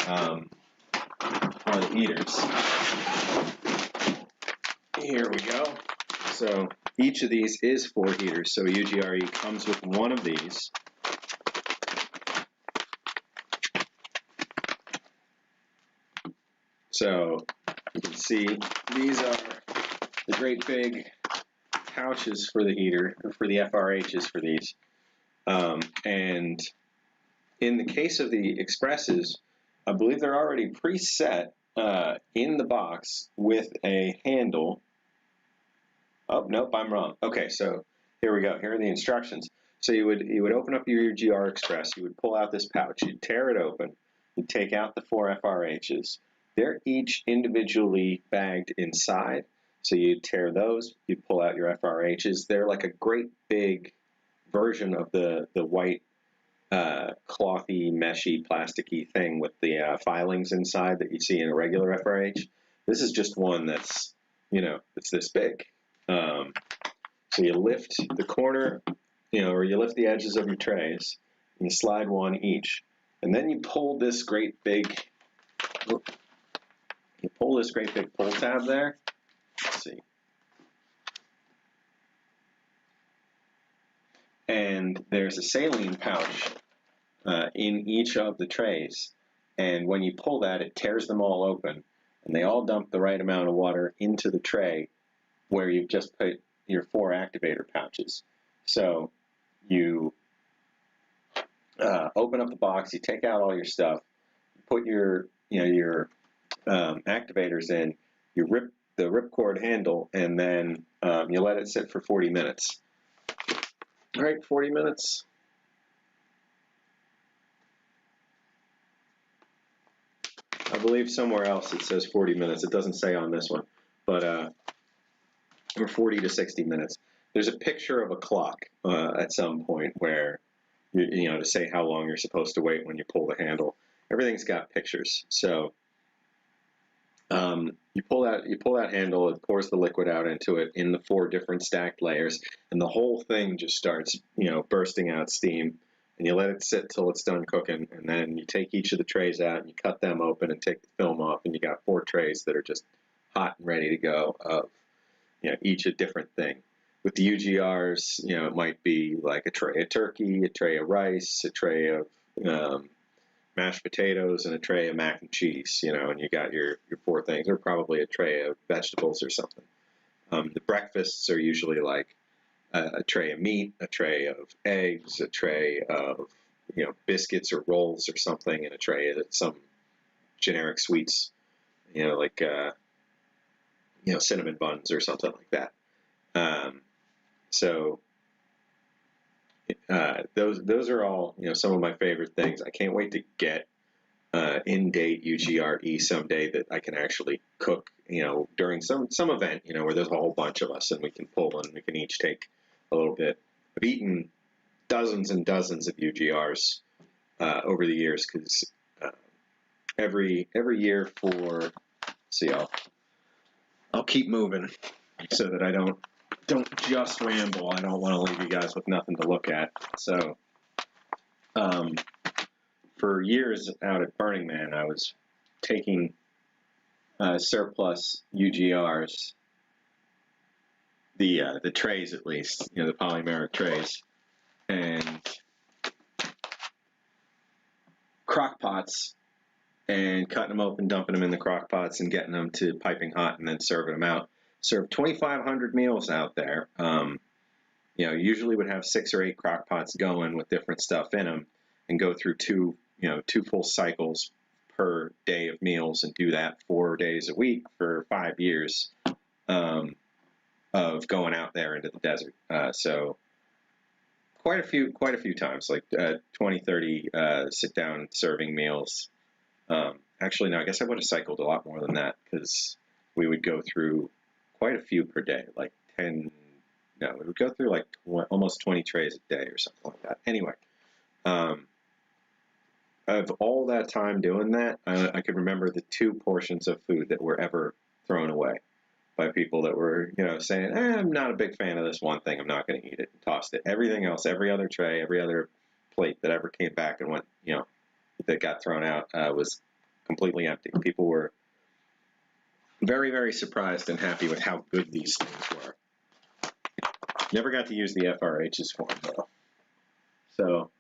A: are the heaters. Here we go. So each of these is 4 heaters, so UGR-E comes with one of these. So you can see these are the great big pouches for the heater, or for the FRHs for these. And in the case of the Expresses, I believe they're already preset in the box with a handle. Oh, nope, I'm wrong. Okay, so here we go. Here are the instructions. So you would open up your UGR Express, you would pull out this pouch, you'd tear it open, you'd take out the 4 FRHs. They're each individually bagged inside. So you tear those, you pull out your FRHs. They're like a great big version of the white clothy, meshy, plasticky thing with the filings inside that you see in a regular FRH. This is just one that's, it's this big. So you lift the corner, or you lift the edges of your trays, and you slide one each. And then you pull this great big, pull tab there. Let's see. And there's a saline pouch in each of the trays. And when you pull that, it tears them all open. And they all dump the right amount of water into the tray where you've just put your 4 activator pouches. So you open up the box, you take out all your stuff, you put your activators in, you rip the ripcord handle, and then you let it sit for 40 minutes. Right, 40 minutes. I believe somewhere else it says 40 minutes. It doesn't say on this one, but or 40 to 60 minutes. There's a picture of a clock at some point where, to say how long you're supposed to wait when you pull the handle. Everything's got pictures. So you pull that handle, it pours the liquid out into it in the 4 different stacked layers, and the whole thing just starts, bursting out steam. And you let it sit till it's done cooking, and then you take each of the trays out and you cut them open and take the film off, and you got 4 trays that are just hot and ready to go of, each a different thing. With the UGRs, it might be like a tray of turkey, a tray of rice, a tray of mashed potatoes, and a tray of mac and cheese, and you got your 4 things, or probably a tray of vegetables or something. The breakfasts are usually like a tray of meat, a tray of eggs, a tray of biscuits or rolls or something, and a tray of some generic sweets, like cinnamon buns or something like that. So those are all some of my favorite things. I can't wait to get in-date UGR-E someday that I can actually cook during some event where there's a whole bunch of us and we can pull and we can each take a little bit. I've eaten dozens and dozens of UGRs over the years because every year for, see, I'll keep moving so that I don't just ramble. I don't want to leave you guys with nothing to look at. So for years out at Burning Man, I was taking surplus UGRs, the trays at least, the polymeric trays, and crock pots and cutting them open, dumping them in the crock pots, and getting them to piping hot, and then serving them out. Served 2,500 meals out there. Usually would have 6 or 8 crock pots going with different stuff in them, and go through two full cycles per day of meals, and do that 4 days a week for 5 years of going out there into the desert. So quite a few times, like 20, 30 sit down serving meals. Actually, no, I guess I would have cycled a lot more than that, because we would go through quite a few per day, like 10. No, we would go through like almost 20 trays a day or something like that. Anyway, of all that time doing that, I could remember the 2 portions of food that were ever thrown away by people that were, saying, I'm not a big fan of this one thing, I'm not going to eat it, and tossed it. Everything else, every other tray, every other plate that ever came back and went, that got thrown out was completely empty. People were very, very surprised and happy with how good these things were. Never got to use the FRHs for them, though. So,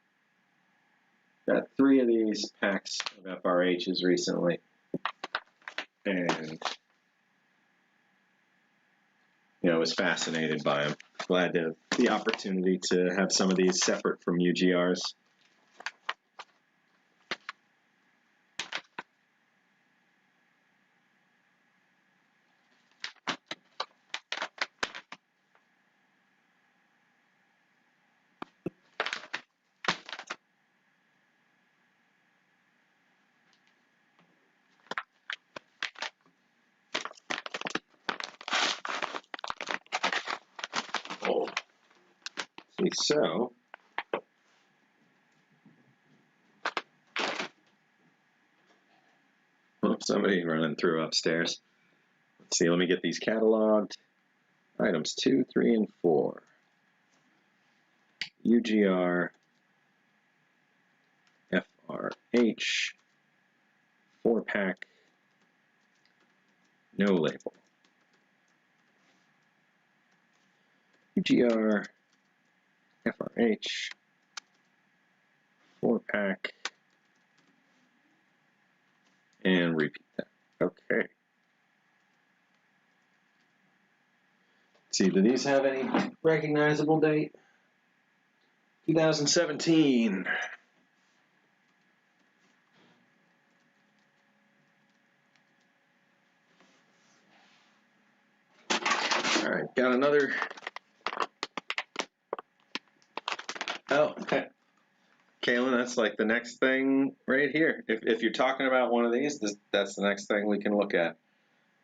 A: got 3 of these packs of FRHs recently, and was fascinated by them. Glad to have the opportunity to have some of these separate from UGRs. So, somebody running through upstairs. Let's see, let me get these cataloged. Items 2, 3, and 4. UGR, FRH, 4-pack, no label. UGR, FRH, 4-pack, and repeat that. Okay. Let's see, do these have any recognizable date? 2017. All right, got another. Oh, okay. Kaylin, that's like the next thing right here. If you're talking about one of these, that's the next thing we can look at.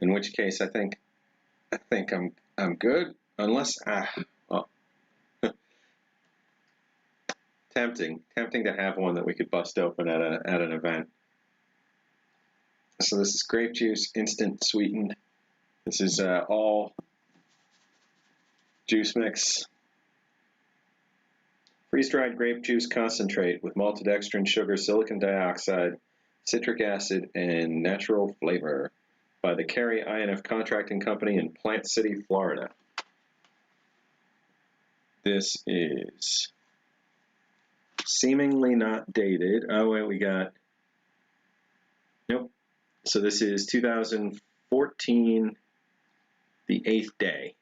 A: In which case, I think I'm good, unless well, tempting to have one that we could bust open at an event. So this is grape juice, instant sweetened. This is all juice mix. Freeze-dried grape juice concentrate with maltodextrin, sugar, silicon dioxide, citric acid, and natural flavor by the Carey INF Contracting Company in Plant City, Florida. This is seemingly not dated. Oh, wait, we got... Nope. So this is 2014, the 8th day.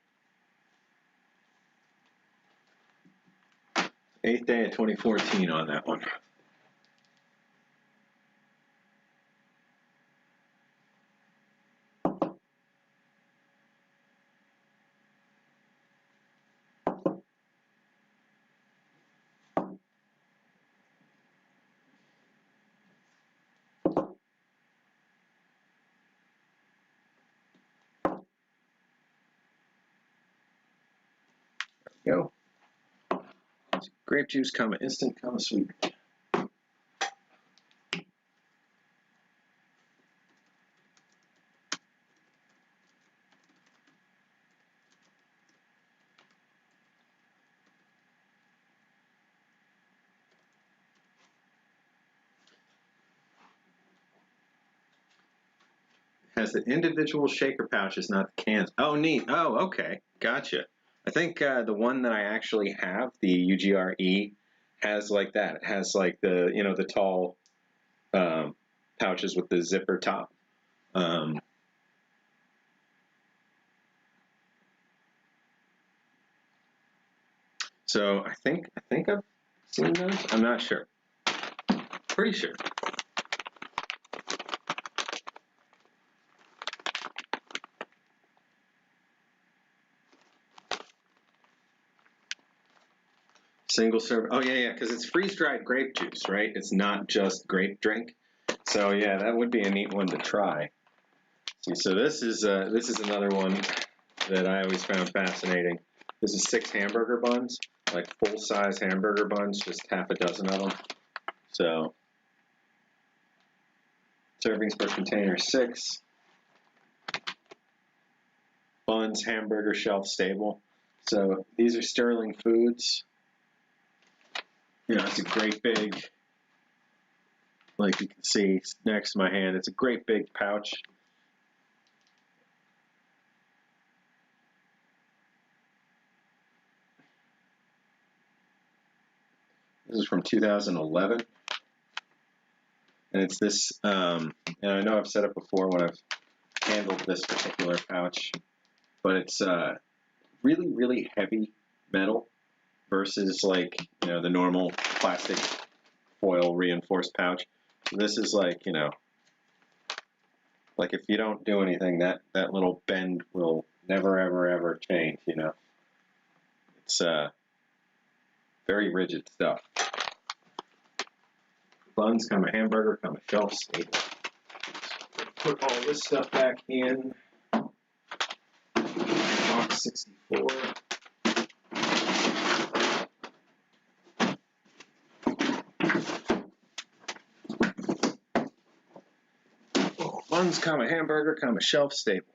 A: 8th day of 2014 on that one. There we go. Grape juice, instant, sweet. Has the individual shaker pouches, not the cans. Oh, neat. Oh, okay. Gotcha. I think the one that I actually have, the UGRE, has like that. It has like the, the tall pouches with the zipper top. So I think I've seen those. I'm not sure. Pretty sure. Single serve. Oh yeah, because it's freeze-dried grape juice, right? It's not just grape drink. So yeah, that would be a neat one to try. See, so this is another one that I always found fascinating. This is 6 hamburger buns, like full-size hamburger buns, just half a dozen of them. So servings per container 6. Buns, hamburger, shelf stable. So these are Sterling Foods. You know, it's a great big, like you can see next to my hand, it's a great big pouch. This is from 2011. And it's this, and I know I've said it before when I've handled this particular pouch, but it's really, really heavy metal versus like, you know, the normal plastic foil reinforced pouch. So this is like, you know, like if you don't do anything, that little bend will never, ever, ever change, you know. It's very rigid stuff. Buns, come a hamburger, come a shelf stable. Put all this stuff back in box 64. Buns, come a hamburger, come a shelf stable.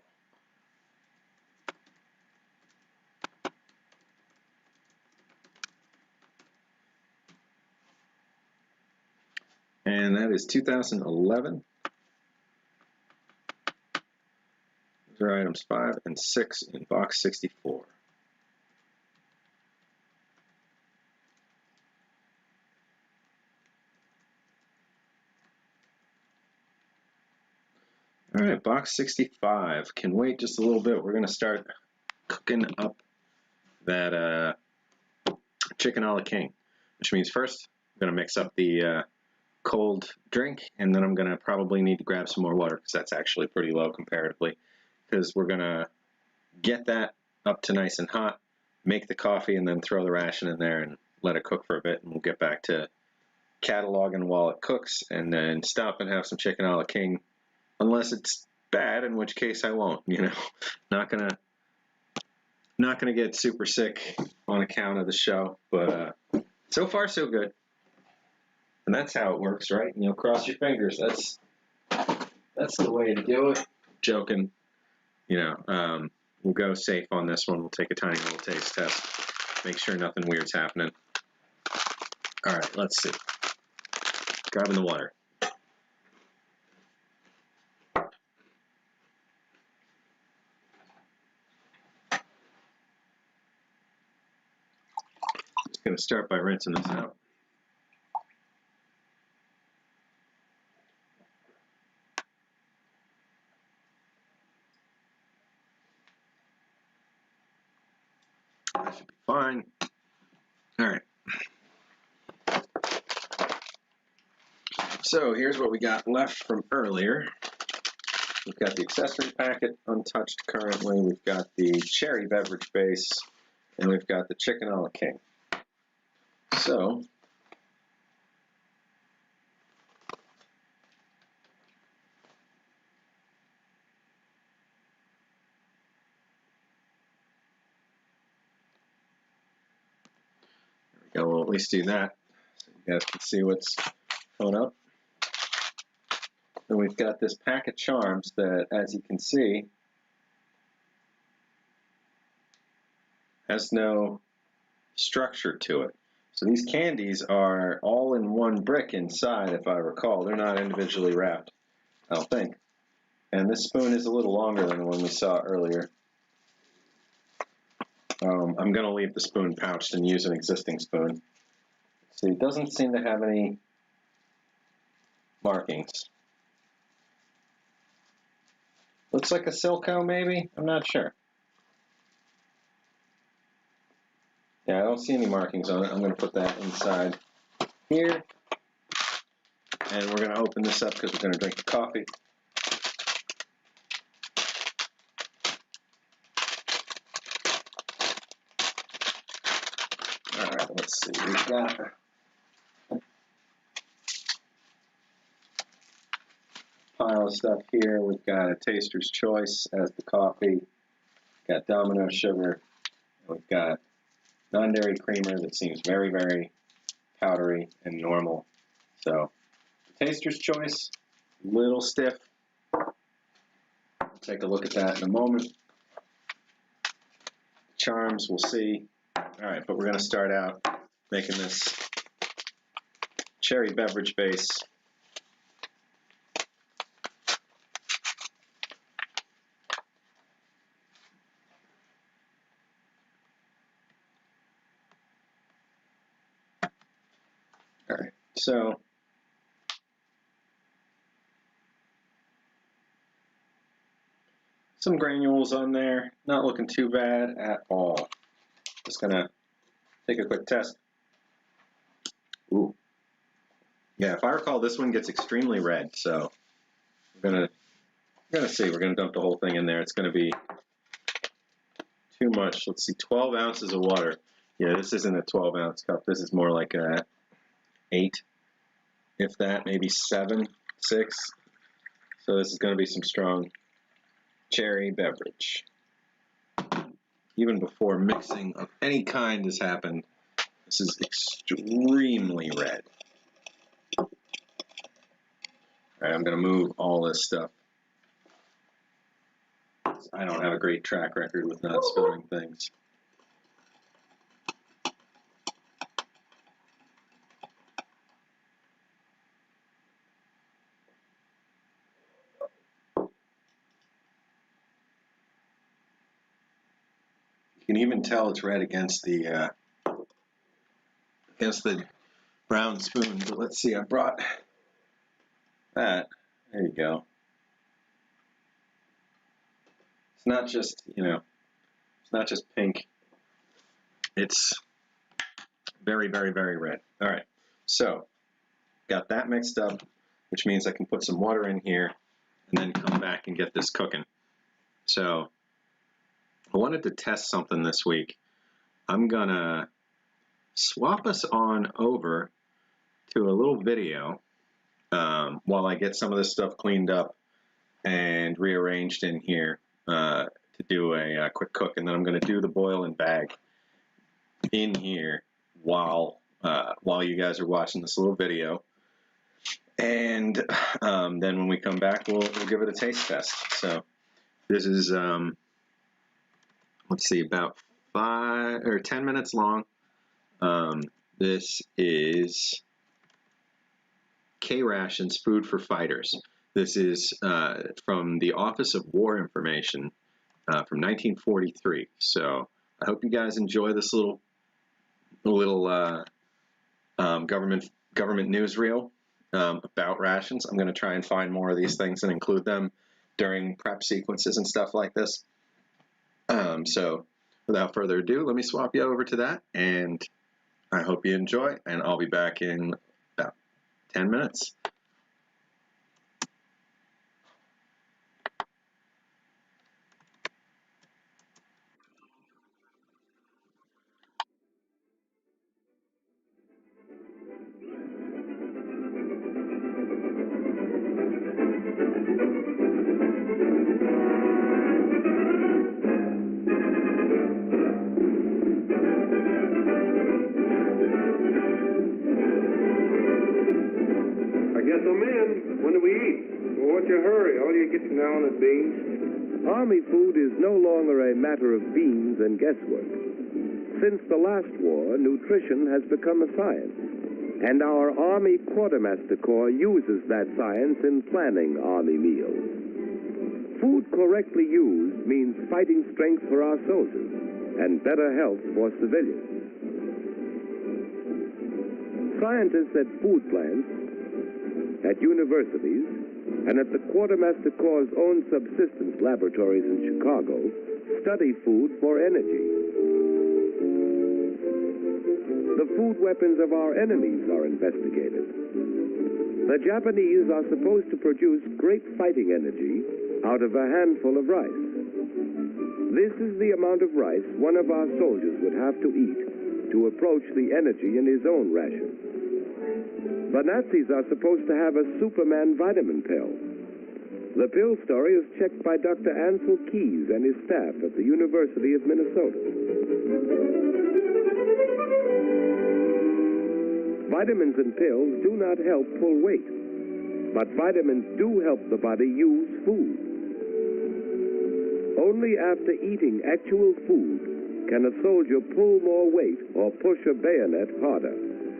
A: And that is 2011. Those are items 5 and 6 in box 64. All right, box 65. Can wait just a little bit. We're going to start cooking up that chicken a la king, which means first I'm going to mix up the cold drink, and then I'm going to probably need to grab some more water because that's actually pretty low comparatively, because we're going to get that up to nice and hot, make the coffee, and then throw the ration in there and let it cook for a bit, and we'll get back to cataloging while it cooks, and then stop and have some chicken a la king, unless it's bad, in which case I won't, you know. Not gonna get super sick on account of the show, but so far so good. And that's how it works, right? You know, cross your fingers. That's the way to do it. Joking. You know, we'll go safe on this one. We'll take a tiny little taste test. Make sure nothing weird's happening. All right, let's see. Grabbing the water. Just gonna start by rinsing this out. That should be fine. All right. So here's what we got left from earlier. We've got the accessory packet untouched currently. We've got the cherry beverage base, and we've got the chicken a la king. So there we go. We'll at least do that so you guys can see what's coming up. And we've got this pack of charms that, as you can see, has no structure to it. So these candies are all in one brick inside, if I recall. They're not individually wrapped, I don't think. And this spoon is a little longer than the one we saw earlier. I'm going to leave the spoon pouched and use an existing spoon. See, it doesn't seem to have any markings. Looks like a Silco, maybe? I'm not sure. Yeah, I don't see any markings on it. I'm going to put that inside here. And we're going to open this up because we're going to drink the coffee. All right, let's see. We've got a pile of stuff here. We've got a Taster's Choice as the coffee. We've got Domino sugar. We've got non-dairy creamer that seems very, very powdery and normal. So, Taster's Choice, a little stiff. We'll take a look at that in a moment. Charms, we'll see. All right, but we're going to start out making this cherry beverage base. All right, so some granules on there, not looking too bad at all. Just gonna take a quick test. Ooh, yeah. If I recall, this one gets extremely red. So we're gonna see. We're gonna dump the whole thing in there. It's gonna be too much. Let's see, 12 ounces of water. Yeah, this isn't a 12-ounce cup. This is more like a 8, if that, maybe 7, 6. So this is going to be some strong cherry beverage. Even before mixing of any kind has happened, this is extremely red. All right, I'm going to move all this stuff. I don't have a great track record with not spilling things. You can even tell it's red against the brown spoon. But let's see, I brought that. There you go. It's not just, it's not just pink. It's very, very, very red. All right, so got that mixed up, which means I can put some water in here and then come back and get this cooking. So I wanted to test something this week. I'm gonna swap us on over to a little video while I get some of this stuff cleaned up and rearranged in here to do a quick cook, and then I'm going to do the boil and bag in here while you guys are watching this little video, and then when we come back, we'll give it a taste test. So this is let's see, about 5 or 10 minutes long. This is Ration's Food for Fighters. This is from the Office of War Information from 1943. So I hope you guys enjoy this little government newsreel about rations. I'm going to try and find more of these things and include them during prep sequences and stuff like this. So without further ado, let me swap you over to that, and I hope you enjoy, and I'll be back in about 10 minutes.
B: I'm in. When do we eat? Well, what's your hurry? All you get down is beans.
C: Army food is no longer a matter of beans and guesswork. Since the last war, nutrition has become a science, and our Army Quartermaster Corps uses that science in planning Army meals. Food correctly used means fighting strength for our soldiers and better health for civilians. Scientists at food plants, at universities, and at the Quartermaster Corps' own subsistence laboratories in Chicago, study food for energy. The food weapons of our enemies are investigated. The Japanese are supposed to produce great fighting energy out of a handful of rice. This is the amount of rice one of our soldiers would have to eat to approach the energy in his own ration. The Nazis are supposed to have a Superman vitamin pill. The pill story is checked by Dr. Ansel Keys and his staff at the University of Minnesota. Vitamins and pills do not help pull weight, but vitamins do help the body use food. Only after eating actual food can a soldier pull more weight or push a bayonet harder.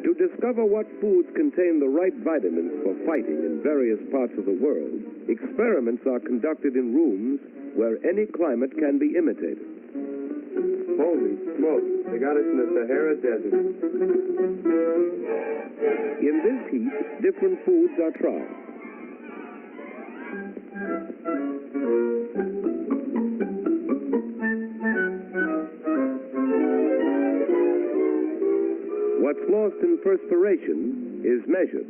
C: To discover what foods contain the right vitamins for fighting in various parts of the world, experiments are conducted in rooms where any climate can be imitated.
B: Holy smoke, they got us in the Sahara Desert.
C: In this heat, different foods are tried. What's lost in perspiration is measured.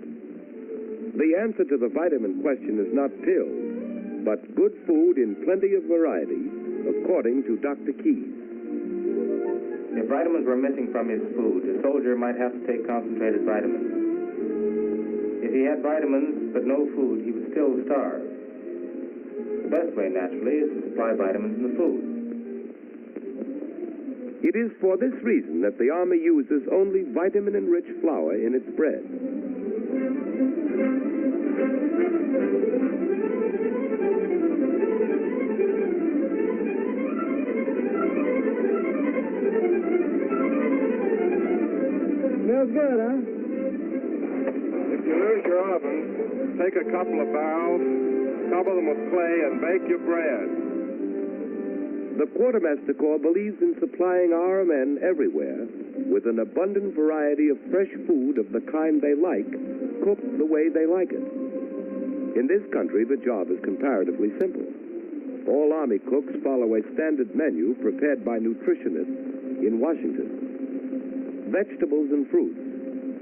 C: The answer to the vitamin question is not pills, but good food in plenty of variety, according to Dr. Keys.
D: If vitamins were missing from his food, a soldier might have to take concentrated vitamins. If he had vitamins but no food, he would still starve. The best way, naturally, is to supply vitamins in the food.
C: It is for this reason that the Army uses only vitamin-enriched flour in its bread.
B: Smells good, huh? If you lose your oven, take a couple of barrels, cover them with clay, and bake your bread.
C: The Quartermaster Corps believes in supplying our men everywhere with an abundant variety of fresh food of the kind they like, cooked the way they like it. In this country, the job is comparatively simple. All Army cooks follow a standard menu prepared by nutritionists in Washington. Vegetables and fruits,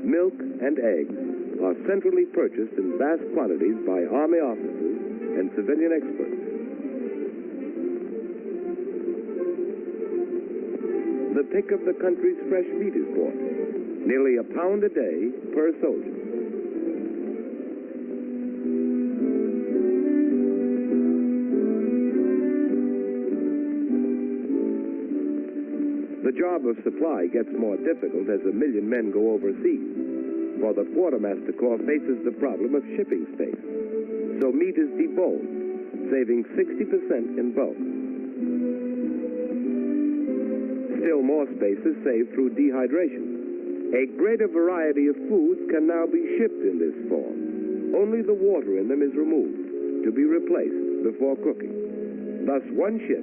C: milk and eggs are centrally purchased in vast quantities by Army officers and civilian experts. The pick of the country's fresh meat is bought, nearly a pound a day per soldier. The job of supply gets more difficult as 1 million men go overseas, for the Quartermaster Corps faces the problem of shipping space. So meat is deboned, saving 60% in bulk. Still more space is saved through dehydration. A greater variety of foods can now be shipped in this form. Only the water in them is removed to be replaced before cooking. Thus, one ship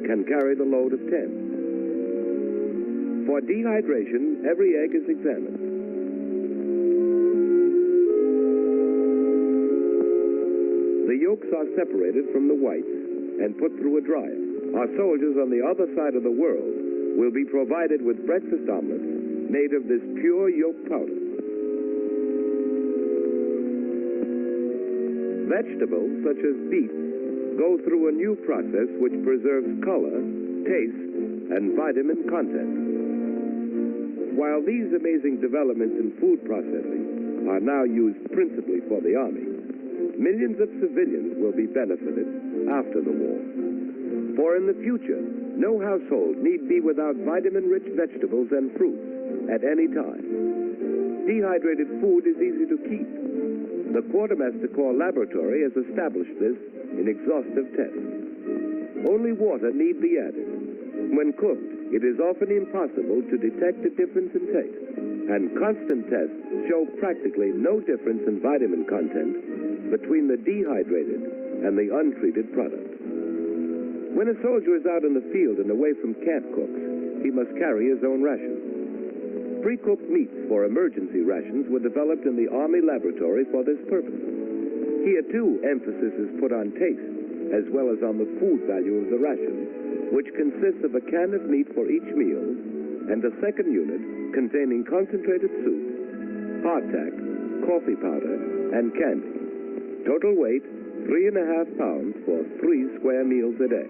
C: can carry the load of 10. For dehydration, every egg is examined. The yolks are separated from the whites and put through a dryer. Our soldiers on the other side of the world will be provided with breakfast omelets made of this pure yolk powder. Vegetables, such as beets, go through a new process which preserves color, taste, and vitamin content. While these amazing developments in food processing are now used principally for the Army, millions of civilians will be benefited after the war. For in the future, no household need be without vitamin-rich vegetables and fruits at any time. Dehydrated food is easy to keep. The Quartermaster Corps Laboratory has established this in exhaustive tests. Only water need be added. When cooked, it is often impossible to detect a difference in taste, and constant tests show practically no difference in vitamin content between the dehydrated and the untreated product. When a soldier is out in the field and away from camp cooks, he must carry his own rations. Pre-cooked meats for emergency rations were developed in the Army laboratory for this purpose. Here, too, emphasis is put on taste, as well as on the food value of the ration, which consists of a can of meat for each meal and a second unit containing concentrated soup, hardtack, coffee powder, and candy. Total weight, 3.5 pounds for 3 square meals a day.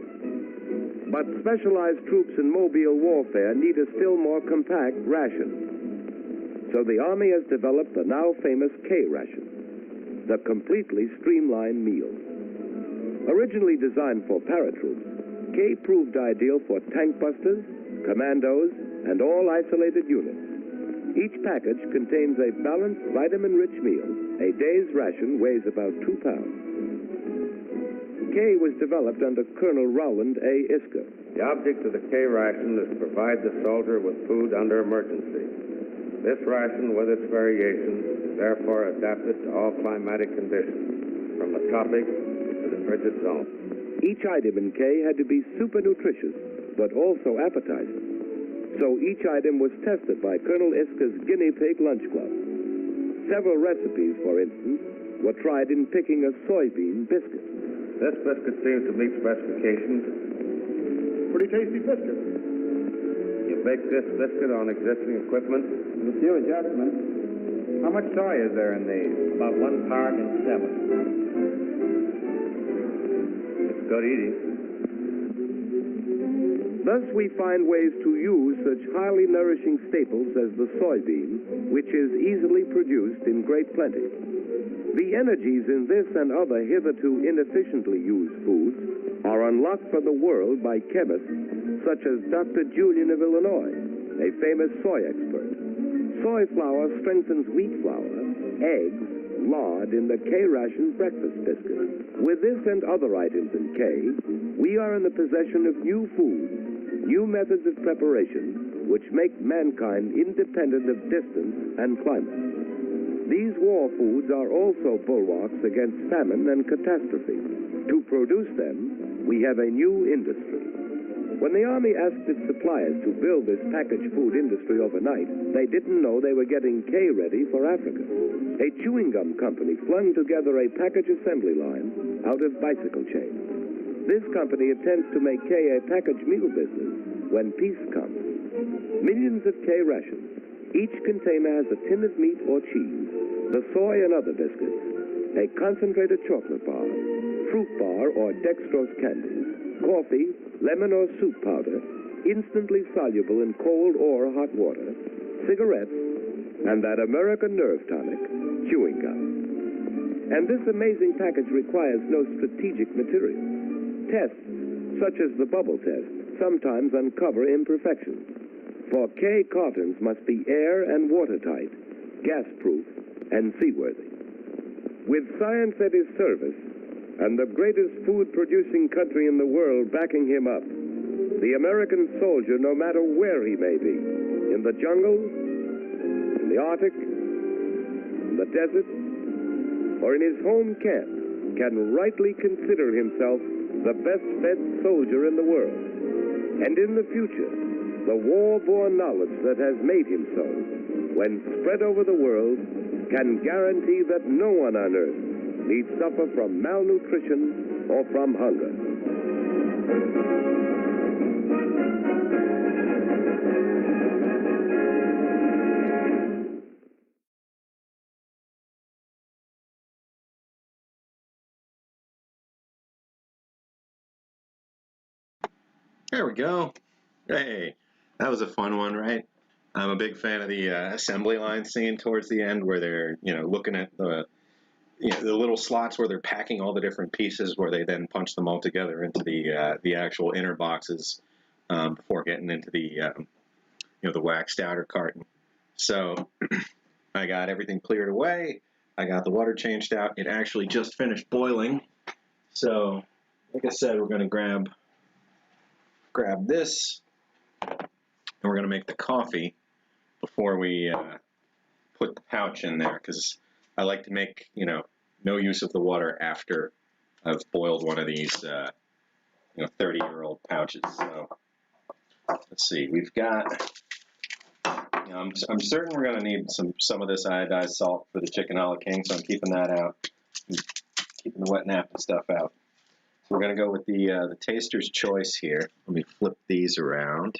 C: But specialized troops in mobile warfare need a still more compact ration. So the Army has developed the now famous K ration, the completely streamlined meal. Originally designed for paratroops, K proved ideal for tank busters, commandos, and all isolated units. Each package contains a balanced, vitamin-rich meal. A day's ration weighs about 2 pounds. K was developed under Colonel Rowland A. Isker.
B: The object of the K ration is to provide the soldier with food under emergency. This ration, with its variations, is therefore adapted to all climatic conditions, from the tropics to the frigid zone.
C: Each item in K had to be super nutritious, but also appetizing. So each item was tested by Colonel Isker's guinea pig lunch club. Several recipes, for instance, were tried in picking a soybean biscuit.
B: This biscuit seems to meet specifications. Pretty tasty biscuit. You bake this biscuit on existing equipment?
D: With a few adjustments. How much soy is there in these?
E: About 1 part in 7.
B: It's good eating.
C: Thus, we find ways to use such highly nourishing staples as the soybean, which is easily produced in great plenty. The energies in this and other hitherto inefficiently used foods are unlocked for the world by chemists such as Dr. Julian of Illinois, a famous soy expert. Soy flour strengthens wheat flour, eggs, lard in the K-ration breakfast biscuit. With this and other items in K, we are in the possession of new foods, new methods of preparation, which make mankind independent of distance and climate. These war foods are also bulwarks against famine and catastrophe. To produce them, we have a new industry. When the Army asked its suppliers to build this packaged food industry overnight, they didn't know they were getting K ready for Africa. A chewing gum company flung together a package assembly line out of bicycle chains. This company intends to make K a packaged meal business when peace comes. Millions of K rations. Each container has a tin of meat or cheese, the soy and other biscuits, a concentrated chocolate bar, fruit bar or dextrose candies, coffee, lemon or soup powder, instantly soluble in cold or hot water, cigarettes, and that American nerve tonic, chewing gum. And this amazing package requires no strategic material. Tests, such as the bubble test, sometimes uncover imperfections. For K cartons must be air and watertight, gas-proof, and seaworthy. With science at his service, and the greatest food-producing country in the world backing him up, the American soldier, no matter where he may be, in the jungle, in the Arctic, in the desert, or in his home camp, can rightly consider himself the best-fed soldier in the world. And in the future, the war-born knowledge that has made him so, when spread over the world, can guarantee that no one on earth need suffer from malnutrition or from hunger.
A: There we go. Hey, that was a fun one, right? I'm a big fan of the assembly line scene towards the end where they're, looking at the little slots where they're packing all the different pieces where they then punch them all together into the actual inner boxes before getting into the waxed outer carton. So I got everything cleared away. I got the water changed out. It actually just finished boiling. So, like I said, we're going to grab this, and we're going to make the coffee before we put the pouch in there, because I like to make, no use of the water after I've boiled one of these, 30-year-old pouches. So let's see, we've got, I'm certain we're going to need some of this iodized salt for the chicken a la king, so I'm keeping that out. keeping the wet napkin stuff out. So we're going to go with the taster's choice here. Let me flip these around.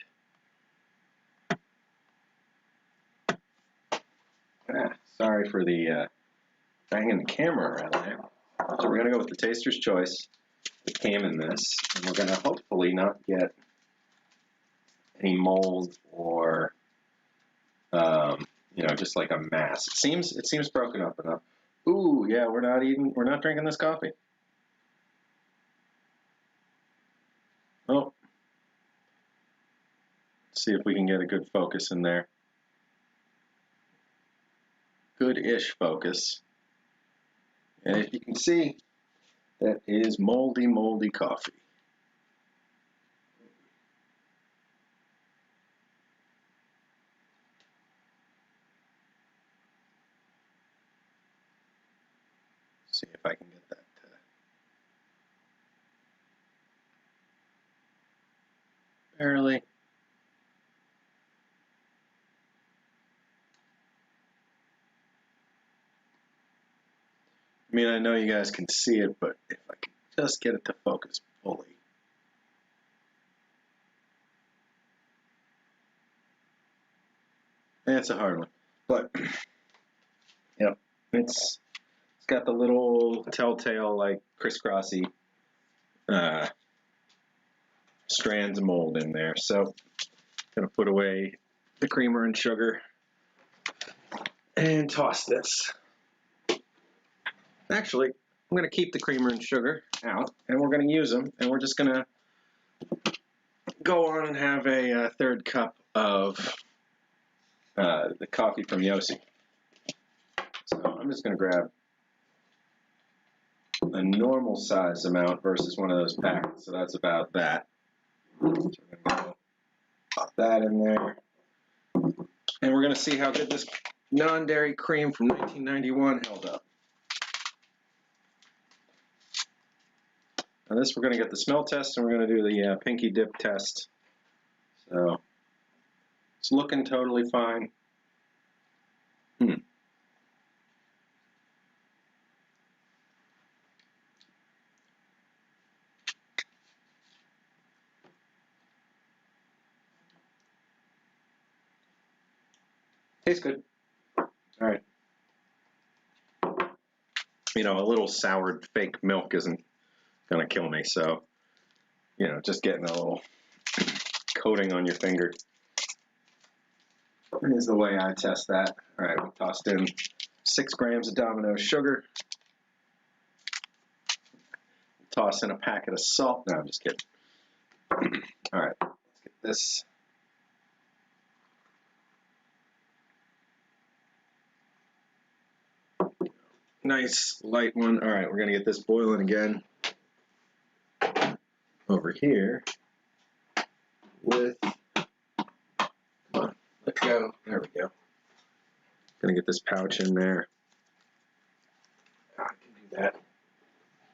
A: Sorry for the banging the camera around there. So we're going to go with the taster's choice that came in this, and we're going to hopefully not get any mold or you know, just like a mass. It seems broken up enough. Ooh, yeah, we're not drinking this coffee. Oh, let's see if we can get a good focus in there. Good-ish focus. And if you can see, that is moldy, moldy coffee. See if I can get that. Barely. I mean, I know you guys can see it, but if I can just get it to focus fully. It's a hard one, but yep, it's got the little telltale like crisscrossy strands of mold in there. So gonna put away the creamer and sugar and toss this. Actually, I'm gonna keep the creamer and sugar out, and we're gonna use them, and we're just gonna go on and have a third cup of the coffee from Yossi. So I'm just gonna grab a normal size amount versus one of those packets. So that's about that. So we're gonna pop that in there. And we're gonna see how good this non-dairy cream from 1991 held up. Now this we're gonna get the smell test, and we're gonna do the pinky dip test. So it's looking totally fine. Tastes good. All right. You know, a little soured fake milk isn't gonna kill me, so you know, just getting a little coating on your finger is the way I test that. All right, we tossed in 6 grams of Domino's sugar. Toss in a packet of salt. No, I'm just kidding. All right, let's get this. Nice light one. All right, we're gonna get this boiling again over here with, come on, let go. There we go. Gonna get this pouch in there. I can do that.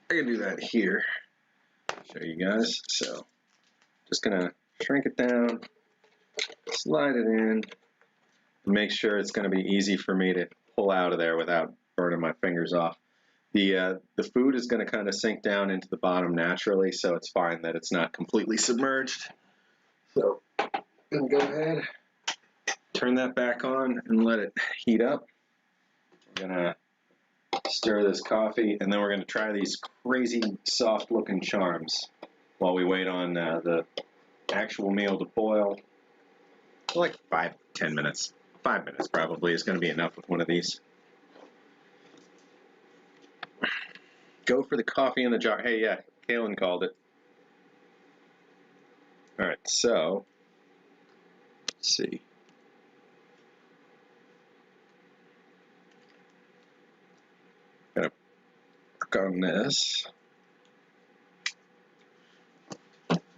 A: I can do that here. Show you guys. So just gonna shrink it down, slide it in, and make sure it's gonna be easy for me to pull out of there without burning my fingers off. The food is going to kind of sink down into the bottom naturally, so it's fine that it's not completely submerged. So I'm going to go ahead, turn that back on, and let it heat up. We're going to stir this coffee, and then we're going to try these crazy soft-looking charms while we wait on the actual meal to boil. Like 5-10 minutes. 5 minutes probably is going to be enough with one of these. Go for the coffee in the jar. Hey, yeah, Kalen called it. All right, so let's see. Gonna work on this.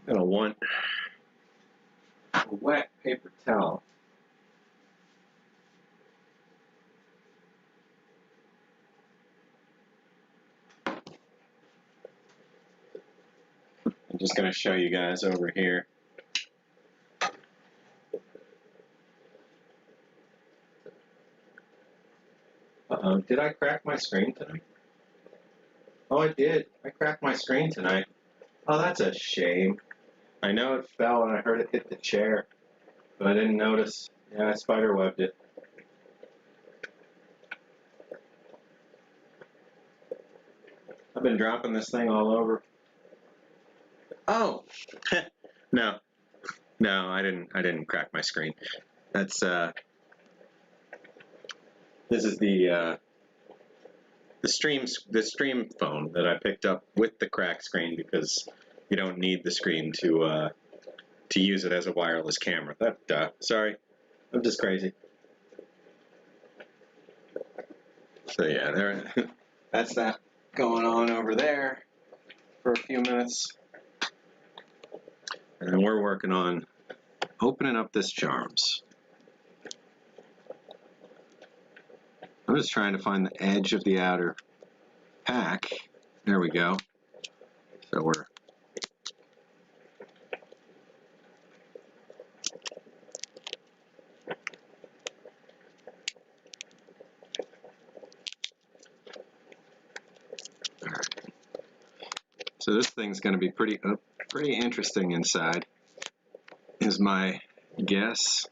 A: Gonna want a wet paper towel. I'm just gonna show you guys over here. Did I crack my screen tonight? Oh, I did. I cracked my screen tonight. Oh, that's a shame. I know it fell and I heard it hit the chair, but I didn't notice. Yeah, I spiderwebbed it. I've been dropping this thing all over. Oh, no, I didn't crack my screen. That's this is the stream phone that I picked up with the cracked screen because you don't need the screen to use it as a wireless camera. Sorry, I'm just crazy. So yeah, there. That's that going on over there for a few minutes, and we're working on opening up this charms. I'm just trying to find the edge of the outer pack. There we go. So we're all right. So this thing's going to be pretty interesting inside, is my guess.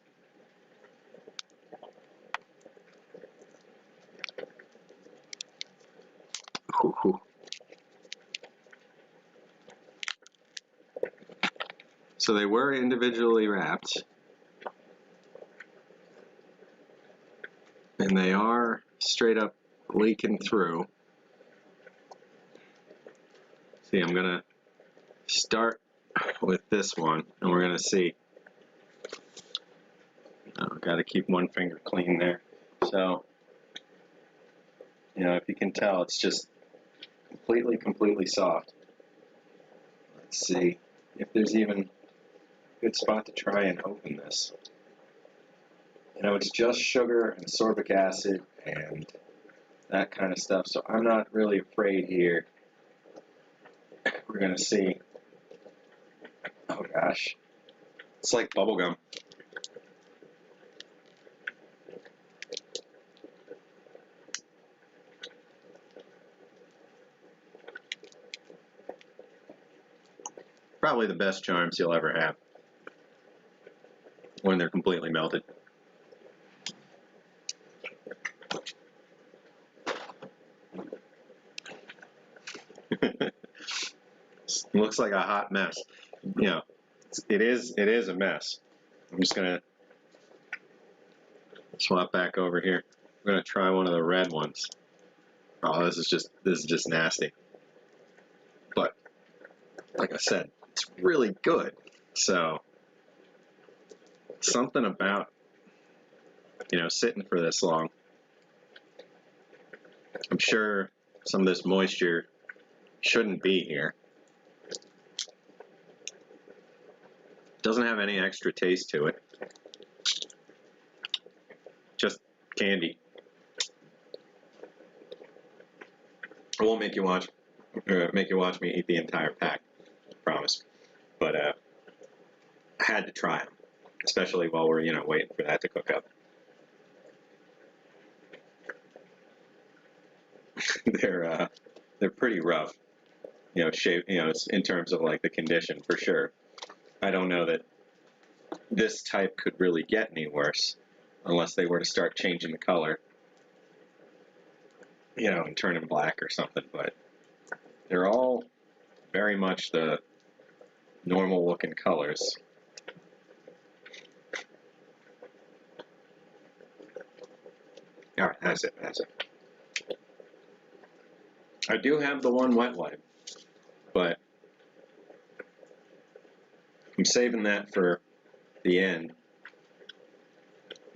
A: Ooh. So they were individually wrapped, and they are straight up leaking through. See, I'm gonna start with this one, and we're gonna see. Got to keep one finger clean there. So, you know, if you can tell, it's just completely soft. Let's see if there's even a good spot to try and open this. You know, it's just sugar and sorbic acid and that kind of stuff, so I'm not really afraid here. We're gonna see. Oh gosh, it's like bubblegum. Probably the best charms you'll ever have when they're completely melted. Looks like a hot mess. You know, it is a mess. I'm just gonna swap back over here. I'm gonna try one of the red ones. Oh, this is just nasty. But like I said, it's really good. So something about, you know, sitting for this long. I'm sure some of this moisture shouldn't be here. Doesn't have any extra taste to it. Just candy. I won't make you watch me eat the entire pack, I promise. But I had to try them, especially while we're, you know, waiting for that to cook up. They're pretty rough, you know, shape, you know, in terms of like the condition for sure. I don't know that this type could really get any worse unless they were to start changing the color, you know, and turning black or something, but they're all very much the normal looking colors. All right, that's it. I do have the one wet wipe, but I'm saving that for the end.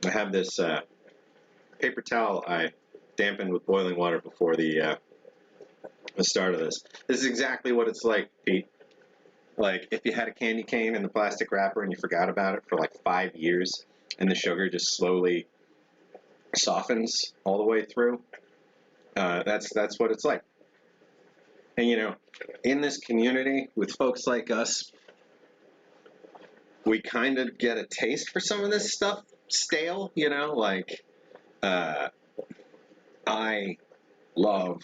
A: I have this paper towel I dampened with boiling water before the start of this. This is exactly what it's like, Pete. Like if you had a candy cane in the plastic wrapper and you forgot about it for like 5 years, and the sugar just slowly softens all the way through. That's what it's like. And you know, in this community with folks like us, we kind of get a taste for some of this stuff stale, you know, like I love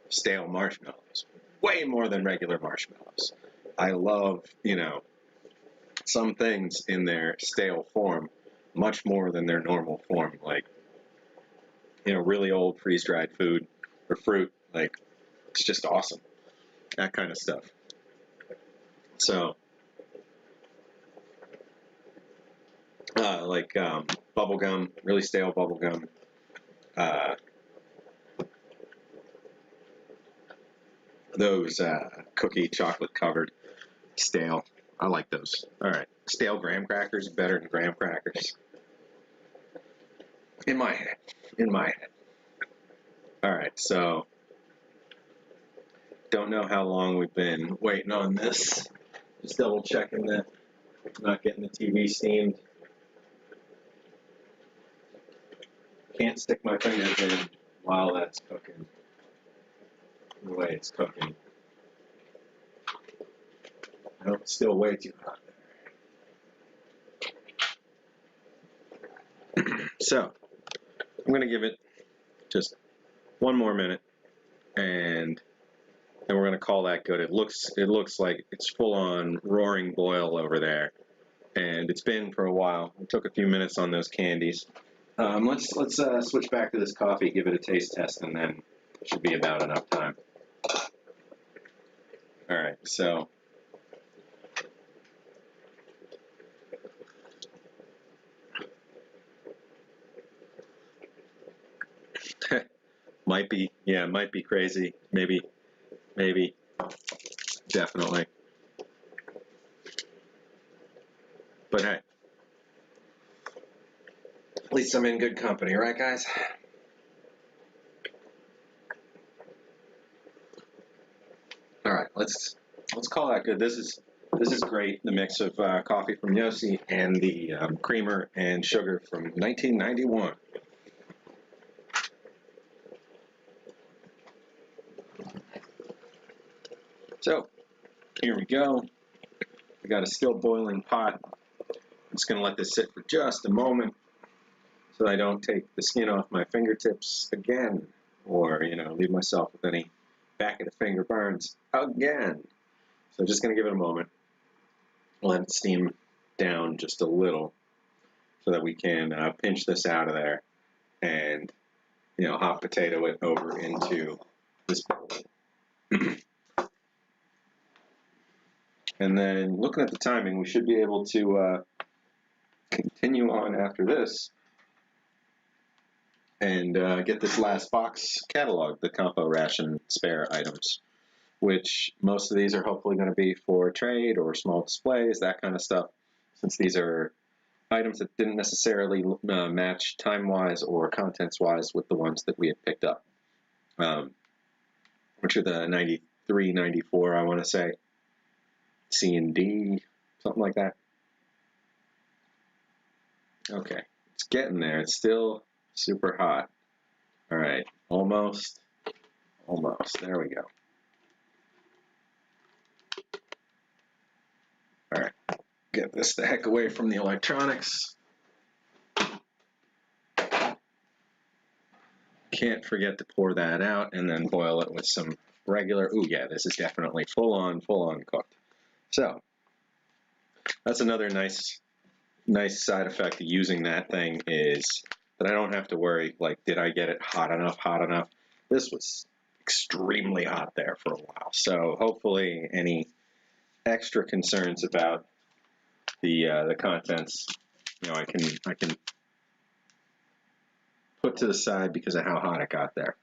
A: stale marshmallows, way more than regular marshmallows. I love, some things in their stale form much more than their normal form. Like, really old freeze-dried food or fruit. Like, it's just awesome. That kind of stuff. So, like bubble gum, really stale bubble gum. Those cookie chocolate covered stale. I like those. All right, stale graham crackers better than graham crackers. In my head. All right, so don't know how long we've been waiting on this. Just double checking that I'm not getting the TV steamed. Can't stick my fingers in while that's cooking. The way it's cooking. I know it's still way too hot there. So, I'm going to give it just one more minute, and then we're going to call that good. It looks like it's full on roaring boil over there, and it's been for a while. We took a few minutes on those candies. Let's switch back to this coffee, give it a taste test, and then it should be about enough time. All right, so might be crazy, maybe, definitely. But hey, at least I'm in good company, right, guys? All right, let's call that good. This is great. The mix of coffee from Yossi and the creamer and sugar from 1991. So here we go. We got a still boiling pot. I'm just going to let this sit for just a moment so I don't take the skin off my fingertips again, or leave myself with any back of the finger burns again. So just going to give it a moment. Let it steam down just a little so that we can pinch this out of there and hot potato it over into this bowl. And then looking at the timing, we should be able to continue on after this and get this last box catalog, the compo ration spare items, which most of these are hopefully going to be for trade or small displays, that kind of stuff, since these are items that didn't necessarily match time-wise or contents-wise with the ones that we had picked up, which are the 93, 94, I want to say, C and D, something like that. Okay, it's getting there. It's still super hot. All right, almost. There we go. All right, get this the heck away from the electronics. Can't forget to pour that out and then boil it with some regular. Ooh, yeah, this is definitely full on cooked. So that's another nice side effect of using that thing is that I don't have to worry, like, did I get it hot enough? This was extremely hot there for a while. So hopefully any extra concerns about the contents, I can put to the side because of how hot it got there.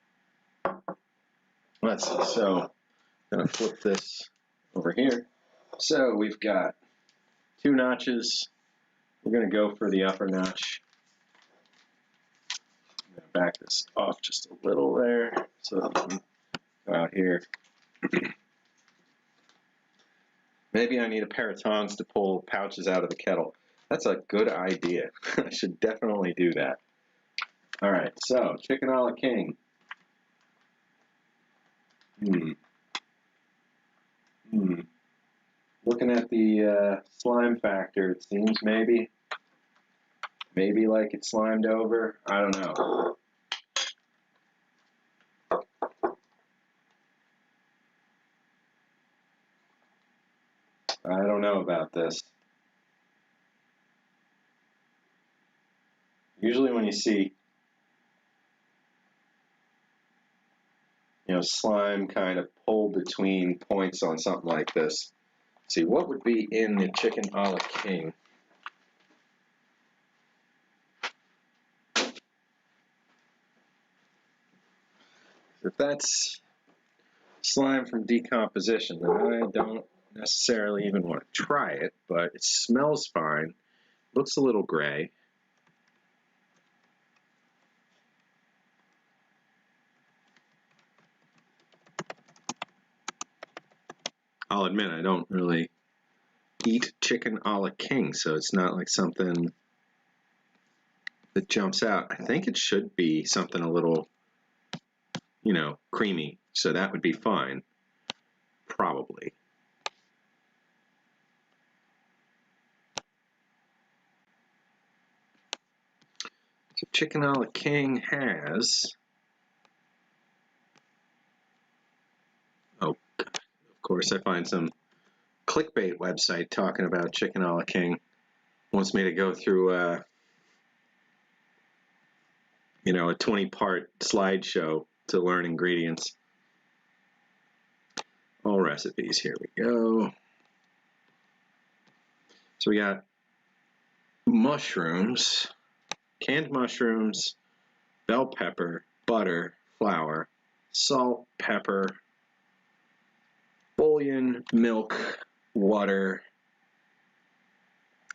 A: Let's see. So I'm going to flip this over here. So we've got 2 notches. We're going to go for the upper notch. I'm going to back this off just a little there so that we can go out here. Maybe I need a pair of tongs to pull pouches out of the kettle. That's a good idea. I should definitely do that. All right, so chicken a la king. Looking at the slime factor, it seems maybe like it's slimed over. I don't know. know about this. Usually when you see, slime kind of pull between points on something like this, see what would be in the chicken a la king. If that's slime from decomposition, then I don't necessarily even want to try it, but it smells fine. Looks a little gray. I'll admit I don't really eat chicken a la king, so it's not like something that jumps out. I think it should be something a little, creamy, so that would be fine, probably. So chicken a la king has, of course I find some clickbait website talking about chicken a la king, wants me to go through a 20-part slideshow to learn ingredients. All recipes, here we go. So we got mushrooms, canned mushrooms, bell pepper, butter, flour, salt, pepper, bouillon, milk, water.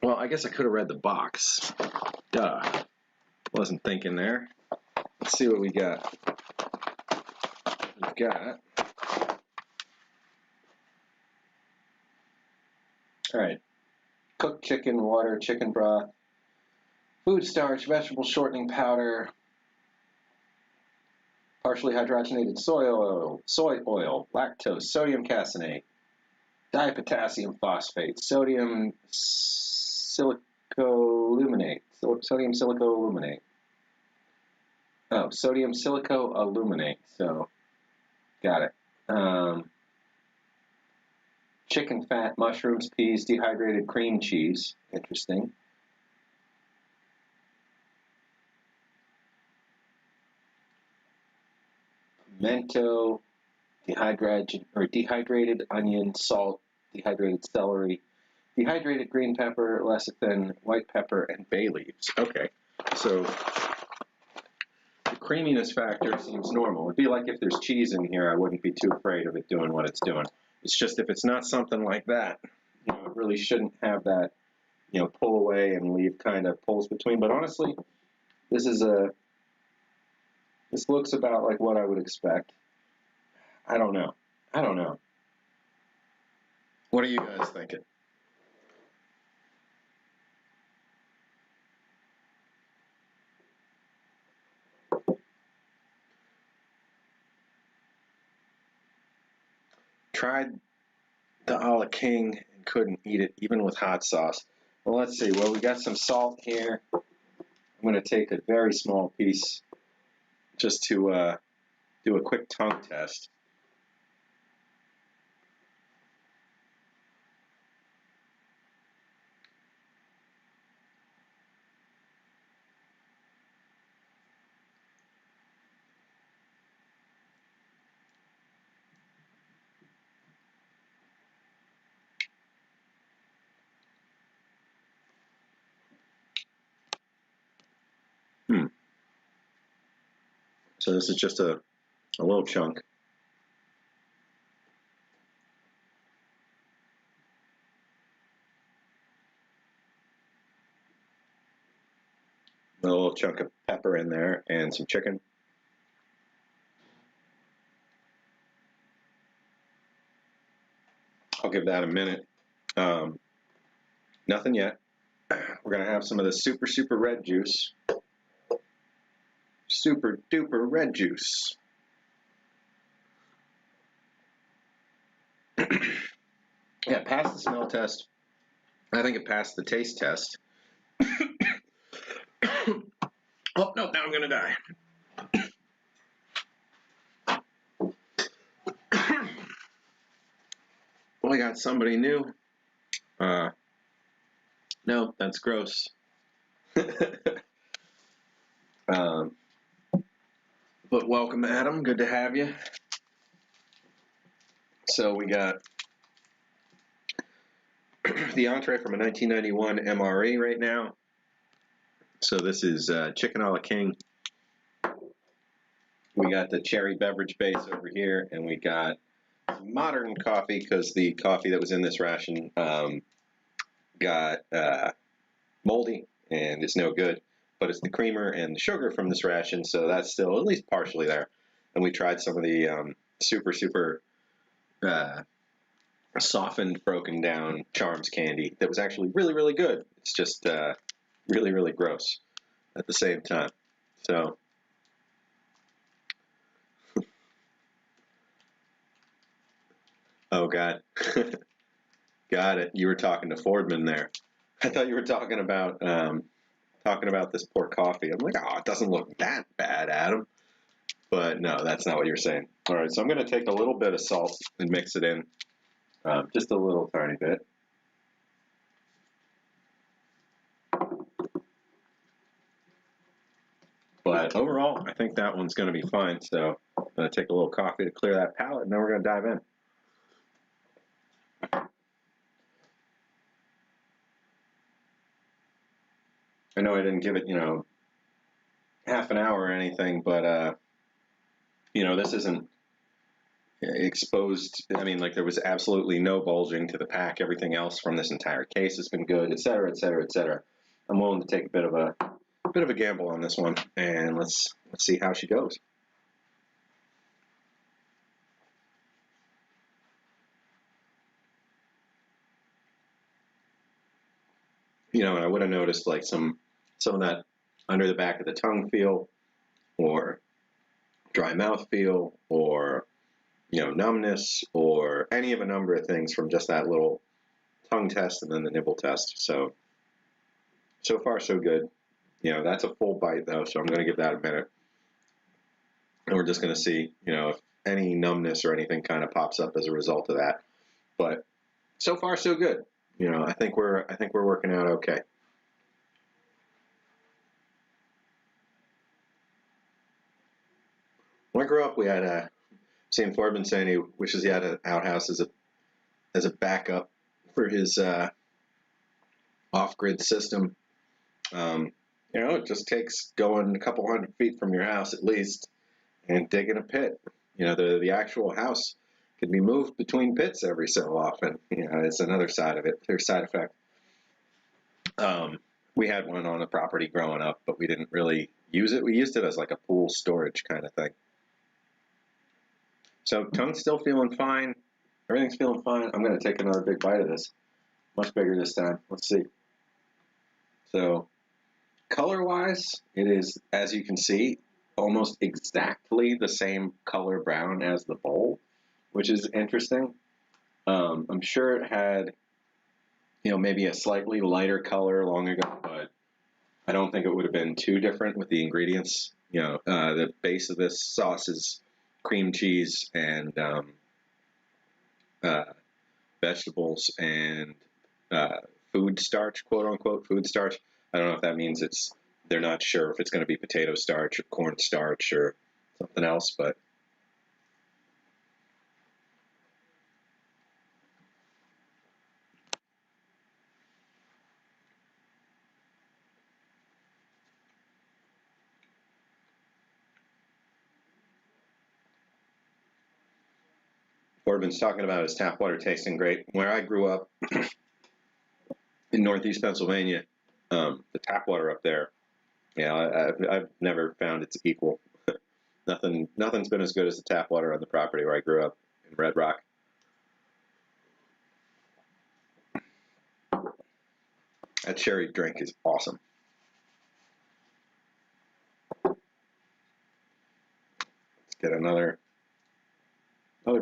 A: Well, I guess I could have read the box. Duh. Wasn't thinking there. Let's see what we got. We've got, all right, cooked chicken, water, chicken broth, food starch, vegetable shortening powder, partially hydrogenated soy oil, lactose, sodium caseinate, dipotassium phosphate, sodium silicoaluminate, Oh, sodium silicoaluminate, so got it. Chicken fat, mushrooms, peas, dehydrated cream cheese, interesting. Pimento, dehydrated onion, salt, dehydrated celery, dehydrated green pepper, lecithin, white pepper, and bay leaves. Okay, so the creaminess factor seems normal. It'd be like if there's cheese in here, I wouldn't be too afraid of it doing what it's doing. It's just if it's not something like that, it really shouldn't have that, pull away and leave kind of pulls between. But honestly, this looks about like what I would expect. I don't know. What are you guys thinking? Tried the a la king and couldn't eat it even with hot sauce. Well, let's see. Well, we got some salt here. I'm going to take a very small piece just to do a quick tongue test. So this is just a little chunk. A little chunk of pepper in there and some chicken. I'll give that a minute. Nothing yet. We're going to have some of the super red juice. Super duper red juice. Yeah, passed the smell test. I think it passed the taste test. Oh, no, now I'm going to die. Well, I got somebody new. No, that's gross. um, but welcome, Adam. Good to have you. So we got the entree from a 1991 MRE right now. So this is chicken a la king. We got the cherry beverage base over here, and we got modern coffee because the coffee that was in this ration got moldy and it's no good. But it's the creamer and the sugar from this ration, so that's still at least partially there. And we tried some of the super softened, broken down Charms candy that was actually really good. It's just really gross at the same time. So oh god. Got it. You were talking to Fordman there. I thought you were talking about this poor coffee. I'm like, oh, it doesn't look that bad, Adam. But no, that's not what you're saying. All right, so I'm going to take a little bit of salt and mix it in, just a little tiny bit. But overall, I think that one's going to be fine. So I'm going to take a little coffee to clear that palate, and then we're going to dive in. I know I didn't give it, half an hour or anything, but, this isn't exposed. I mean, like there was absolutely no bulging to the pack. Everything else from this entire case has been good, et cetera, et cetera, et cetera. I'm willing to take a bit of a gamble on this one, and let's see how she goes. And I would have noticed like some of that under the back of the tongue feel, or dry mouth feel, or numbness, or any of a number of things from just that little tongue test and then the nibble test. So far so good. That's a full bite though, so I'm going to give that a minute. And we're just going to see, if any numbness or anything kind of pops up as a result of that. But so far so good. I think we're working out okay. When I grew up, we had St. Fordman saying he wishes he had an outhouse as a backup for his off-grid system. It just takes going a couple 100 feet from your house at least and digging a pit. The actual house can be moved between pits every so often. It's another side of it, clear side effect. We had one on the property growing up, but we didn't really use it. We used it as like a pool storage kind of thing. So tongue's still feeling fine. Everything's feeling fine. I'm going to take another big bite of this. Much bigger this time. Let's see. So color-wise, it is, as you can see, almost exactly the same color brown as the bowl, which is interesting. I'm sure it had, maybe a slightly lighter color long ago, but I don't think it would have been too different with the ingredients. The base of this sauce is cream cheese and vegetables and food starch, quote unquote food starch. I don't know if that means they're not sure if it's going to be potato starch or corn starch or something else, but Corbin's talking about his tap water tasting great. Where I grew up in Northeast Pennsylvania, the tap water up there, I've never found its equal. Nothing's been as good as the tap water on the property where I grew up in Red Rock. That cherry drink is awesome. Let's get another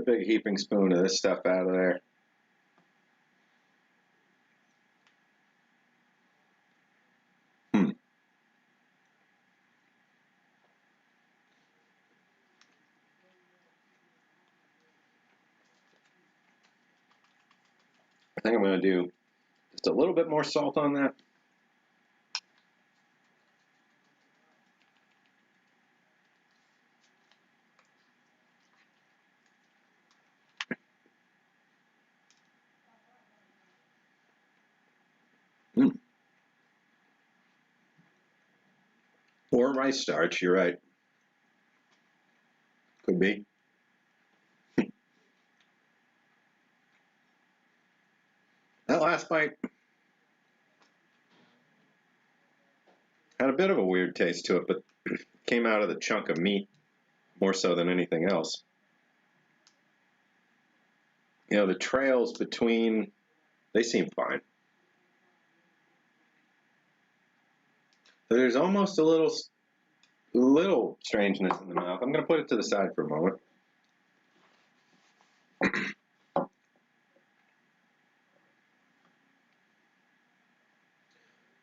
A: big heaping spoon of this stuff out of there. I think I'm going to do Just a little bit more salt on that. Or rice starch, you're right. Could be. That last bite had a bit of a weird taste to it, but came out of the chunk of meat more so than anything else. You know, the trails between, they seem fine. There's almost a little strangeness in the mouth. I'm going to put it to the side for a moment.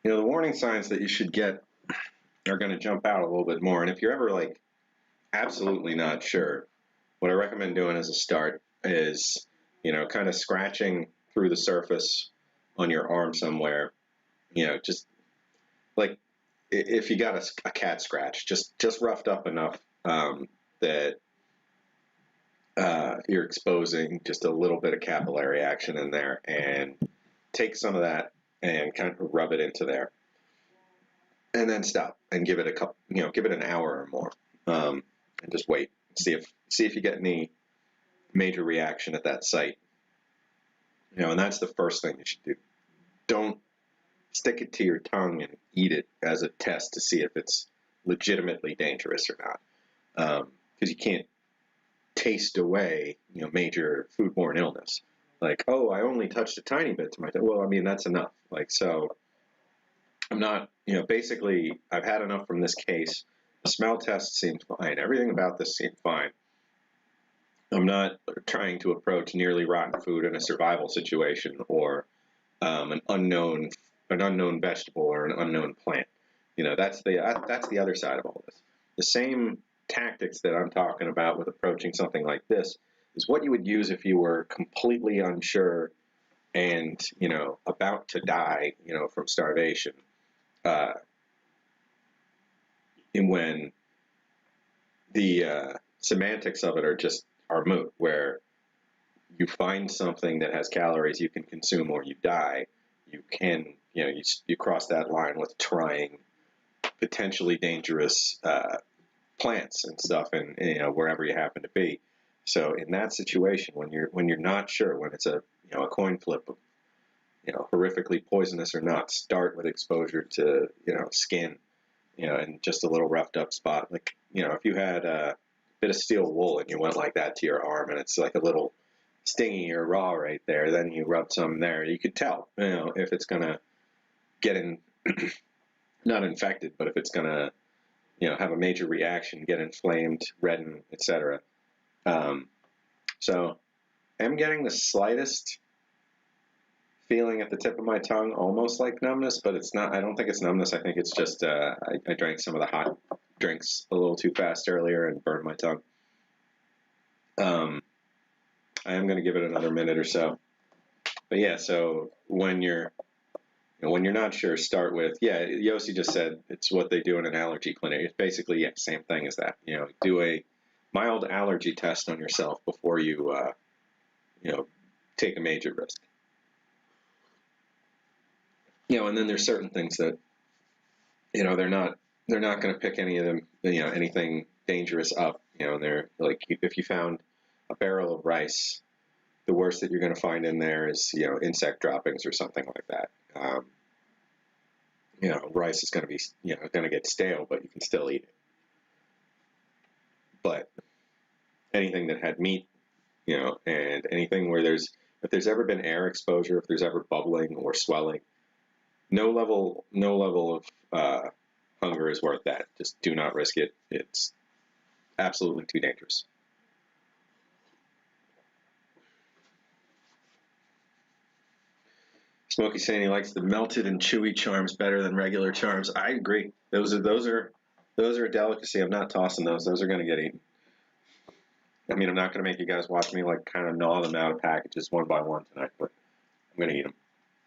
A: You know, the warning signs that you should get are going to jump out a little bit more. And if you're ever like absolutely not sure, what I recommend doing as a start is, you know, kind of scratching through the surface on your arm somewhere. You know, just like if you got a cat scratch, just roughed up enough that you're exposing just a little bit of capillary action in there, and take some of that and kind of rub it into there, and then stop and give it a couple, you know, give it an hour or more, and just wait, see if you get any major reaction at that site. You know, and that's the first thing you should do. Don't stick it to your tongue and eat it as a test to see if it's legitimately dangerous or not, because you can't taste away, you know, major foodborne illness. Like, oh, I only touched a tiny bit to my tongue. Well, I mean, that's enough. Like, so I'm not, you know, basically I've had enough from this case. The smell test seemed fine. Everything about this seemed fine. I'm not trying to approach nearly rotten food in a survival situation, or an unknown vegetable or an unknown plant. You know, that's the other side of all this. The same tactics that I'm talking about with approaching something like this is what you would use if you were completely unsure and, you know, about to die, you know, from starvation. And when the semantics of it are moot, where you find something that has calories you can consume or you die, you can, you know, you cross that line with trying potentially dangerous plants and stuff, and you know, wherever you happen to be. So in that situation, when you're not sure, when it's a, you know, a coin flip of, you know, horrifically poisonous or not, start with exposure to, you know, skin, you know, and just a little roughed up spot. Like, you know, if you had a bit of steel wool and you went like that to your arm and it's like a little stingy or raw right there, then you rub some there, you could tell, you know, if it's going to get in, not infected, but if it's going to, you know, have a major reaction, get inflamed, redden, etc. So I'm getting the slightest feeling at the tip of my tongue, almost like numbness, but it's not. I don't think it's numbness. I think it's just I drank some of the hot drinks a little too fast earlier and burned my tongue. I am going to give it another minute or so. But yeah, so when you're not sure, start with, yeah, Yossi just said it's what they do in an allergy clinic. It's basically, yeah, same thing as that. You know, do a mild allergy test on yourself before you, you know, take a major risk. You know, and then there's certain things that, you know, they're not going to pick any of them, you know, anything dangerous up. You know, they're like, if you found a barrel of rice, the worst that you're going to find in there is, you know, insect droppings or something like that. You know, rice is going to be, you know, going to get stale, but you can still eat it. But anything that had meat, you know, and anything where if there's ever been air exposure, if there's ever bubbling or swelling, no level of hunger is worth that. Just do not risk it. It's absolutely too dangerous. Smokey saying he likes the melted and chewy charms better than regular charms. I agree. Those are a delicacy. I'm not tossing those. Those are going to get eaten. I mean, I'm not going to make you guys watch me like kind of gnaw them out of packages one by one tonight, but I'm going to eat them.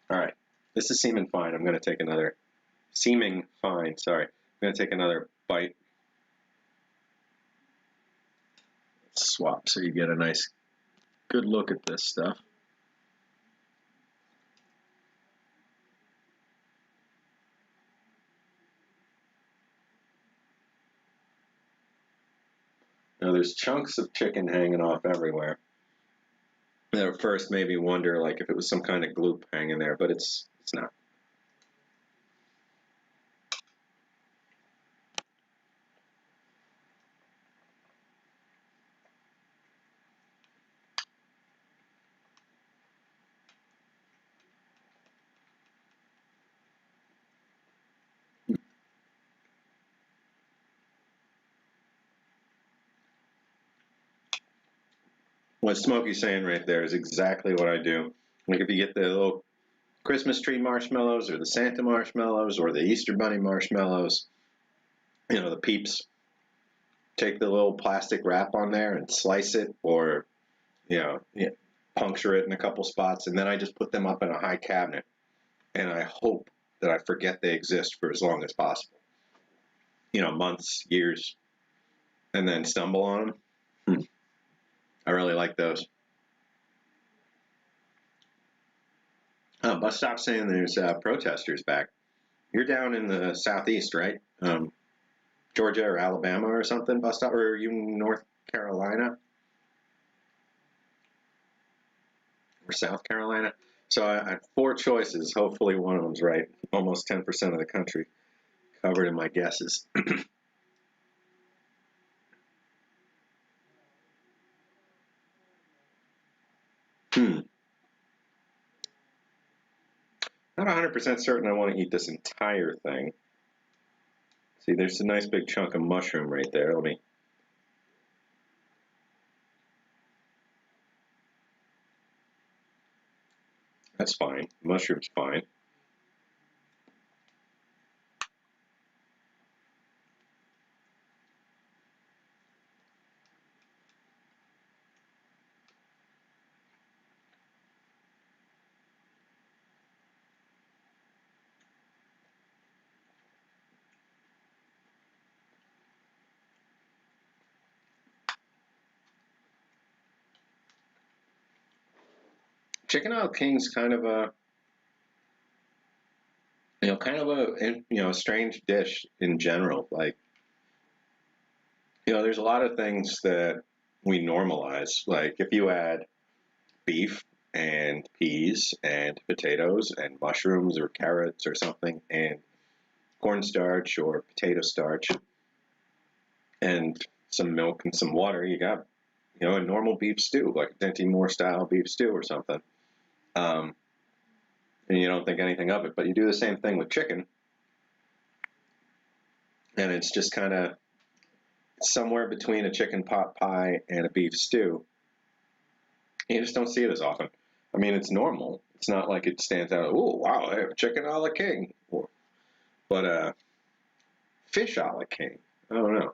A: All right. This is seeming fine. I'm going to take another, seeming fine, sorry. I'm going to take another bite. Swap so you get a nice, good look at this stuff. Now there's chunks of chicken hanging off everywhere. At first made me wonder like if it was some kind of gloop hanging there, but it's not. What Smokey's saying right there is exactly what I do. Like if you get the little Christmas tree marshmallows or the Santa marshmallows or the Easter bunny marshmallows, you know, the Peeps, take the little plastic wrap on there and slice it, or puncture it in a couple spots, and then I just put them up in a high cabinet, and I hope that I forget they exist for as long as possible. Months, years, and then stumble on them. I really like those. Bus stop saying there's protesters back. You're down in the southeast, right? Georgia or Alabama or something, bus stop, or are you North Carolina or South Carolina? So I had 4 choices. Hopefully one of them's right. Almost 10% of the country covered in my guesses. Not 100% certain I want to eat this entire thing. See, there's a nice big chunk of mushroom right there. Let me... That's fine. Mushroom's fine. Chicken Al King's kind of a, a strange dish in general. Like, there's a lot of things that we normalize. Like if you add beef and peas and potatoes and mushrooms or carrots or something and cornstarch or potato starch and some milk and some water, you got, a normal beef stew, like a Dinty Moore style beef stew or something. And you don't think anything of it, but you do the same thing with chicken, and it's just kind of somewhere between a chicken pot pie and a beef stew. You just don't see it as often. I mean, it's normal. It's not like it stands out, oh, wow, I have chicken a la king. But fish a la king, I don't know.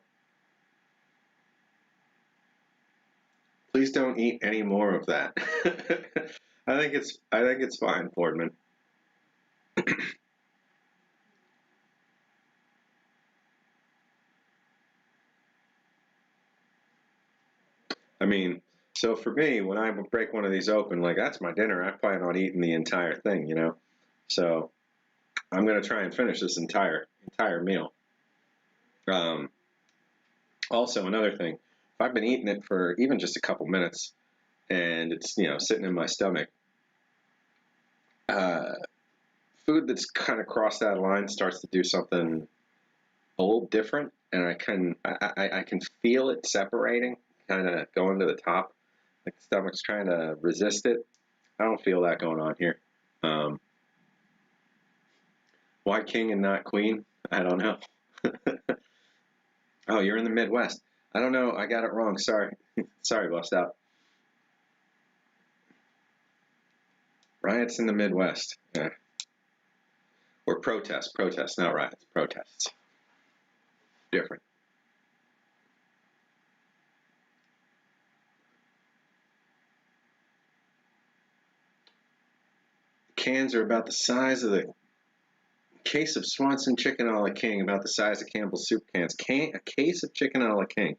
A: Please don't eat any more of that. I think it's fine, Fordman. I mean, so for me, when I break one of these open, like that's my dinner. I plan on eating the entire thing, So I'm gonna try and finish this entire meal. Also, another thing, if I've been eating it for even just a couple minutes, and it's sitting in my stomach, food that's kind of crossed that line starts to do something a little different, and I can feel it separating, kind of going to the top, like the stomach's trying to resist it. I don't feel that going on here. Why king and not queen? I don't know. Oh, you're in the Midwest. I don't know. I got it wrong. Sorry. Sorry, bust out. Riots in the Midwest. Yeah. Or protests. Protests, not riots. Protests. Different. cans are about the size of the case of Swanson chicken a la king, about the size of Campbell's soup cans. A case of chicken a la king.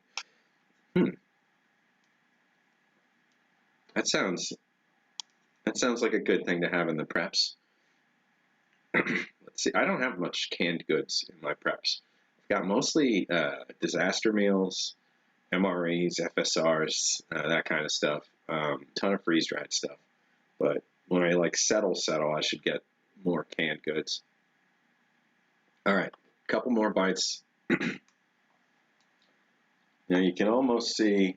A: That sounds like a good thing to have in the preps. Let's see. I don't have much canned goods in my preps. I've got mostly disaster meals, MREs, FSRs, that kind of stuff. Ton of freeze-dried stuff. But when I like settle, I should get more canned goods. All right, a couple more bites. Now you can almost see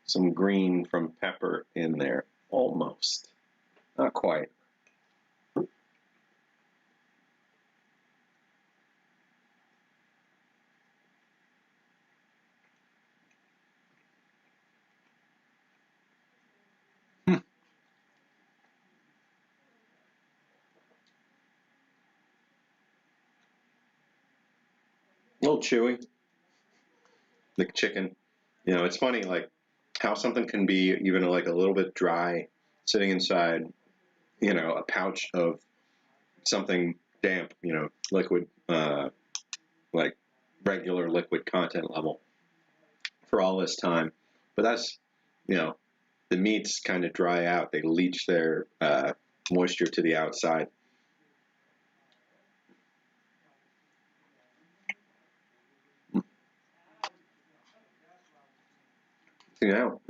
A: some green from pepper in there. Almost. Not quite. A little chewy. The chicken. You know, it's funny, like, how something can be even like a little bit dry sitting inside, you know, a pouch of something damp, you know, liquid, like regular liquid content level for all this time. But that's, you know, the meats kind of dry out. They leach their moisture to the outside. You know,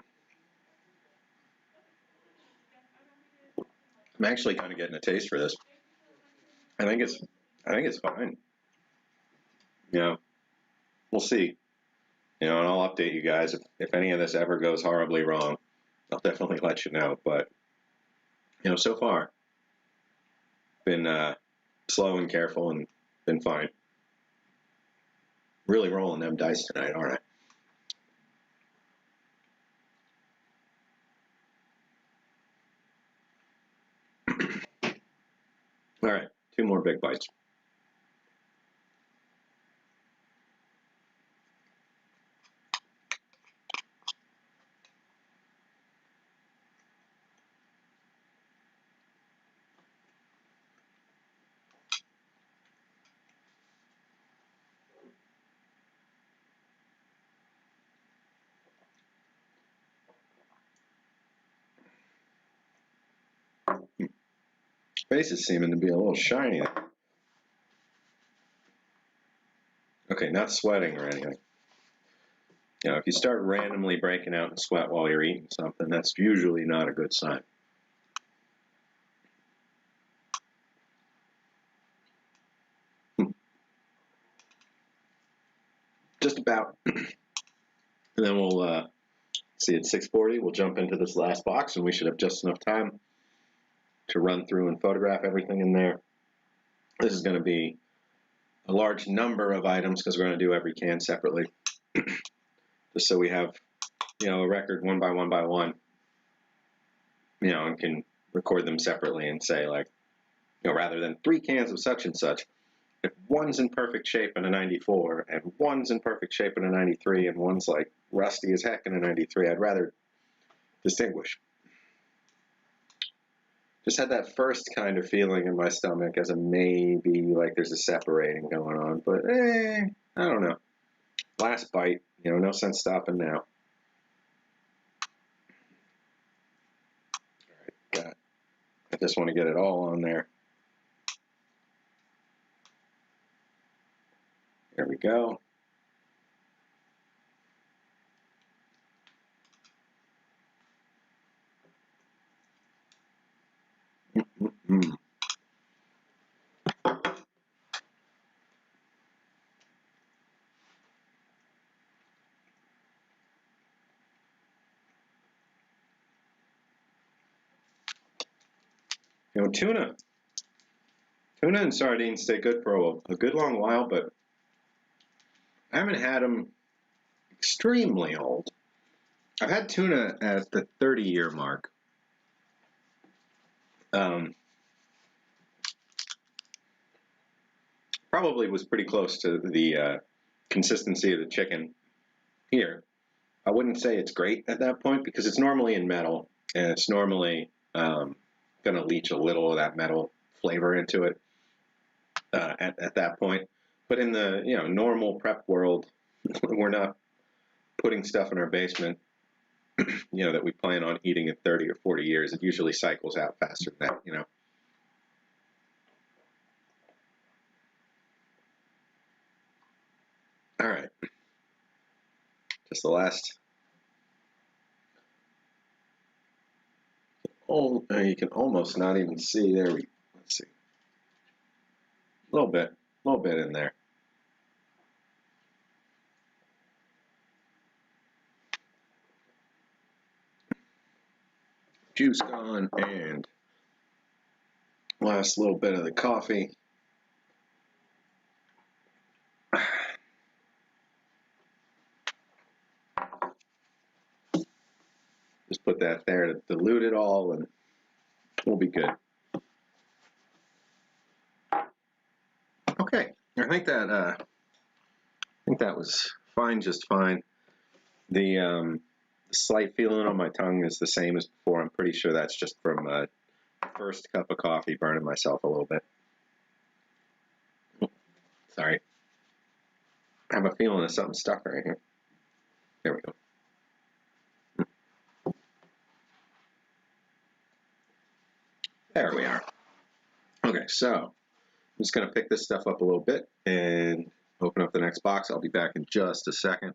A: I'm actually kind of getting a taste for this. I think it's fine. You know, we'll see. You know, and I'll update you guys if any of this ever goes horribly wrong. I'll definitely let you know. But you know, so far, been slow and careful and been fine. Really rolling them dice tonight, aren't I? All right, 2 more big bites. Face is seeming to be a little shiny. Okay, not sweating or anything. You know, if you start randomly breaking out in sweat while you're eating something, that's usually not a good sign. Just about. And then we'll see at 6:40, we'll jump into this last box, and we should have just enough time to run through and photograph everything in there. This is going to be a large number of items because we're going to do every can separately. Just so we have, you know, a record one by one, you know, and can record them separately and say, like, you know, rather than 3 cans of such and such, if one's in perfect shape in a 94 and one's in perfect shape in a 93 and one's like rusty as heck in a 93, I'd rather distinguish. Just had that first kind of feeling in my stomach as a maybe like there's a separating going on, but I don't know. Last bite, you know, no sense stopping now. All right, I just want to get it all on there. There we go. You know, tuna and sardines stay good for a good long while, but I haven't had them extremely old. I've had tuna at the 30-year mark. Probably was pretty close to the consistency of the chicken here. I wouldn't say it's great at that point because it's normally in metal and it's normally going to leach a little of that metal flavor into it at that point. But in the normal prep world, we're not putting stuff in our basement that we plan on eating in 30 or 40 years. It usually cycles out faster than that. All right. Just the last. Oh, you can almost not even see. Let's see. A little bit in there. Juice gone, and last little bit of the coffee. Just put that there to dilute it all, and we'll be good. Okay, I think that was fine, just fine. The slight feeling on my tongue is the same as before. I'm pretty sure that's just from first cup of coffee burning myself a little bit. Sorry. I have a feeling there's something stuck right here. There we go. There we are. Okay, so I'm just going to pick this stuff up a little bit and open up the next box. I'll be back in just a second.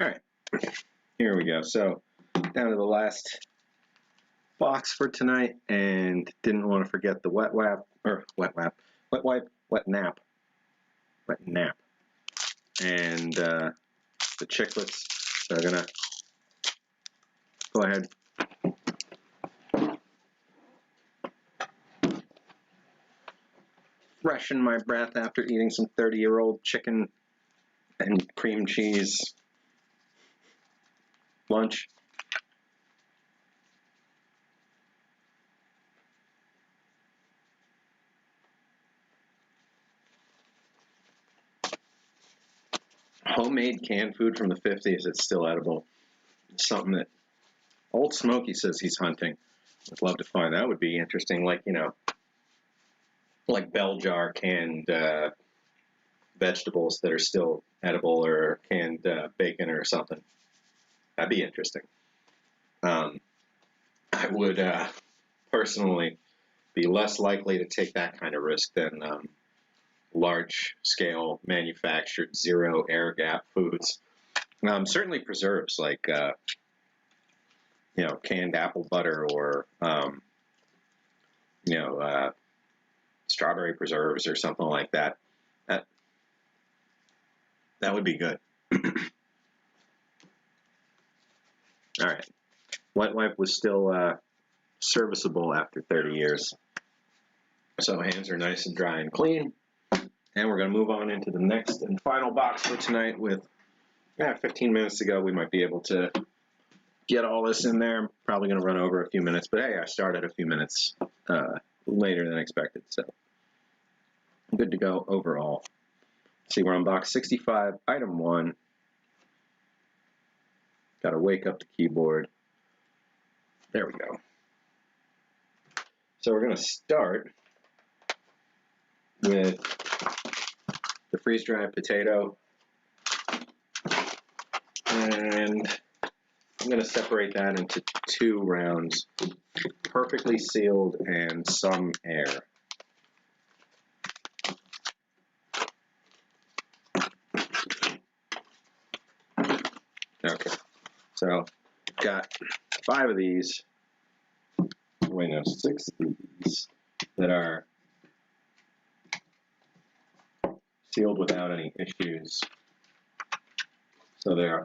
A: All right, here we go. So down to the last box for tonight, and didn't want to forget the wet nap, and the chiclets. So I'm gonna go ahead. Freshen my breath after eating some 30-year-old chicken and cream cheese lunch. Homemade canned food from the 50s that's still edible. It's something that Old Smoky says he's hunting. I'd love to find. That would be interesting, like bell jar canned vegetables that are still edible, or canned bacon or something. That'd be interesting. I would personally be less likely to take that kind of risk than large-scale manufactured zero air gap foods. Certainly preserves, like canned apple butter, or strawberry preserves or something like that. That would be good. All right. Wet wipe was still serviceable after 30 years. So hands are nice and dry and clean. And we're going to move on into the next and final box for tonight with 15 minutes to go. We might be able to get all this in there. I'm probably going to run over a few minutes, but hey, I started a few minutes later than expected, so good to go overall. See, we're on box 65, item 1. Got to wake up the keyboard. There we go. So we're going to start with the freeze-dried potato, and I'm going to separate that into 2 rounds, perfectly sealed and some air. Okay, so got 5 of these, wait no, 6 of these that are sealed without any issues. So they're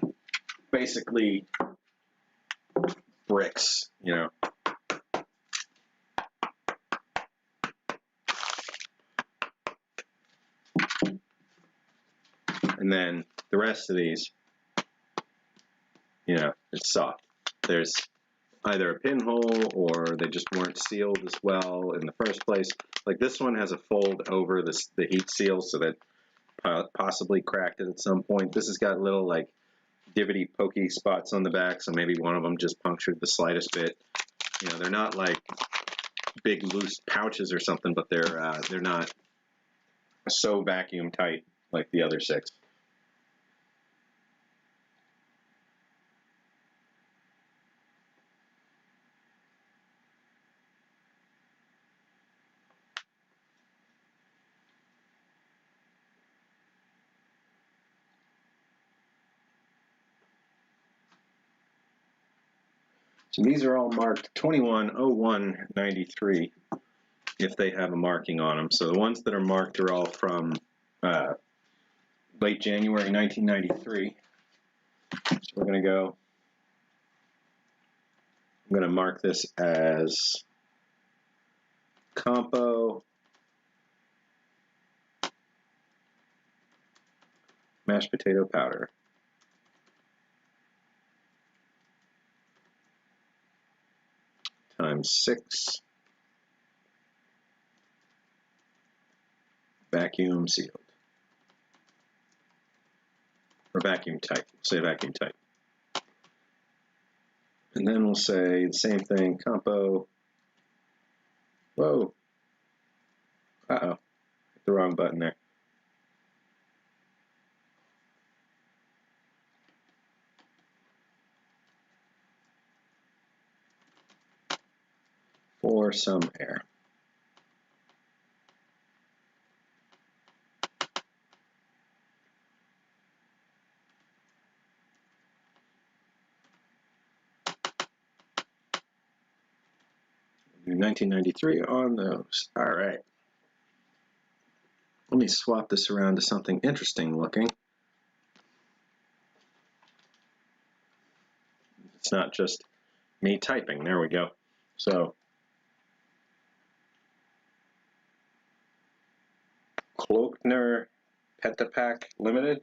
A: basically bricks, you know. And then the rest of these, you know, it's soft. There's either a pinhole or they just weren't sealed as well in the first place. Like this one has a fold over the heat seal, so that possibly cracked it at some point. This has got little like divvy pokey spots on the back, so maybe one of them just punctured the slightest bit. You know, they're not like big loose pouches or something, but they're not so vacuum tight like the other 6. So these are all marked 210193 if they have a marking on them. So the ones that are marked are all from late January 1993. So we're going to go, I'm going to mark this as Compo mashed potato powder. Times 6. Vacuum sealed. Or vacuum tight. We'll say vacuum tight. And then we'll say the same thing, Compo. Whoa. Uh-oh. Hit the wrong button there. For some air. Do 1993 on those. All right. Let me swap this around to something interesting looking. It's not just me typing. There we go. So, Kloekner Petapack Limited.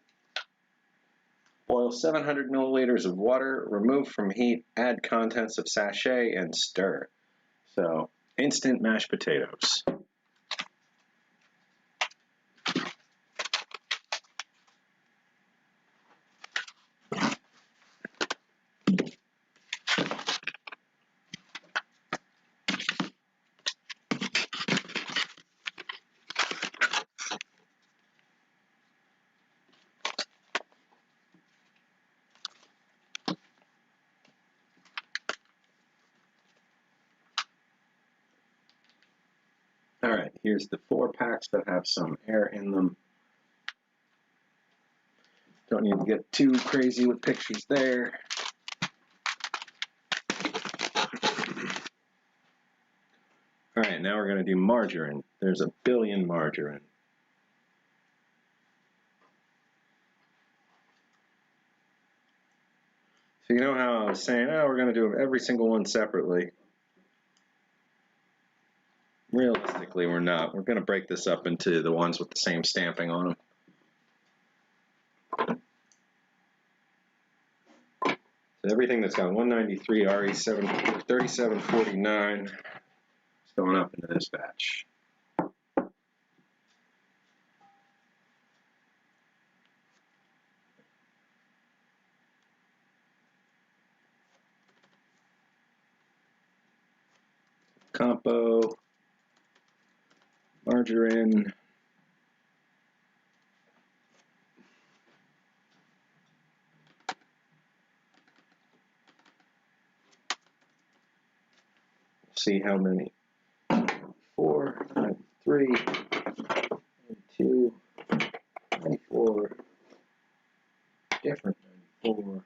A: Boil 700 milliliters of water, remove from heat, add contents of sachet, and stir. So, instant mashed potatoes. All right, here's the 4 packs that have some air in them. Don't need to get too crazy with pictures there. All right, now we're going to do margarine. There's a billion margarine. So you know how I was saying, oh, we're going to do every single one separately. Realistically, we're not. We're going to break this up into the ones with the same stamping on them. everything that's gone 193 RE7 3749 is going up into this batch. Compo, margarine, see how many. 4, 3, 2, 94, different 94.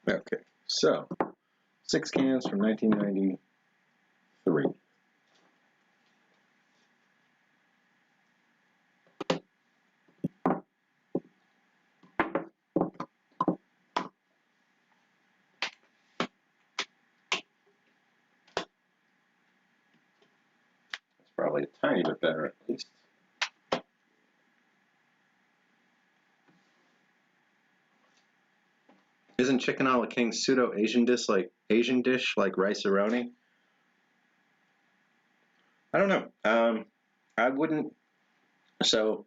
A: Okay, so 6 cans from 1993. Probably a tiny bit better, at least. Isn't chicken a la king pseudo Asian dish like rice-a-roni? I don't know. I wouldn't. So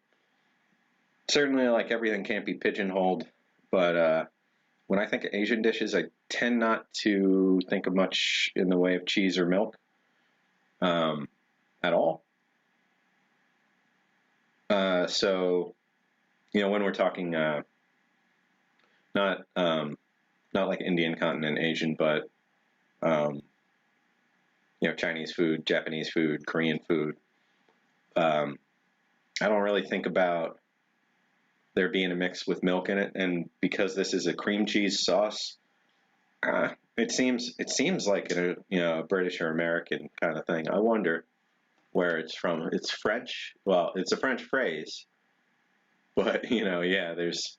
A: certainly, like everything can't be pigeonholed, but when I think of Asian dishes, I tend not to think of much in the way of cheese or milk at all. So, when we're talking not like Indian continent Asian, but Chinese food, Japanese food, Korean food. I don't really think about there being a mix with milk in it, and because this is a cream cheese sauce, it seems like a British or American kind of thing. I wonder where it's from. It's French. Well, it's a French phrase, but there's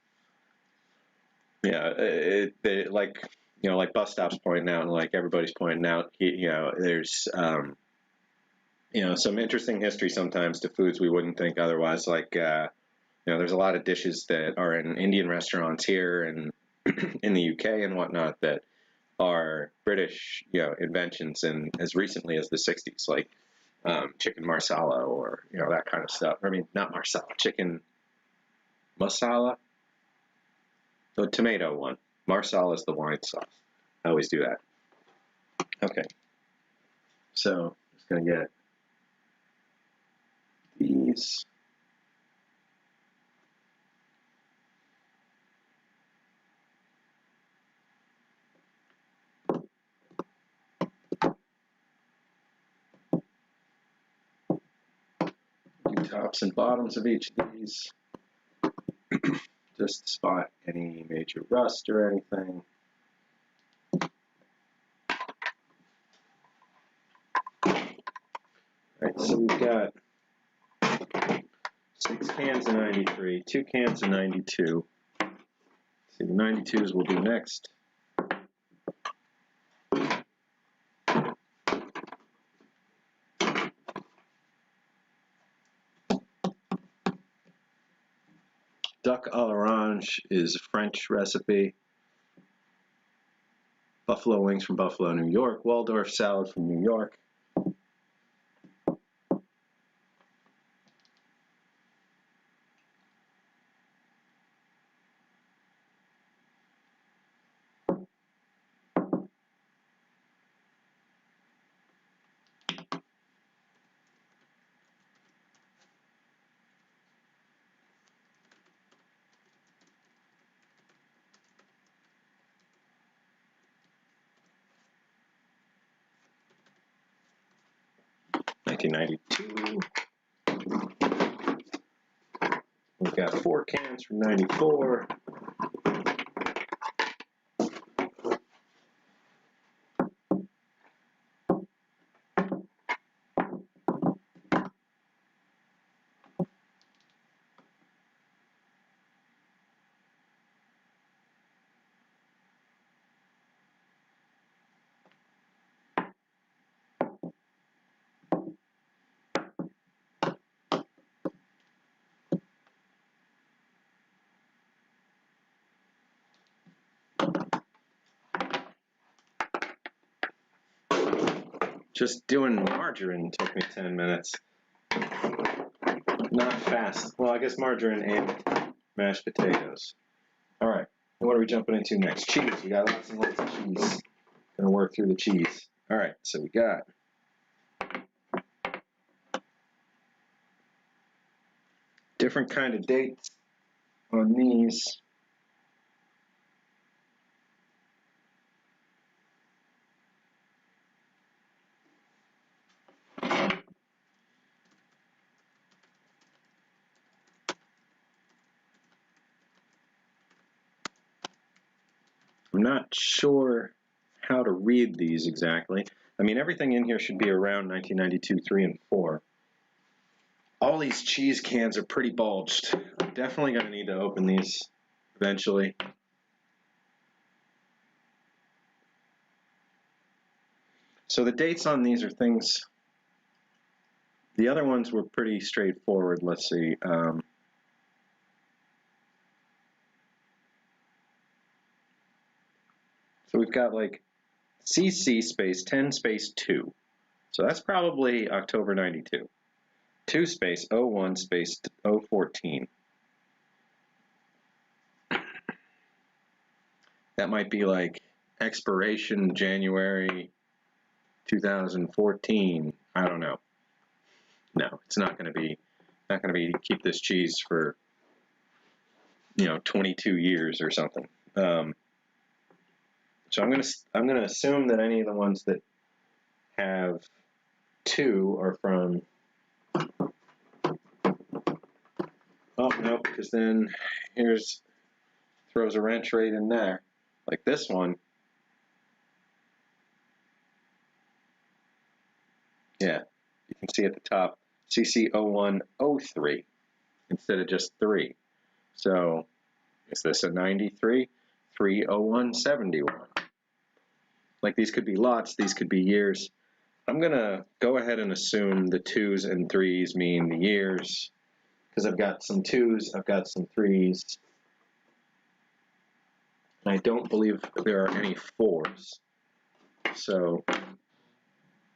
A: like bus stops pointing out, and like everybody's pointing out, there's some interesting history sometimes to foods we wouldn't think otherwise. Like there's a lot of dishes that are in Indian restaurants here and in the UK and whatnot that are British inventions, and as recently as the 60s, like chicken marsala or that kind of stuff. I mean, not marsala, chicken masala. The tomato one. Marsala is the wine sauce. I always do that. Okay. So, just going to get these. Do tops and bottoms of each of these. Just to spot any major rust or anything. Alright, so we've got 6 cans of 93, 2 cans of 92. See, the 92s we'll do next. Duck à l'orange is a French recipe. Buffalo wings from Buffalo, New York. Waldorf salad from New York. $1992. We've got 4 cans from 94. Just doing margarine took me 10 minutes. Not fast. Well, I guess margarine and mashed potatoes. All right. And what are we jumping into next? Cheese. We got lots and lots of cheese. Gonna work through the cheese. All right. So we got different kind of dates on these. I'm not sure how to read these exactly. I mean, everything in here should be around 1992, 3, and 4. All these cheese cans are pretty bulged. I'm definitely going to need to open these eventually. So the dates on these are things, the other ones were pretty straightforward. Let's see. So we've got like CC space 10 space 2. So that's probably October 92. 2 space 01 space 014. That might be like expiration January 2014. I don't know. No, it's not going to be keep this cheese for 22 years or something. So I'm gonna assume that any of the ones that have 2 are from. Oh no, because then throws a wrench right in there, like this one. Yeah, you can see at the top CC0103 instead of just 3. So is this a 93? 30171. Like these could be lots, these could be years. I'm gonna go ahead and assume the 2s and 3s mean the years, because I've got some 2s, I've got some 3s. And I don't believe there are any 4s. So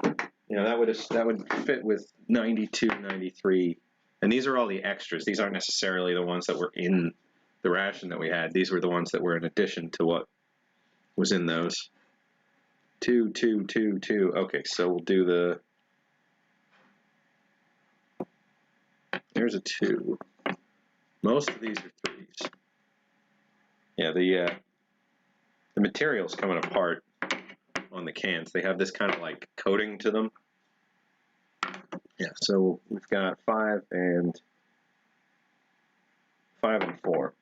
A: that would fit with 92, 93. And these are all the extras. These aren't necessarily the ones that were in the ration that we had. These were the ones that were in addition to what was in those. 2, 2, 2, 2. Okay, so we'll do the. There's a 2. Most of these are 3s. Yeah, the material's coming apart on the cans. They have this kind of like coating to them. Yeah, so we've got 5 and 4.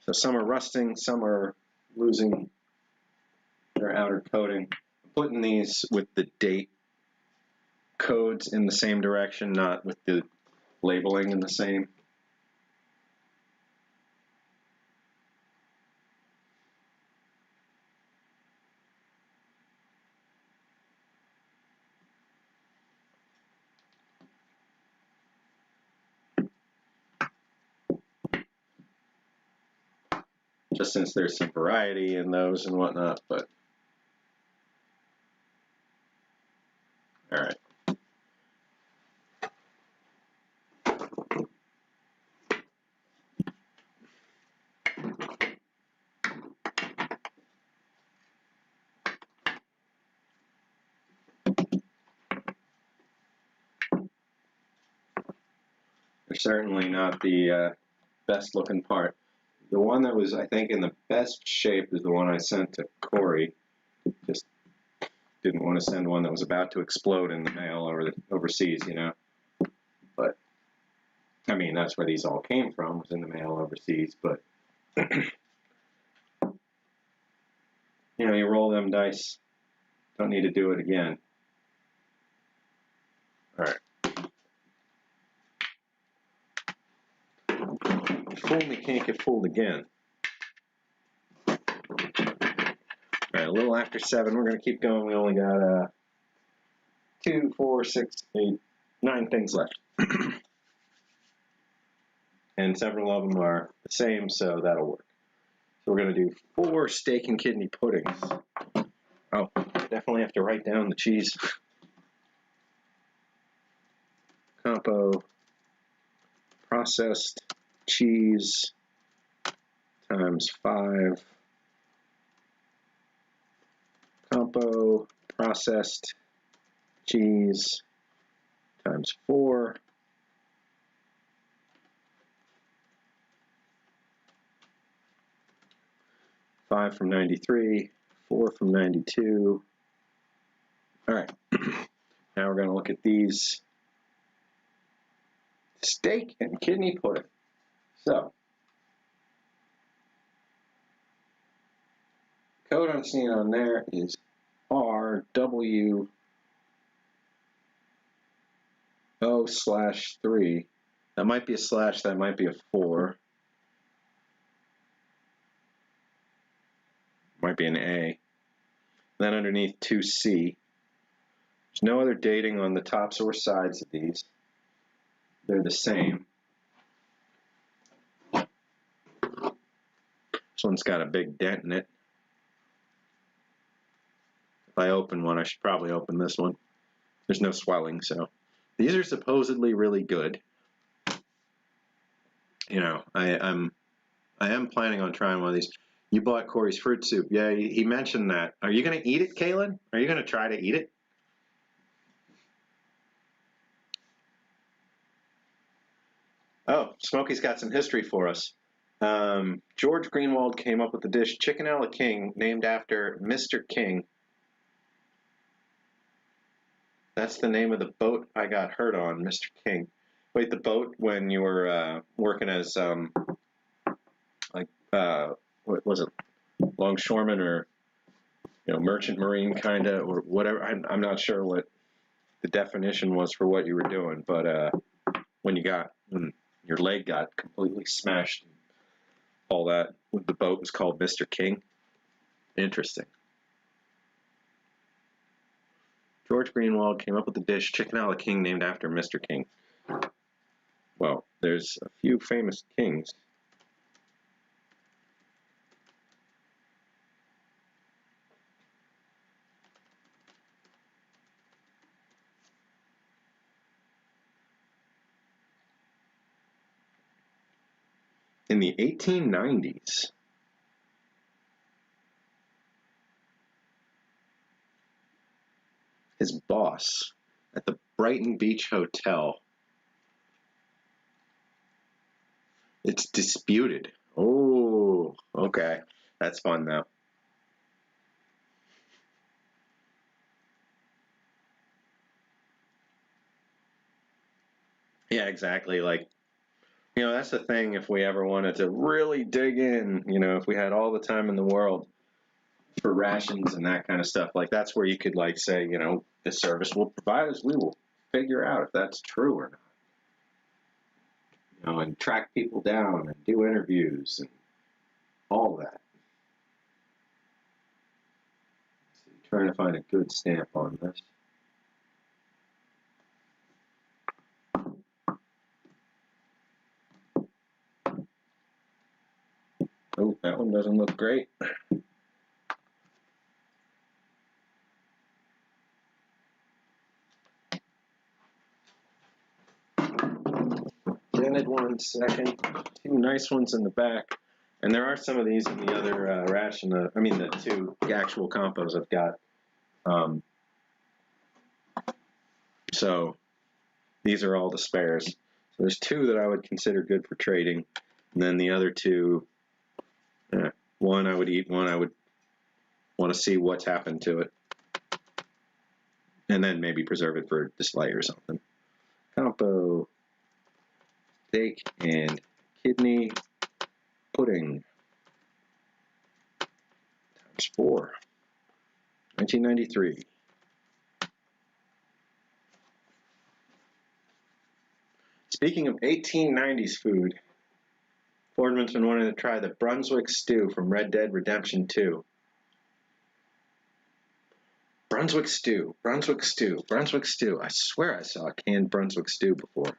A: So some are rusting, some are losing their outer coating. I'm putting these with the date codes in the same direction, not with the labeling in the same. Just since there's some variety in those and whatnot, but all right. They're certainly not the best looking part. The one that was, I think, in the best shape is the one I sent to Corey. Just didn't want to send one that was about to explode in the mail overseas, But, I mean, that's where these all came from, was in the mail overseas. But, you roll them dice. Don't need to do it again. All right. Fool me, can't get fooled again. All right, a little after 7. We're going to keep going. We only got 2, 4, 6, 8, 9 things left. And several of them are the same, so that'll work. So we're going to do 4 steak and kidney puddings. Oh, definitely have to write down the cheese. Compo processed cheese times 5. Compo processed cheese times 4. Five from 93, 4 from 92. All right, now we're going to look at these steak and kidney pudding. So, code I'm seeing on there is RWO/3. That might be a slash, that might be a 4. Might be an A. Then underneath 2C. There's no other dating on the tops or sides of these. They're the same. This one's got a big dent in it. If I open one, I should probably open this one. There's no swelling, so. These are supposedly really good. You know, I am planning on trying one of these. You bought Corey's fruit soup. Yeah, he mentioned that. Are you going to eat it, Kaylin? Are you going to try to eat it? Oh, Smokey's got some history for us. George Greenwald came up with the dish Chicken a la King, named after Mr. King. That's the name of the boat I got hurt on, Mr. King. Wait, the boat when you were working as, what was it, longshoreman or, you know, merchant marine kind of, or whatever. I'm not sure what the definition was for what you were doing, but when your leg got completely smashed, all that, the boat was called Mr. King. Interesting. George Greenwald came up with the dish Chicken a la King, named after Mr. King. Well, there's a few famous kings. In the 1890s, his boss at the Brighton Beach Hotel, it's disputed. Oh, okay. That's fun, though. Yeah, exactly. Like, you know, that's the thing. If we ever wanted to really dig in, you know, if we had all the time in the world for rations and that kind of stuff, like that's where you could like say, you know, the service will provide us. We will figure out if that's true or not. You know, and track people down and do interviews and all that. So trying to find a good stamp on this. Oh, that one doesn't look great. Dented 1 second. 2 nice ones in the back. And there are some of these in the other ration. The 2 actual compos I've got. So these are all the spares. So there's 2 that I would consider good for trading. And then the other 2, one I would eat, one I would want to see what's happened to it. And then maybe preserve it for display or something. Compo, steak, and kidney pudding. Times 4. 1993. Speaking of 1890s food, Fordman's been wanting to try the Brunswick stew from Red Dead Redemption 2. Brunswick stew, Brunswick stew, Brunswick stew. I swear I saw canned Brunswick stew before.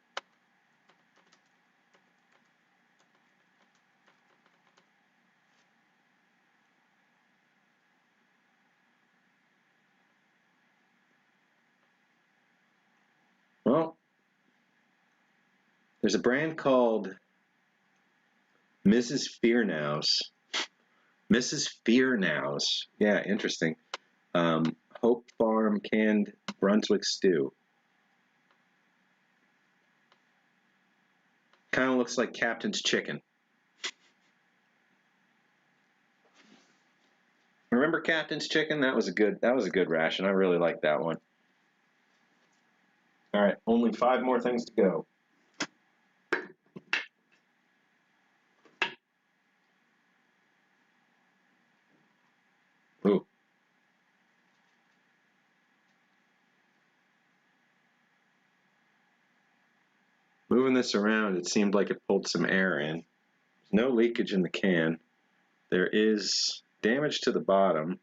A: There's a brand called Mrs. Fearnow's. Mrs. Fearnow's. Yeah, interesting. Hope Farm canned Brunswick stew. Kind of looks like Captain's chicken. Remember Captain's chicken? That was a good ration. I really liked that one. All right, only 5 more things to go. Ooh. Moving this around, it seemed like it pulled some air in. There's no leakage in the can. There is damage to the bottom.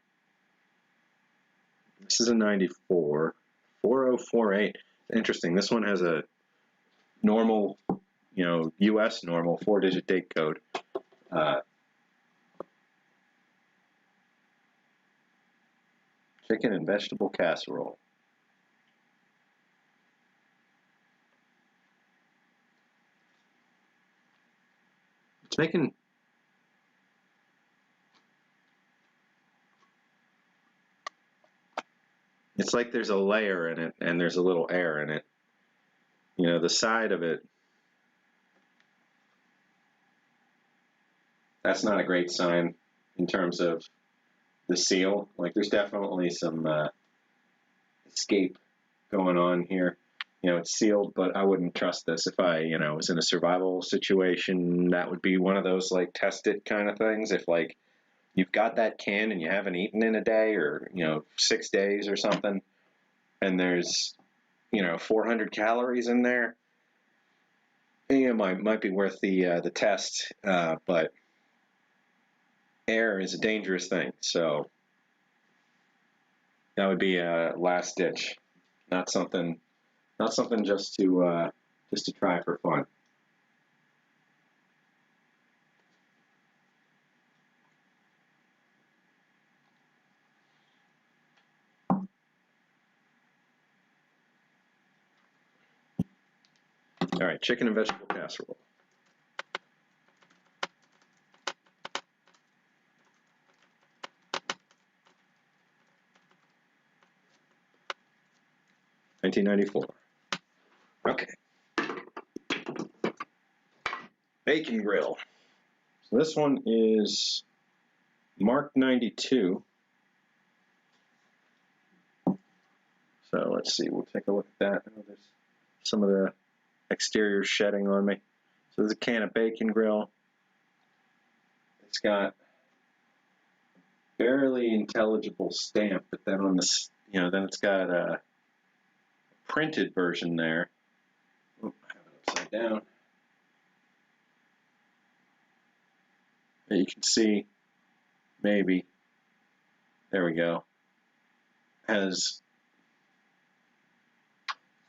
A: This is a 94. 4048. Interesting. This one has a normal, US normal 4-digit date code. Chicken and vegetable casserole. It's making... It's like there's a layer in it and there's a little air in it. The side of it, that's not a great sign in terms of the seal. Like there's definitely some escape going on here. It's sealed, but I wouldn't trust this if I, was in a survival situation. That would be one of those like test it kind of things. If like you've got that can and you haven't eaten in a day or 6 days or something, and there's 400 calories in there, might be worth the test. But air is a dangerous thing, so that would be a last ditch, not something just to try for fun. All right, chicken and vegetable casserole. $19.94. Okay. Bacon grill. So this one is marked 92. So let's see, we'll take a look at that. Oh, there's some of the exterior shedding on me. So there's a can of bacon grill. It's got barely intelligible stamp, but then on this, then it's got a printed version there. Oh, I have it upside down. You can see, maybe, there we go, has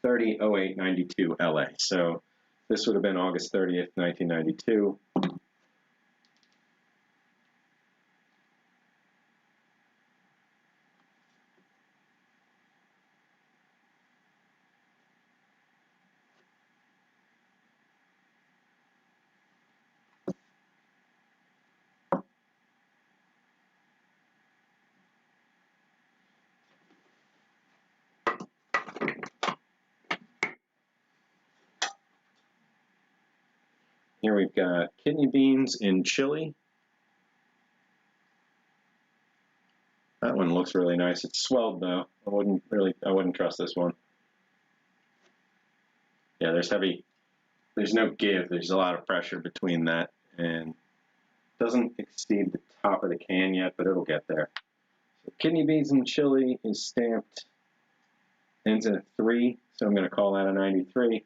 A: 30/08/92 LA. So this would have been August 30th, 1992. Here we've got kidney beans in chili. That one looks really nice. It's swelled though. I wouldn't trust this one. Yeah, there's no give. There's a lot of pressure between that, and doesn't exceed the top of the can yet, but it'll get there. So kidney beans and chili is stamped, ends in a 3, so I'm going to call that a 93.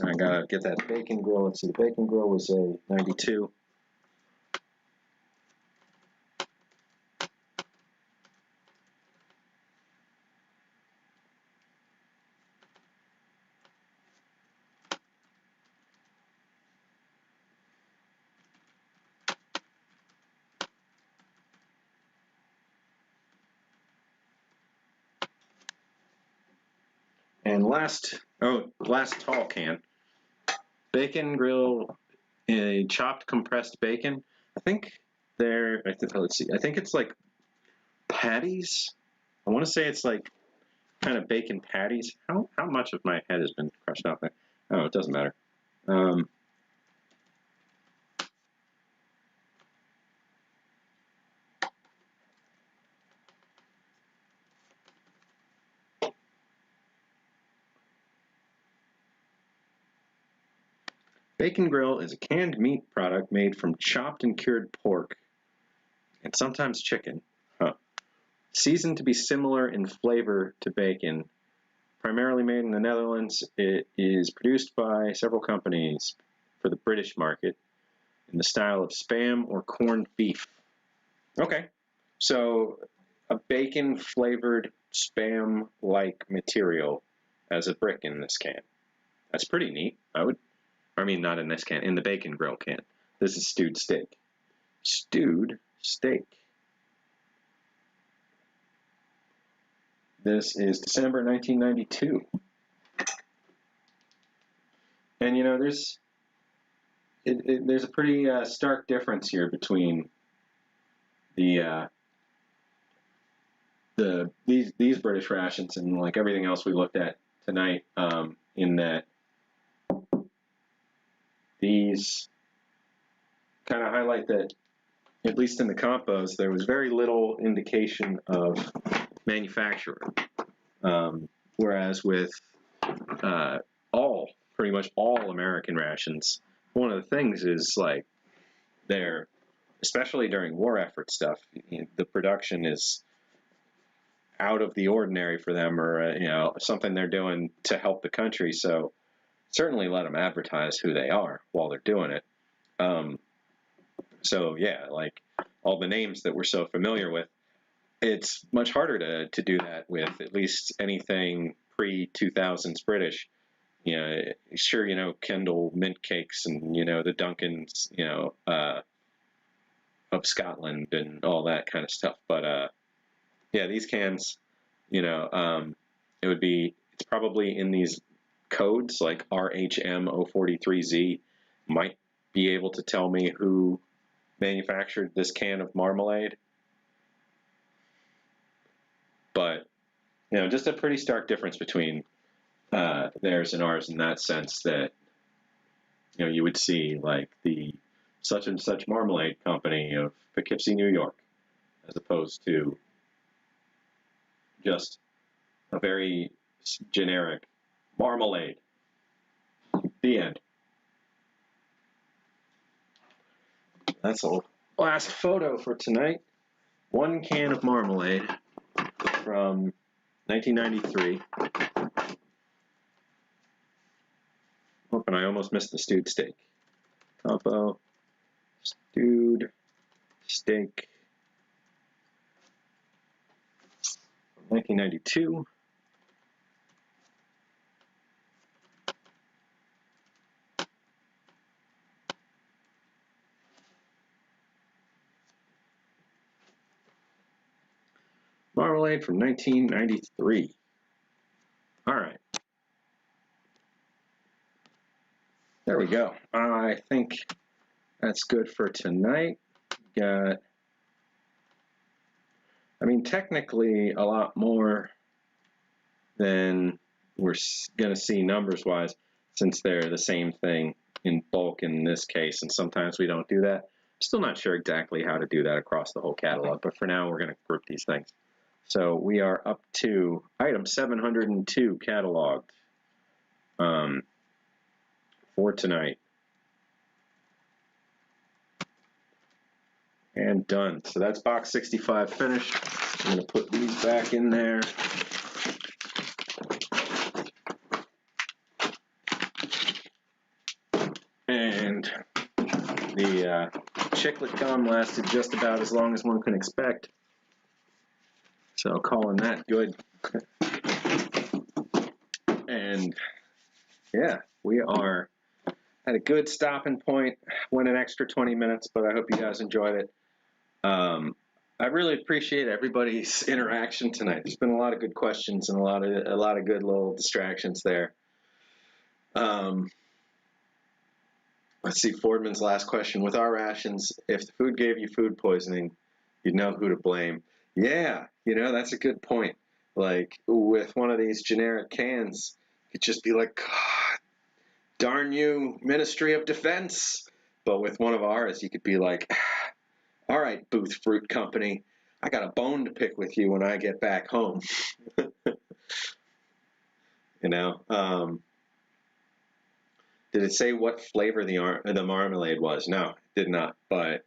A: I gotta get that bacon grill. Let's see, the bacon grill was a 92. And last tall can, bacon grill, chopped compressed bacon. I think let's see, I think it's like patties. I want to say it's like kind of bacon patties. How much of my head has been crushed out there? Oh, it doesn't matter. Bacon grill is a canned meat product made from chopped and cured pork and sometimes chicken. Seasoned to be similar in flavor to bacon. Primarily made in the Netherlands, it is produced by several companies for the British market in the style of Spam or corned beef. Okay, so a bacon-flavored Spam-like material as a brick in this can. That's pretty neat. I mean, not in this can, in the bacon grill can. This is stewed steak. Stewed steak. This is December 1992. And you know, there's a pretty stark difference here between these British rations and like everything else we looked at tonight, in that these kind of highlight that, at least in the compos, there was very little indication of manufacturer. Whereas with pretty much all American rations, one of the things is like especially during war effort stuff, the production is out of the ordinary for them, or something they're doing to help the country. So certainly let them advertise who they are while they're doing it. So yeah, like all the names that we're so familiar with, it's much harder to do that with at least anything pre-2000s British. Sure, Kendall mint cakes and, the Duncans, of Scotland and all that kind of stuff. But, yeah, these cans, it's probably in these codes like RHM043Z might be able to tell me who manufactured this can of marmalade. But, just a pretty stark difference between theirs and ours in that sense, that, you would see like the such and such marmalade company of Poughkeepsie, New York, as opposed to just a very generic marmalade. The end. That's the last photo for tonight. One can of marmalade from 1993. Oh, and I almost missed the stewed steak. Compo, stewed steak, 1992. Marmalade from 1993. All right. There we go. I think that's good for tonight. Technically a lot more than we're going to see numbers-wise, since they're the same thing in bulk in this case, and sometimes we don't do that. Still not sure exactly how to do that across the whole catalog, but for now we're going to group these things. So we are up to item 702 cataloged for tonight. And done. So that's box 65 finished. I'm going to put these back in there. And the chiclet gum lasted just about as long as one can expect. So calling that good. And yeah, we are at a good stopping point. Went an extra 20 minutes, but I hope you guys enjoyed it. I really appreciate everybody's interaction tonight. There's been a lot of good questions and a lot of good little distractions there. Let's see, Fordman's last question. With our rations, if the food gave you food poisoning, you'd know who to blame. Yeah, that's a good point. Like, with one of these generic cans, it'd just be like, God, darn you, Ministry of Defense. But with one of ours, you could be like, all right, Booth Fruit Company, I got a bone to pick with you when I get back home. Did it say what flavor the marmalade was? No, it did not, but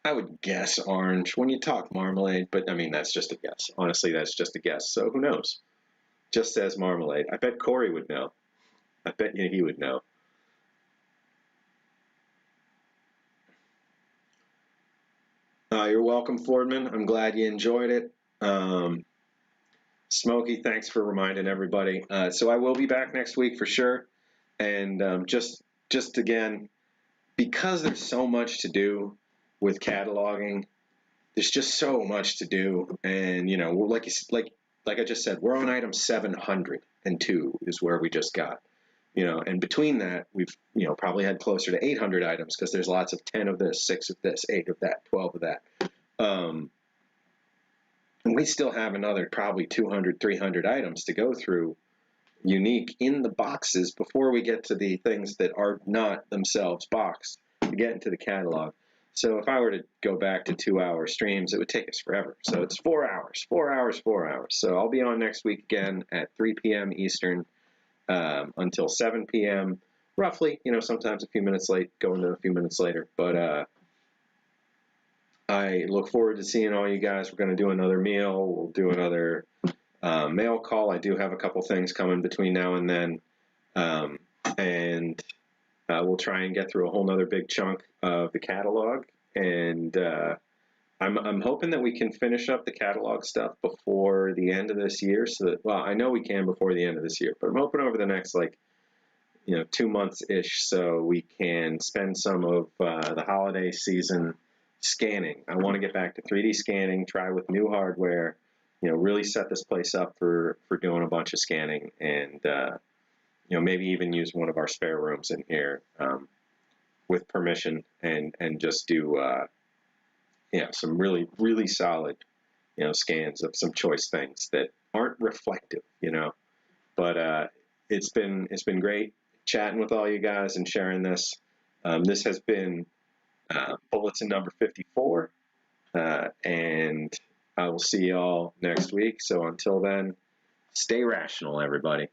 A: I would guess orange when you talk marmalade, but I mean, that's just a guess. Honestly, that's just a guess, so who knows? Just says marmalade. I bet Corey would know. I bet he would know. You're welcome, Fordman. I'm glad you enjoyed it. Smokey, thanks for reminding everybody. So I will be back next week for sure. And just again, because there's so much to do with cataloging, there's just so much to do. And, like I just said, we're on item 702 is where we just got. And between that, we've, probably had closer to 800 items because there's lots of 10 of this, 6 of this, 8 of that, 12 of that. And we still have another probably 200, 300 items to go through unique in the boxes before we get to the things that are not themselves boxed to get into the catalog. So if I were to go back to 2-hour streams, it would take us forever. So it's 4 hours, 4 hours, 4 hours. So I'll be on next week again at 3 p.m. Eastern until 7 p.m. roughly, sometimes a few minutes late, going to a few minutes later. But I look forward to seeing all you guys. We're going to do another meal. We'll do another mail call. I do have a couple things coming between now and then. And we'll try and get through a whole nother big chunk of the catalog. And I'm hoping that we can finish up the catalog stuff before the end of this year. So that, well, I know we can before the end of this year, but I'm hoping over the next 2 months-ish, so we can spend some of the holiday season scanning. I want to get back to 3D scanning, try with new hardware, really set this place up for doing a bunch of scanning, and maybe even use one of our spare rooms in here with permission, and just do some really, really solid scans of some choice things that aren't reflective, But it's been great chatting with all you guys and sharing this. This has been Bulletin number 54, and I will see y'all next week. So until then, stay rational, everybody.